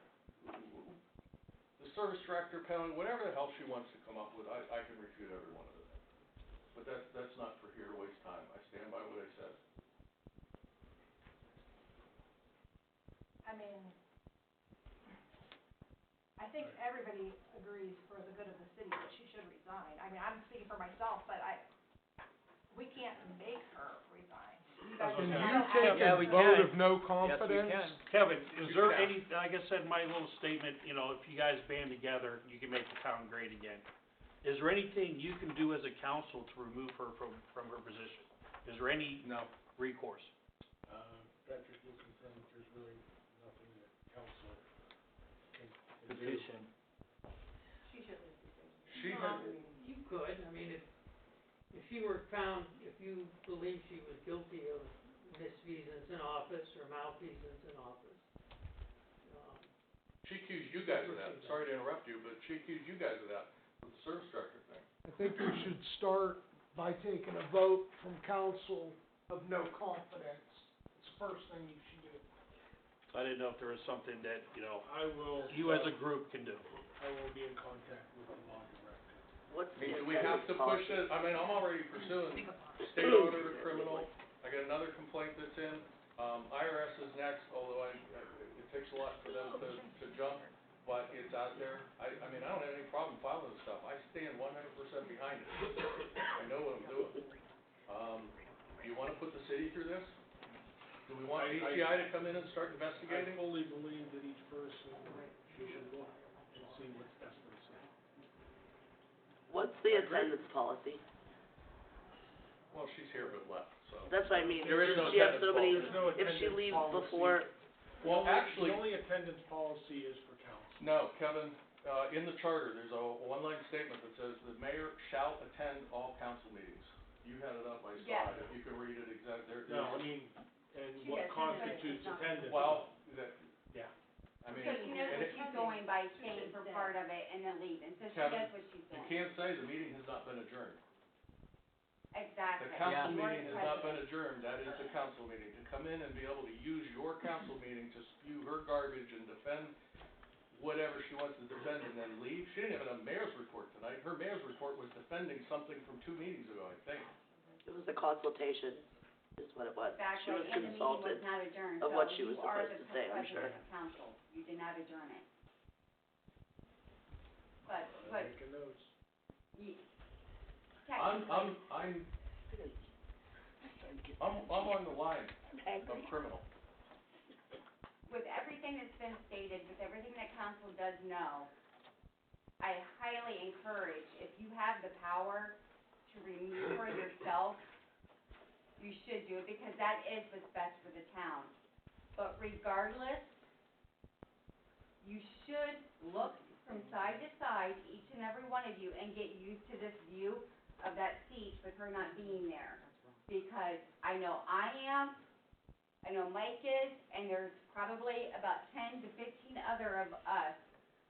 the service director penalty, whatever the hell she wants to come up with, I can refute every one of it. But that's not for here to waste time, I stand by what I said. I mean, I think everybody agrees for the good of the city that she should resign. I mean, I'm speaking for myself, but we can't make her resign. You guys Can can you have- take a vote of no confidence? Yes, we can. Kevin, is there any, like I said in my little statement, you know, if you guys band together, you can make the town great again. Is there anything you can do as a council to remove her from her position? Is there any No. recourse? Patrick, you'll confirm that there's really nothing that council can do. Petition. She should leave the city. She had, You could, I mean, if she were found, if you believe she was guilty of misfeasance in office or malfeasance in office, she accused you guys of that, sorry to interrupt you, but she accused you guys of that with the service director thing. I think you should start by taking a vote from council of no confidence. It's the first thing you should do. I didn't know if there was something that, you know, I will. you as a group can do. I will be in contact with the law director. What's I mean, the do we have to push it? I mean, I'm already pursuing state auditor criminal. I got another complaint that's in. IRS is next, although it takes a lot for them to jump, but it's out there. I mean, I don't have any problem filing this stuff. I stand 100% behind it. I know what I'm doing. Do you wanna put the city through this? Do we want ATI to come in and start investigating? I fully believe that each person should look and see what's best for the city. What's the attendance policy? Well, she's here but left, so. That's what I mean. There is no She has attendance somebody, policy. There's no if she attendance leaves policy. before, Well, actually, The only attendance policy is for council. no, Kevin, in the charter, there's a one-line statement that says the mayor shall attend all council meetings. You had it up, I saw Yes. it, if you can read it exactly. No, I mean, and She what has constitutes attendance. attendance. Well, that, Yeah. I mean, So she knows and what it- she's doing by staying for part of it and then leaving, so she Kevin, knows what she's you doing. can't say the meeting has not been adjourned. Exactly. The council You are meeting the has not been president. adjourned, that is the council meeting. To come in and be able to use your council meeting to spew her garbage and defend whatever she wants to defend and then leave. She didn't have a mayor's report tonight. Her mayor's report was defending something from 2 meetings ago, I think. it was a consultation, is what it was. She Exactly, was and the meeting consulted was not adjourned, of so what she was you are supposed the to say, I'm sure. president of council, you did not adjourn it. But, Making notes. you, I'm technically, on the line of criminal. with everything that's been stated, with everything that council does know, I highly encourage, if you have the power to remove her yourself, you should do it, because that is what's best for the town. But regardless, you should look from side to side, each and every one of you, and get used to this view of that seat with her not being there. Because I know I am, I know Mike is, and there's probably about 10 to 15 other of us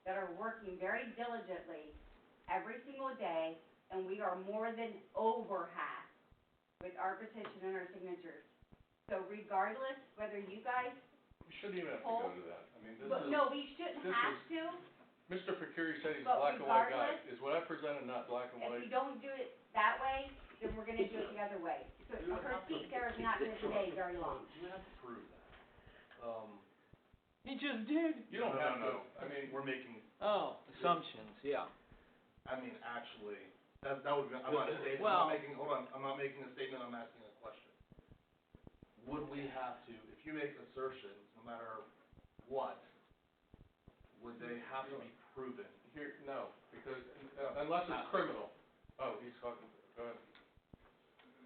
that are working very diligently every single day, and we are more than over half with our petition and our signatures. So regardless, whether you guys, We shouldn't even have to go to that. I mean, this but is, no, we shouldn't this have is- to, Mr. Procuri said he's a But black and white guy. regardless- Is what I presented not black and if white? you don't do it that way, then we're gonna do it the other way. So her seat there is not gonna stay very long. You have to prove that. He just did. You don't No, have no, to. I mean, We're making, Oh, assumptions, yeah. I mean, actually, that would be, I'm not stating, Well- hold on, I'm not making a statement, I'm asking a question. Would we have to, if you make assertions, no matter what, would they have to be proven? here, no, because, unless it's criminal. Oh, he's talking, go ahead.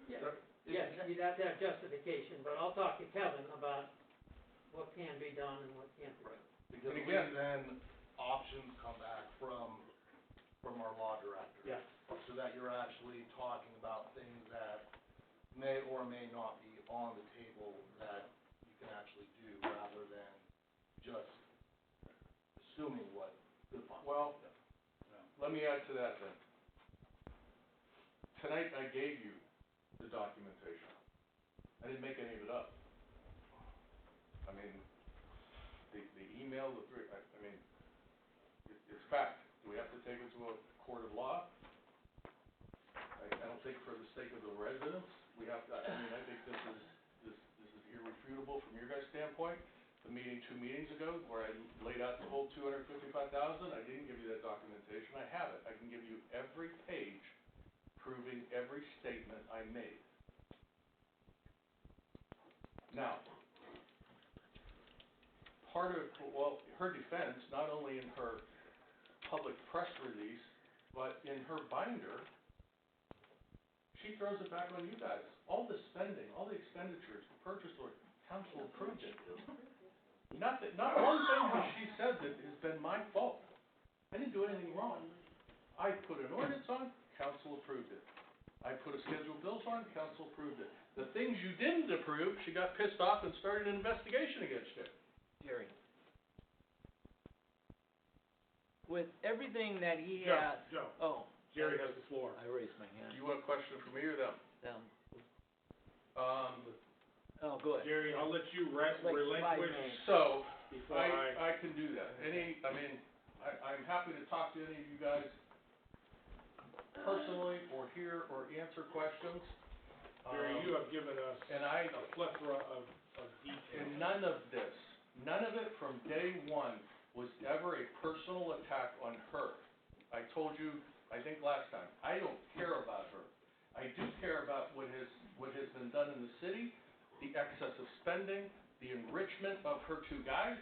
Yeah, Sir? yes, you'd have to have justification, but I'll talk to Kevin about what can be done and what can't be done. Because And we again- then, options come back from our law director. Yeah. So that you're actually talking about things that may or may not be on the table that you can actually do, rather than just assuming what could possibly Well, be done. let me add to that then. Tonight I gave you the documentation. I didn't make any of it up. I mean, the email, I mean, it's fact. Do we have to take it to a court of law? I don't think for the sake of the residents, we have to, I mean, I think this is irrefutable from your guys' standpoint. The meeting 2 meetings ago, where I laid out the whole $255,000, I didn't give you that documentation. I have it. I can give you every page proving every statement I made. Now, part of, well, her defense, not only in her public press release, but in her binder, she throws it back on you guys. All the spending, all the expenditures, the purchase order, council approved it. Not one thing that she said that has been my fault. I didn't do anything wrong. I put an ordinance on, council approved it. I put a schedule of bills on, council approved it. The things you didn't approve, she got pissed off and started an investigation against you. Jerry. With everything that he Joe, has. Joe, Oh. Jerry has the floor. I raised my Do hand. you want a question from me or them? Oh, go ahead. Jerry, I'll let you Like 5 relinquish minutes. So, before I can do that. I'm happy to talk to any of you guys personally, or hear, or answer questions. Jerry, you have given us And I, a plethora of details. and none of it from day one was ever a personal attack on her. I told you, I think last time, I don't care about her. I do care about what has been done in the city, the excessive spending, the enrichment of her 2 guys,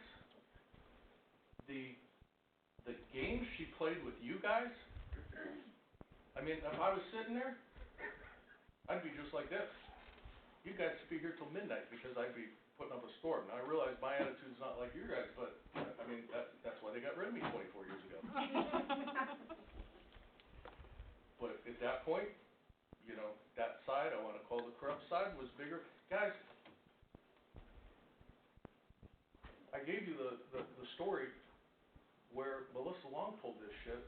the games she played with you guys. I mean, if I was sitting there, I'd be just like this. You guys would be here till midnight because I'd be putting up a storm. Now, I realize my attitude's not like your guys', but, I mean, that's why they got rid of me 24 years ago. But at that point, you know, that side, I wanna call the corrupt side, was bigger. Guys, I gave you the story where Melissa Long pulled this shit,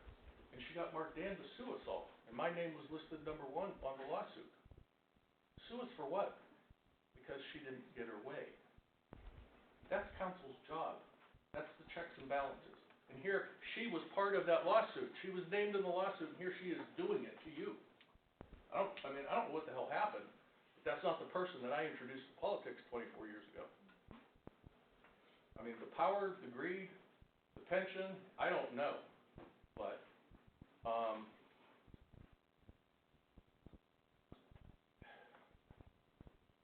and she got Mark Dan to sue us all, and my name was listed #1 on the lawsuit. Sue us for what? Because she didn't get her way. That's council's job. That's the checks and balances. And here, she was part of that lawsuit. She was named in the lawsuit, and here she is doing it to you. I don't know what the hell happened, but that's not the person that I introduced to politics 24 years ago. I mean, the power, the greed, the pension, I don't know, but,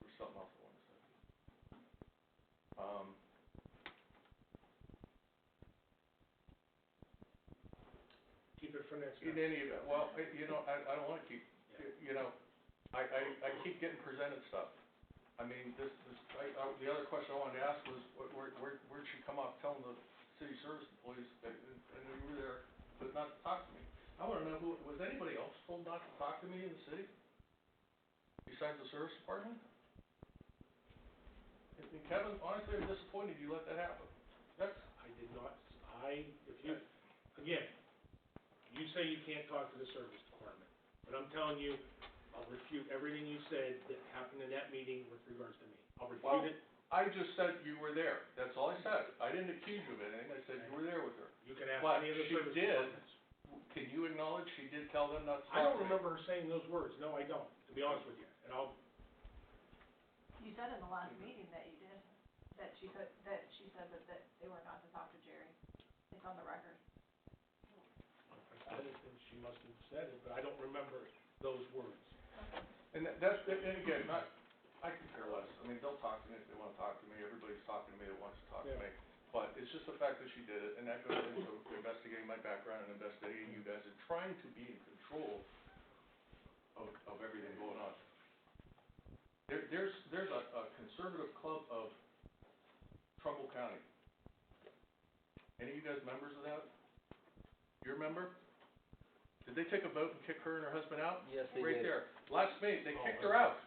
there's something else I wanted to say. Can next In time. any event, well, I don't wanna keep, I keep getting presented stuff. I mean, the other question I wanted to ask was, where'd she come off telling the city service employees that, I know you were there, but not to talk to me? I wanna know was anybody else told not to talk to me in the city? Besides the service department? And Kevin, honestly, I'm disappointed you let that happen. I did not, again, you say you can't talk to the service department, but I'm telling you, I'll refute everything you said that happened in that meeting with regards to me. I'll refute it. I just said you were there, that's all I said. I didn't accuse you of anything, I said you were there with her. You can ask But any of the she service did. departments. Can you acknowledge she did tell them not to talk to me? I don't remember her saying those words, no, I don't, to be honest with you, and You said in the last meeting that you did, that she said that they were not to talk to Jerry. It's on the record. I said it, and she must have said it, but I don't remember those words. And and again, I could care less. I mean, they'll talk to me if they wanna talk to me. Everybody's talking to me that wants to talk to me. But it's just the fact that she did it, and that goes into investigating my background and investigating you guys and trying to be in control of everything going on. There's a conservative club of Trumbull County. Any of you guys members of that? You're a member? Did they take a vote and kick her and her husband out? Yes, they Right did. there. Last meeting, they kicked her out.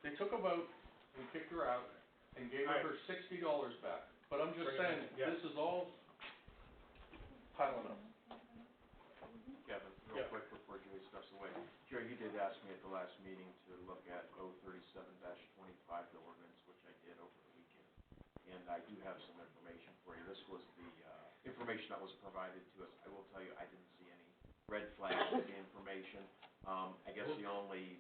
They took a vote and kicked her out and gave her $60 back. But I'm just saying, this is all piling up. Kevin, real quick before Jerry steps away. Jerry, you did ask me at the last meeting to look at 037-25, the ordinance, which I did over the weekend. And I do have some information for you. This was the, information that was provided to us. I will tell you, I didn't see any red flags with the information. I guess the only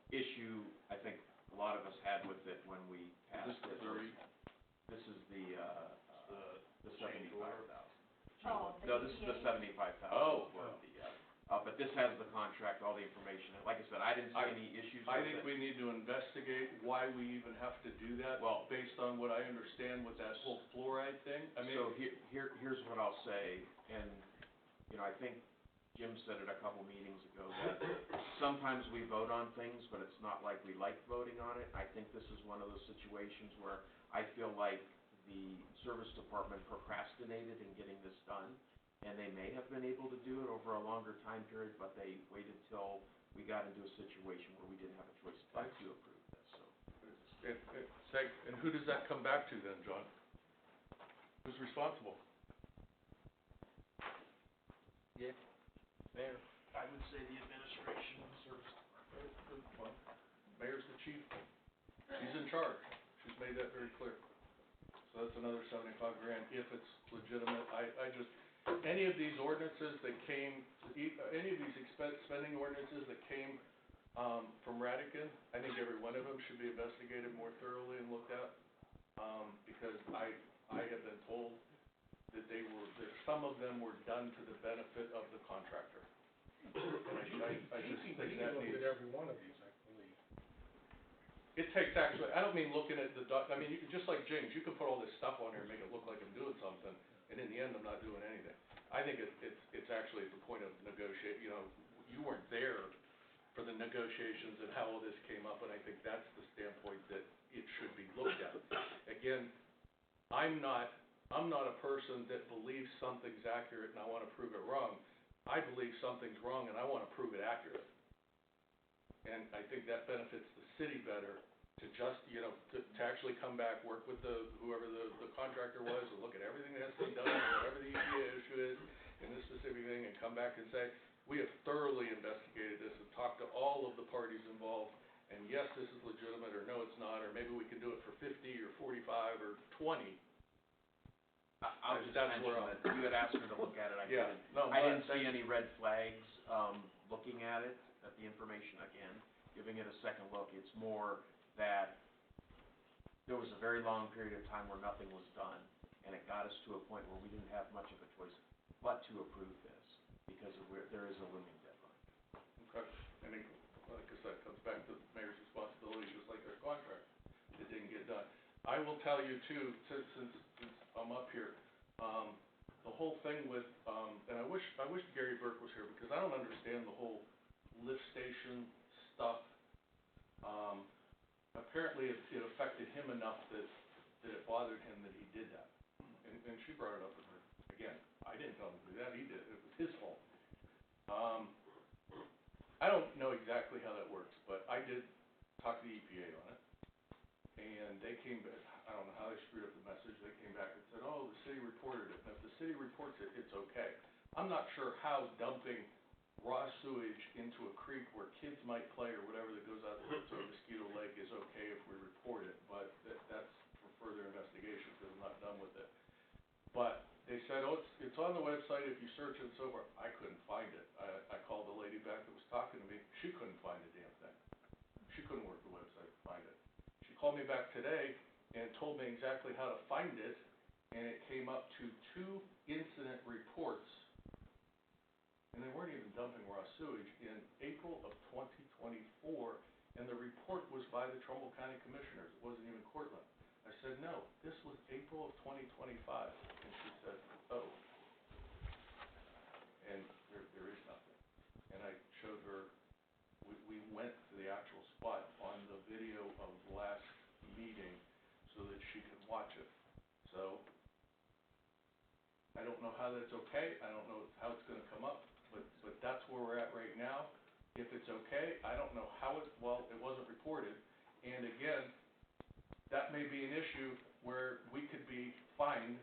issue I think a lot of us had with it when we passed Is this it the was, 30? this is the change order? 75,000. Oh, No, this is the 75,000. Oh. But this has the contract, all the information. And like I said, I didn't see any issues with it. I think we need to investigate why we even have to do that, Well, based on what I understand with that whole fluoride thing. I mean, So here's what I'll say, and, I think Jim said it a couple meetings ago, that sometimes we vote on things, but it's not like we like voting on it. I think this is one of those situations where I feel like the service department procrastinated in getting this done, and they may have been able to do it over a longer time period, but they waited till we got into a situation where we didn't have a choice but to approve this, so. and who does that come back to then, John? Who's responsible? Yeah, mayor. I would say the administration and service department. Mayor's the chief. She's in charge. She's made that very clear. So that's another $75,000 if it's legitimate. I just, any of these ordinances that came, any of these spending ordinances that came, from Radican, I think every one of them should be investigated more thoroughly and looked at. Because I have been told that that some of them were done to the benefit of the contractor. And I just think that looked needs. at every one of these, I believe. It takes actually, I don't mean looking at I mean, you can, just like James, you can put all this stuff on here and make it look like I'm doing something, and in the end, I'm not doing anything. I think it's actually at the point of negotiate, you weren't there for the negotiations and how all this came up, and I think that's the standpoint that it should be looked at. Again, I'm not a person that believes something's accurate and I wanna prove it wrong. I believe something's wrong and I wanna prove it accurate. And I think that benefits the city better to just, to actually come back, work with whoever the contractor was, and look at everything that has to be done, and whatever the EPA issue is in this specific thing, and come back and say, we have thoroughly investigated this and talked to all of the parties involved, and yes, this is legitimate, or no, it's not, or maybe we can do it for 50 or 45 or 20. I'll just mention that you had asked me to look at it, I Yeah, didn't. no, I didn't but see any red flags, looking at it, at the information again, giving it a second look. It's more that there was a very long period of time where nothing was done, and it got us to a point where we didn't have much of a choice but to approve this, because there is a looming deadline. Okay, and it, like I said, comes back to the mayor's responsibility, just like their contract, it didn't get done. I will tell you too, since I'm up here, the whole thing with, and I wish Gary Burke was here, because I don't understand the whole lift station stuff. Apparently it affected him enough that it bothered him that he did that. And she brought it up with her, again, I didn't tell him to do that, he did, it was his fault. I don't know exactly how that works, but I did talk to the EPA on it. And they came back, I don't know how they screwed up the message, they came back and said, oh, the city reported it, and if the city reports it, it's okay. I'm not sure how dumping raw sewage into a creek where kids might play or whatever that goes out to Mosquito Lake is okay if we report it, but that's for further investigation, because I'm not done with it. But they said, oh, it's on the website if you search it and so forth. I couldn't find it. I called the lady back that was talking to me, she couldn't find the damn thing. She couldn't work the website to find it. She called me back today and told me exactly how to find it, and it came up to 2 incident reports, and they weren't even dumping raw sewage in April of 2024, and the report was by the Trumbull County Commissioners, it wasn't even Cortland. I said, no, this was April of 2025, and she said, oh, and there is nothing. And I showed her, we went to the actual spot on the video of the last meeting so that she could watch it. So, I don't know how that's okay, I don't know how it's gonna come up, but that's where we're at right now. If it's okay, I don't know how it wasn't reported, and again, that may be an issue where we could be fined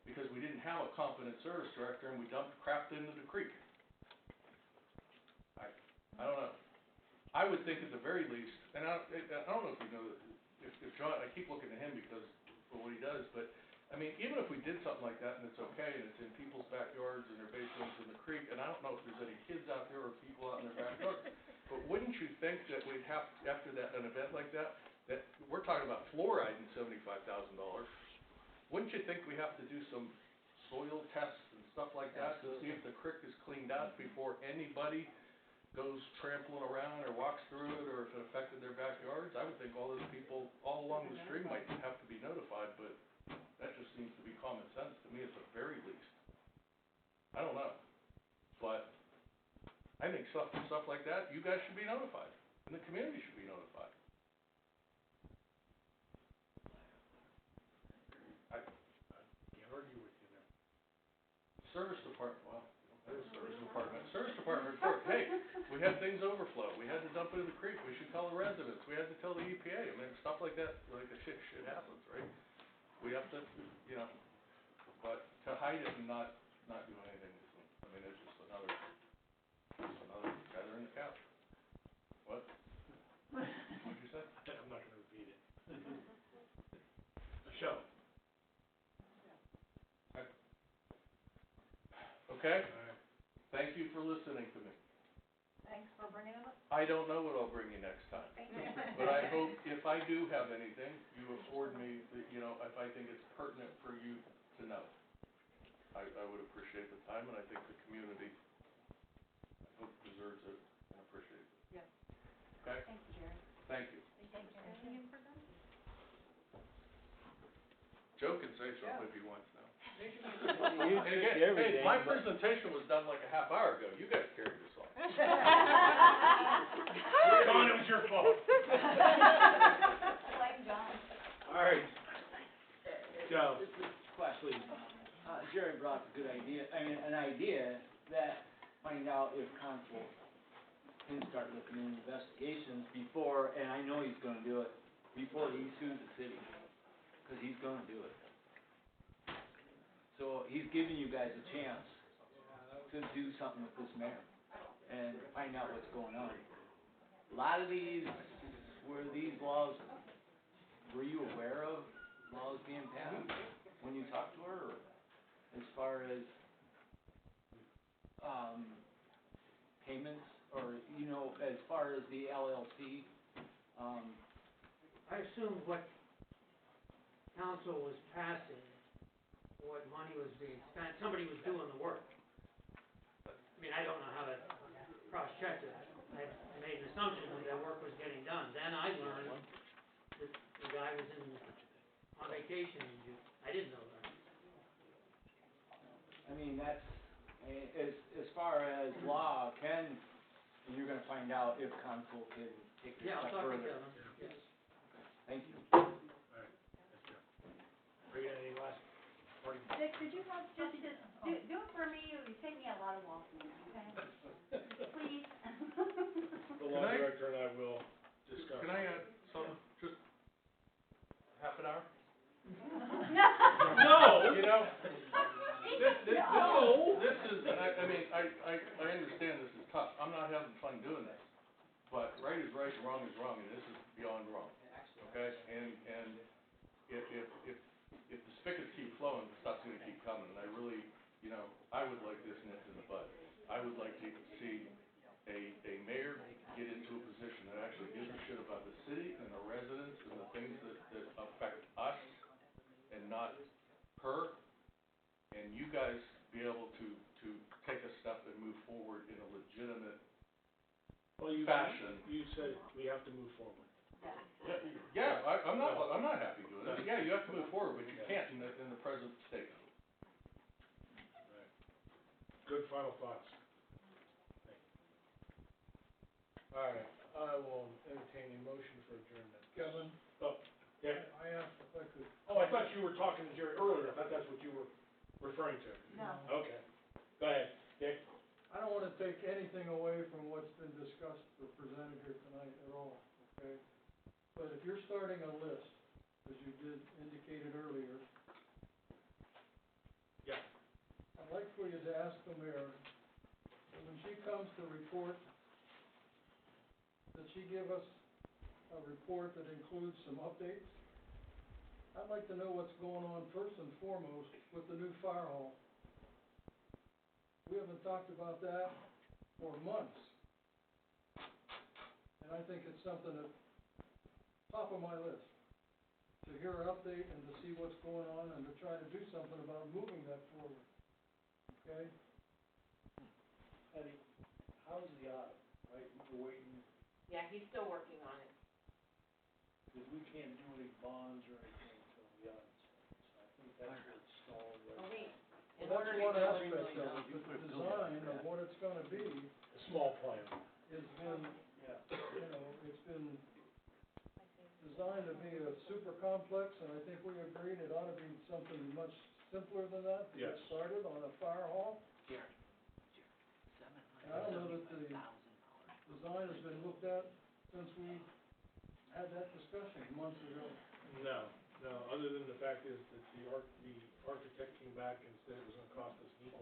because we didn't have a competent service director and we dumped crap into the creek. I don't know. I would think at the very least, and I don't know if you know, if John, I keep looking at him because for what he does, but I mean, even if we did something like that and it's okay and it's in people's backyards and their basements in the creek, and I don't know if there's any kids out there or people out in their backyards, but wouldn't you think that we'd have, after an event like that we're talking about fluoride in $75,000, wouldn't you think we have to do some soil tests and stuff like that to see if the creek is cleaned out before anybody goes trampling around or walks through it, or if it affected their backyards? I would think all those people all along the stream might have to be notified, but that just seems to be common sense to me at the very least. I don't know, but I think stuff like that, you guys should be notified, and the community should be notified. Service department, well, service department report, hey, we had things overflow, we had to dump it in the creek, we should tell the residents, we had to tell the EPA, I mean, stuff like that, like the shit happens, right? We have to, but to hide it and not do anything, I mean, it's just another feather in the cap. What? What'd you say? I'm not gonna repeat it. Michelle? Okay? Thank you for listening to me. Thanks for bringing it up. I don't know what I'll bring you next time. Thank you. But I hope if I do have anything, you afford me, if I think it's pertinent for you to know. I would appreciate the time, and I think the community, I hope, deserves it and appreciates it. Yes. Okay? Thank you, Jerry. Thank you. Thank you, Jerry. Joe can say something if he wants now. You And took again, everything, hey, my but- presentation was done like a half hour ago, you guys carried this on. John, it was your fault. Blame John. All right. Joe. This is question. Jerry brought a good idea, an idea that find out if council can start looking into investigations before, and I know he's gonna do it, before he sues the city, cause he's gonna do it. So he's giving you guys a chance to do something with this mayor and find out what's going on. A lot of these, were these laws, were you aware of laws being passed when you talked to her, or as far as, payments, or, as far as the LLC, I assumed what council was passing, what money was being spent, somebody was doing the work. I mean, I don't know how to cross-check that. I made an assumption that that work was getting done. Then I learned that the guy was on vacation in June. I didn't know that. I mean, that's, as far as law, Ken, you're gonna find out if council can take it a Yeah, I'll step talk to further. Kevin, yes. Thank you. Alright, that's good. Reagan, any last parting? Dick, could you have, just do it for me, it would take me a lot of walking, okay? Please. The law Can I- director and I will discuss. Can I add something, just half an hour? No! You know, No. this is, and I mean, I understand this is tough, I'm not having fun doing this, but right is right and wrong is wrong, and this is beyond wrong, okay? And if the spigots keep flowing, stuff's gonna keep coming, and I really, you know, I would like this nipped in the bud. I would like to see a mayor get into a position that actually gives a shit about the city and the residents and the things that affect us and not her, and you guys be able to take a step and move forward in a legitimate Well, fashion. you said we have to move forward. Yeah, I'm not happy doing it. Yeah, you have to move forward, but you can't in the present state. Good final thoughts. Alright, I will entertain a motion for adjournment. Kevin, Oh, yeah. I asked if I could. Oh, I thought you were talking to Jerry earlier, I thought that's what you were referring to. No. Okay, go ahead, Dick. I don't wanna take anything away from what's been discussed or presented here tonight at all, okay? But if you're starting a list, as you did indicated earlier, Yeah. I'd like for you to ask the mayor, that when she comes to report, that she give us a report that includes some updates. I'd like to know what's going on first and foremost with the new fire hall. We haven't talked about that for months. And I think it's something that, top of my list, to hear her update and to see what's going on and to try to do something about moving that forward. Okay? Eddie, how's the audit, right, we're waiting, Yeah, he's still working on it. because we can't do any bonds or anything until the audit's done, so I think that's what's stalled right Oh, now. wait. In Well, order that's to one do it, aspect of it, but the design of what it's gonna be A small plan. has been, Yeah. you know, it's been designed to be a super complex, and I think we agreed it ought to be something much simpler than that to get Yes. started on a fire hall. And I don't know that the design has been looked at since we had that discussion months ago. No, other than the fact is that the architect came back and said it was gonna cost us an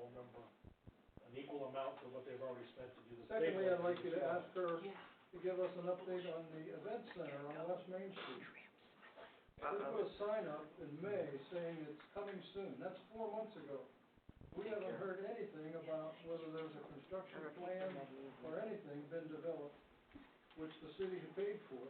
equal amount to what they've already spent to do the Secondly, I'd like you to stabilizing. ask her to give us an update on the event center on West Main Street. We put a sign up in May saying it's coming soon, that's 4 months ago. We haven't heard anything about whether there's a construction plan or anything been developed, which the city had paid for,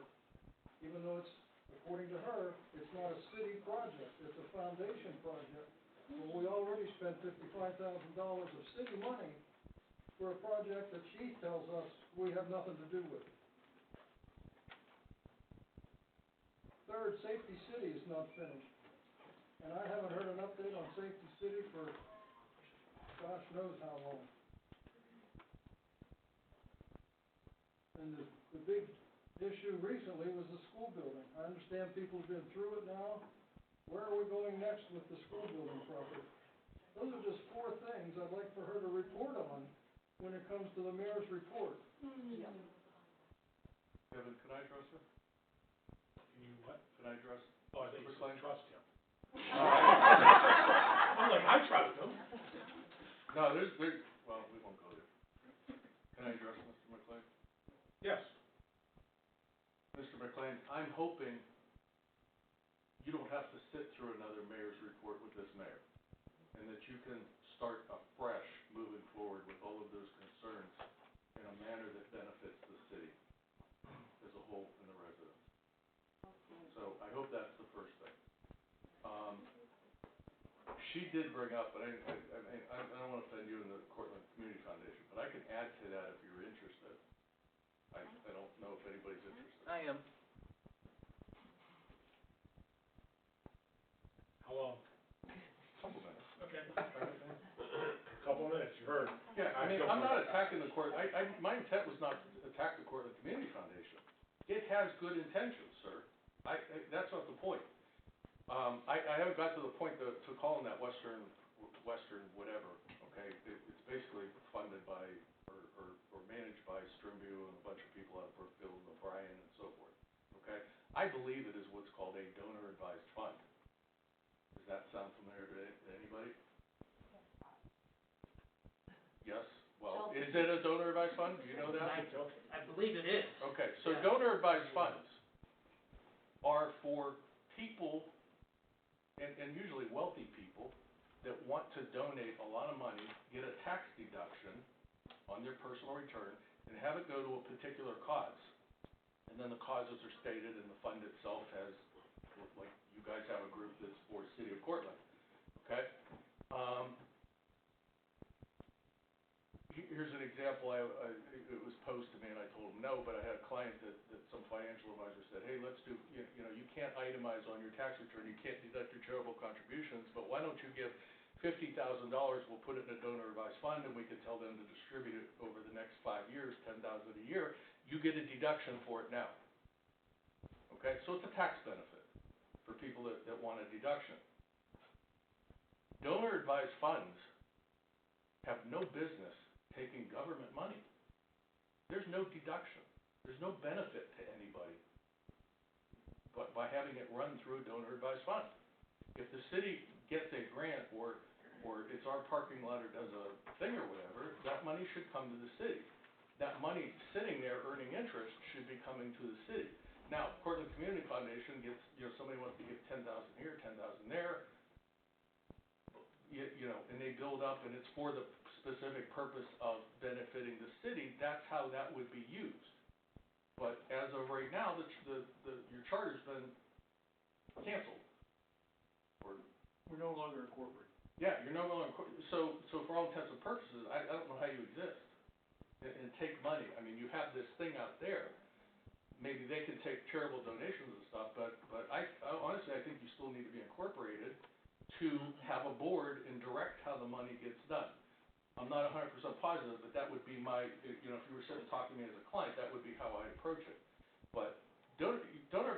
even though it's, according to her, it's not a city project, it's a foundation project. Well, we already spent $55,000 of city money for a project that she tells us we have nothing to do with. Third, Safety City is not finished, and I haven't heard an update on Safety City for gosh knows how long. And the big issue recently was the school building. I understand people have been through it now. Where are we going next with the school building property? Those are just 4 things I'd like for her to report on when it comes to the mayor's report. Kevin, can I address her? Can you what? Can I address? Oh, I think you McLean? said trust him. I'm like, I trust him. No, well, we won't go there. Can I address Mr. McLean? Yes. Mr. McLean, I'm hoping you don't have to sit through another mayor's report with this mayor, and that you can start afresh moving forward with all of those concerns in a manner that benefits the city as a whole and the residents. So I hope that's the first thing. She did bring up, but I don't want to offend you in the Cortland Community Foundation, but I can add to that if you're interested. I don't know if anybody's interested. I am. How long? Couple minutes. Okay. attacking the court, my intent was not to attack the Cortland Community Foundation. It has good intentions, sir. That's not the point. I haven't got to the point to calling that Western whatever, okay? It's basically funded by, or managed by Strimbu and a bunch of people out of Brookfield and O'Brien and so forth, okay? I believe it is what's called a donor-advised fund. Does that sound familiar to anybody? Yes? Well, is it a donor-advised fund? Do you know that? I believe it is. Okay, so Yeah. donor-advised funds are for people, and usually wealthy people, that want to donate a lot of money, get a tax deduction on their personal return, and have it go to a particular cause. And then the causes are stated, and the fund itself has, like, you guys have a group that's for the City of Cortland, okay? Here's an example, it was posed to me and I told him no, but I had a client that some financial advisor said, hey, let's do, you know, you can't itemize on your tax return, you can't deduct your charitable contributions, but why don't you give $50,000, we'll put it in a donor advised fund and we can tell them to distribute it over the next 5 years, $10,000 a year, you get a deduction for it now. Okay, so it's a tax benefit for people that want a deduction. Donor advised funds have no business taking government money. There's no deduction. There's no benefit to anybody but by having it run through a donor advised fund. If the city gets a grant or it's our parking lot or does a thing or whatever, that money should come to the city. That money sitting there earning interest should be coming to the city. Now, Cortland Community Foundation gets, you know, somebody wants to give 10,000 here, 10,000 there, you know, and they build up and it's for the specific purpose of benefiting the city, that's how that would be used. But as of right now, your charter's been canceled. We're no longer incorporated. Yeah, you're no longer, so for all intents and purposes, I don't know how you exist and take money. I mean, you have this thing out there. Maybe they can take charitable donations and stuff, but I honestly, I think you still need to be incorporated to have a board and direct how the money gets done. I'm not 100% positive, but that would be my, you know, if you were sitting talking to me as a client, that would be how I approach it. But donor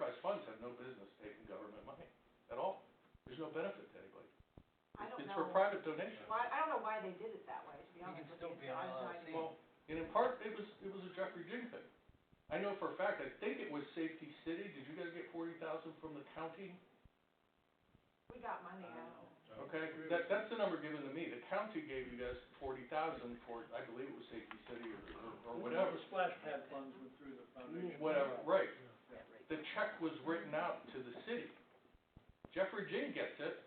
advised funds have no business taking government money at all. There's no benefit to anybody. I don't It's know. for private donation. Well, I don't know why they did it that way, to be honest with you. still be an LLC. Well, and in part, it was a Jeffrey Jing thing. I know for a fact, I think it was Safety City. Did you guys get 40,000 from the county? We got money out. Okay, that's the number given to me. The county gave you guys 40,000 for, I believe it was Safety City or whatever. The splash pad funds went through the foundation. Whatever, right. The check was written out to the city. Jeffrey Jing gets it,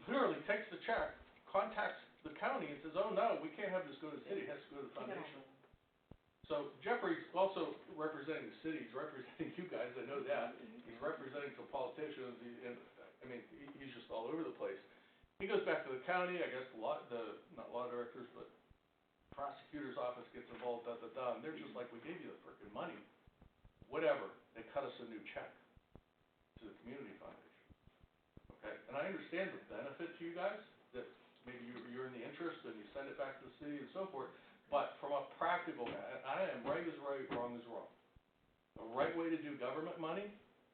literally takes the check, contacts the county and says, oh no, we can't have this go to the city, it has to go to the foundation. So Jeffrey's also representing the city, he's representing you guys, I know that. He's representing some politicians, and I mean, he's just all over the place. He goes back to the county, I guess not law directors, but prosecutor's office gets involved, and they're just like, we gave you the frickin' money. Whatever, they cut us a new check to the community foundation. Okay, and I understand the benefit to you guys, that maybe you're in the interest and you send it back to the city and so forth, but from a practical, I am right is right, wrong is wrong. The right way to do government money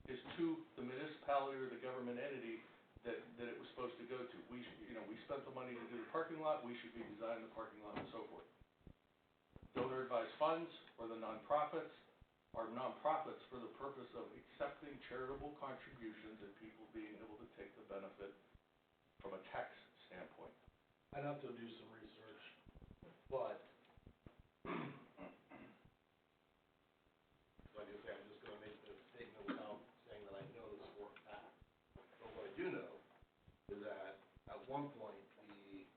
is to the municipality or the government entity that it was supposed to go to. We spent the money to do the parking lot, we should be designing the parking lot and so forth. Donor advised funds or the nonprofits are nonprofits for the purpose of accepting charitable contributions and people being able to take the benefit from a tax standpoint. I'd have to do some research, but Like I say, I'm just gonna make this statement without saying that I know this for a fact. But what I do know is that at one point, what are we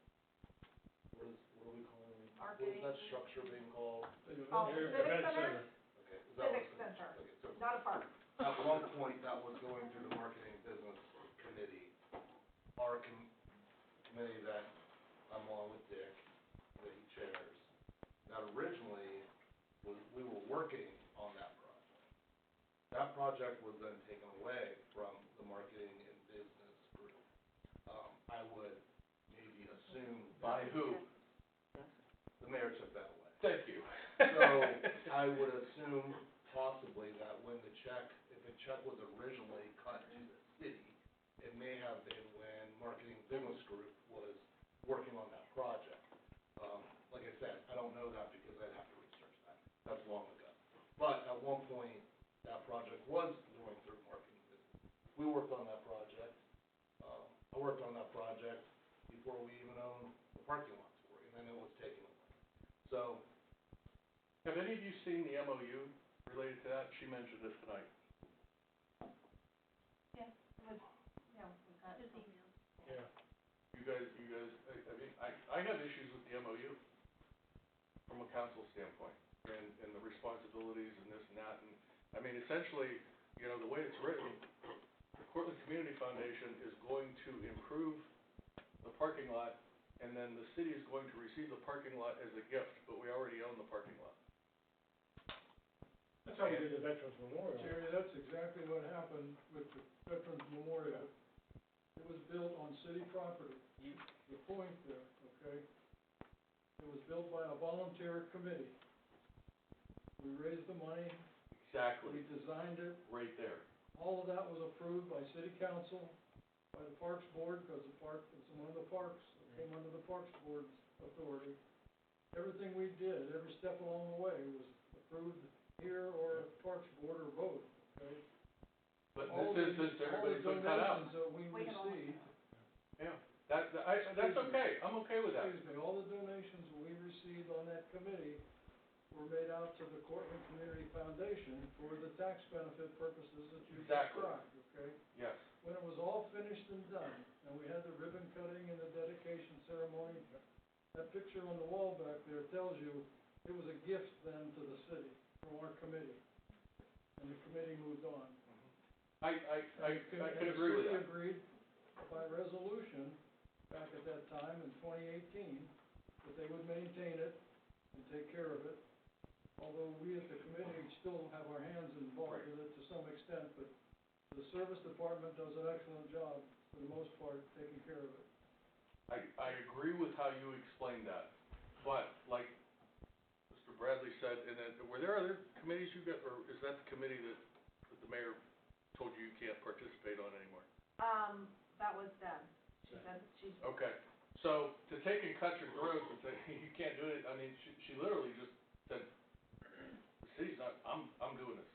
calling, what is that structure being called? Oh, Civic Center? Okay, is that Civic what- Center, okay, so not a park. at one point, that was going through the marketing business committee, our committee that I'm along with Dick, that he chairs. That originally we were working on that project. That project was then taken away from the marketing and business group. I would maybe assume. By who? The mayor took that away. Thank you. So, I would assume possibly that when the check, if the check was originally cut to the city, it may have been when Marketing Business Group was working on that project. Like I said, I don't know that because I'd have to research that. That's long ago. But at one point, that project was going through Marketing Business. We worked on that project. I worked on that project before we even owned the parking lots for it, and then it was taken away. So, Have any of you seen the MOU related to that? She mentioned it tonight. Yeah, it was, yeah, we got. Just email. Yeah. You guys, I mean, I have issues with the MOU from a council standpoint, and the responsibilities and this and that, and, I mean, essentially, you know, the way it's written, the Cortland Community Foundation is going to improve the parking lot, and then the city is going to receive the parking lot as a gift, but we already own the parking lot. That's how we did the Veterans Memorial. Jerry, that's exactly what happened with the Veterans Memorial. It was built on city property, the point there, okay? It was built by a volunteer committee. We raised the money, Exactly, we designed it, right there. all of that was approved by city council, by the Parks Board, because the park is one of the parks, it came under the Parks Board's authority. Everything we did, every step along the way was approved here or Parks Board or both, okay? But All this the- is, everybody's been cut out. All the donations that we received, Yeah, that's okay, I'm okay with that. excuse me, all the donations we received on that committee were made out to the Cortland Community Foundation for the tax benefit purposes that you Exactly. described, okay? Yes. When it was all finished and done, and we had the ribbon cutting and the dedication ceremony, that picture on the wall back there tells you it was a gift then to the city from our committee. And the committee moved on. I could agree with that. And the city agreed by resolution back at that time in 2018 that they would maintain it and take care of it. Although we at the committee still have our hands involved with it to some extent, but the service department does an excellent job for the most part taking care of it. I agree with how you explained that, but like Mr. Bradley said, and then, were there other committees you got, or is that the committee that the mayor told you you can't participate on anymore? That was Deb. She said she's. Okay, so to take and cut your throat and say, you can't do it, I mean, she literally just said, the city's not, I'm doing this,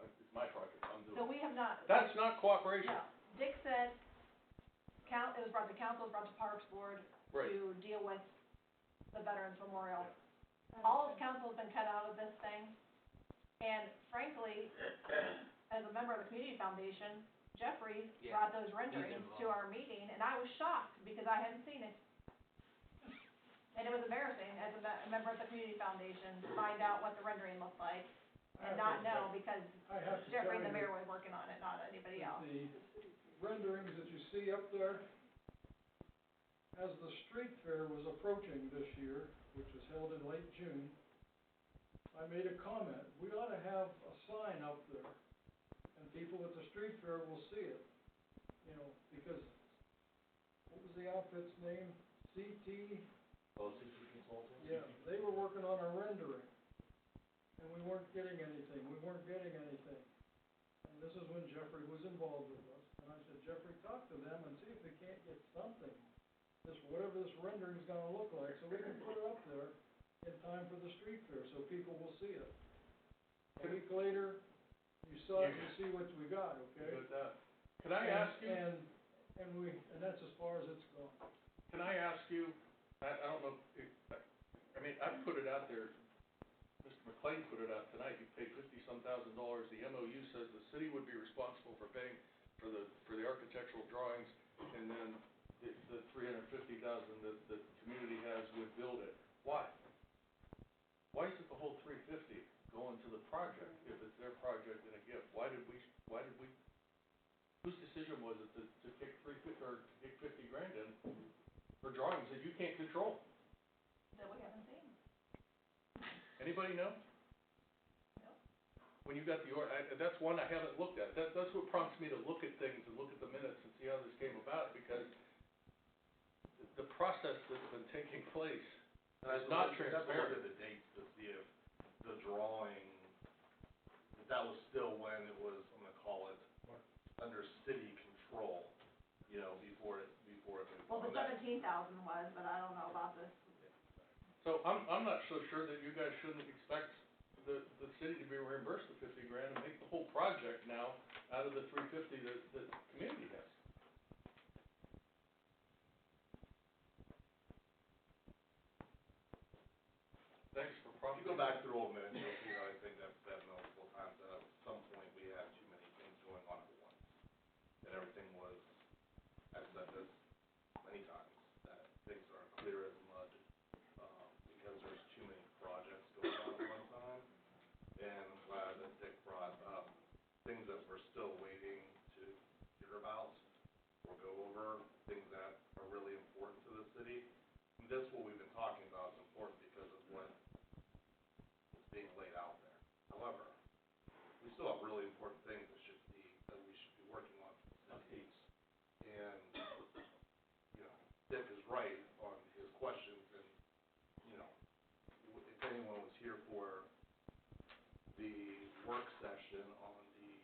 it's my project, I'm doing it. So we have not. That's not cooperation. No, Dick said, it was brought to council, it was brought to Parks Board Right. to deal with the Veterans Memorial. All of council's been cut out of this thing, and frankly, as a member of the Community Foundation, Jeffrey Yeah, brought those renderings involved. to our meeting, and I was shocked because I hadn't seen it. And it was embarrassing as a member of the Community Foundation to find out what the rendering looked like and not know because I have to Jeffrey and the tell you mayor was working on it, not anybody else. The renderings that you see up there, as the street fair was approaching this year, which was held in late June, I made a comment, we ought to have a sign up there, and people at the street fair will see it, you know, because, what was the outfit's name? CT? oh, CT Consulting? Yeah, they were working on a rendering, and we weren't getting anything. And this is when Jeffrey was involved with us, and I said, Jeffrey, talk to them and see if they can't get something, whatever this rendering's gonna look like, so we can put it up there in time for the street fair, so people will see it. A week later, you saw it, you see what we got, okay? Good with that. Can I ask you? And that's as far as it's gone. Can I ask you, I don't know, I mean, I put it out there, Mr. McLean put it out tonight, you paid $50-some thousand. The MOU says the city would be responsible for paying for the architectural drawings, and then the $350,000 that the community has would build it. Why? Why is it the whole $350 going to the project if it's their project and a gift? Why did we, whose decision was it to kick $50 grand in for drawings that you can't control? That we haven't seen. Anybody know? No. When you got that's one I haven't looked at. That's what prompts me to look at things and look at the minutes and see how this came about, because the process that's been taking place And I It's not just have to look transparent. at the dates to see if the drawing, if that was still when it was, I'm gonna call it, under city control, you know, before it moved Well, the on. That- 17,000 was, but I don't know about this. So I'm not so sure that you guys shouldn't expect the city to be reimbursed the 50 grand and make the whole project now out of the 350 that the community has. Thanks for If prompting. you go back through old minutes, you'll see that I think I've said multiple times that at some point we had too many things going on at once. That everything was, I've said this many times, that things are clear as mud, because there's too many projects going on at one time. And I'm glad that Dick brought up things that we're still waiting to hear about or go over, things that are really important to the city. And this, what we've been talking about, is important because of what is being laid out there. However, we still have really important things that we should be working on for the city. And, you know, Dick is right on his questions, and, you know, if anyone was here for the work session on the,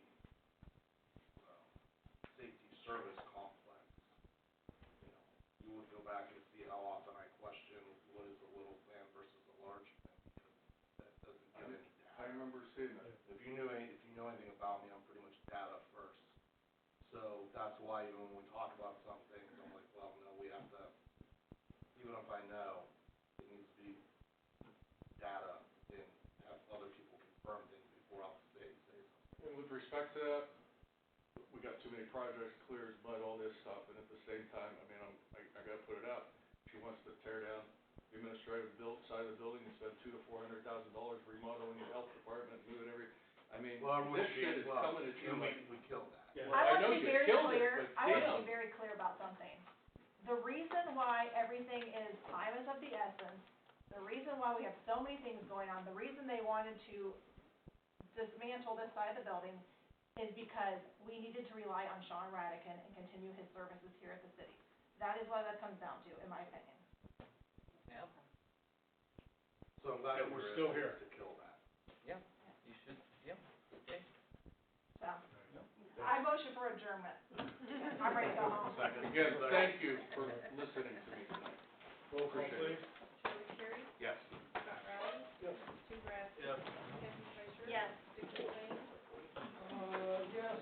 safety service complex, you know, you would go back and see how often I question what is a little plan versus a large plan, because that doesn't give any data. I remember seeing that. If you know anything about me, I'm pretty much data first. So that's why even when we talk about some things, I'm like, well, no, we have to, even if I know, it needs to be data and have other people confirm things before I'll say something. And with respect to that, we got too many projects, clear as mud, all this stuff, and at the same time, I mean, I gotta put it out. She wants to tear down the administrative side of the building and spend $200,000 to $400,000 remodeling the health department, moving I mean, this shit is coming at you like. We killed that. Yeah. I I know want to be you very killed it, clear, but I want to damn. be very clear about something. The reason why everything is time is of the essence, the reason why we have so many things going on, the reason they wanted to dismantle this side of the building is because we needed to rely on Sean Radican and continue his services here at the city. That is what that comes down to, in my opinion. Yep. So I'm glad Yeah, that we're we're still able here. to kill that. Yeah, you should, yeah, okay. So, I motion for adjournment. I'm ready to go home. Again, thank you for listening to me tonight. Roll call, Appreciate it. please. Joey Terry, Yes. Scott Riley, Yes. Sue Grafton, Yes. Kathy Fisher. Yes. Dick Lane, Yes.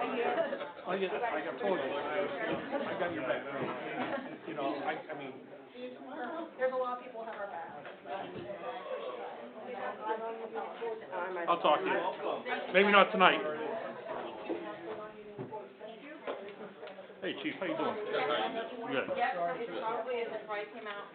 I got told you, I got your back. You know, I mean, There's a lot of people who have our back. I'll talk to you. Maybe not tonight. Hey, Chief, how you doing? Good. Yep, it probably is, the price came out.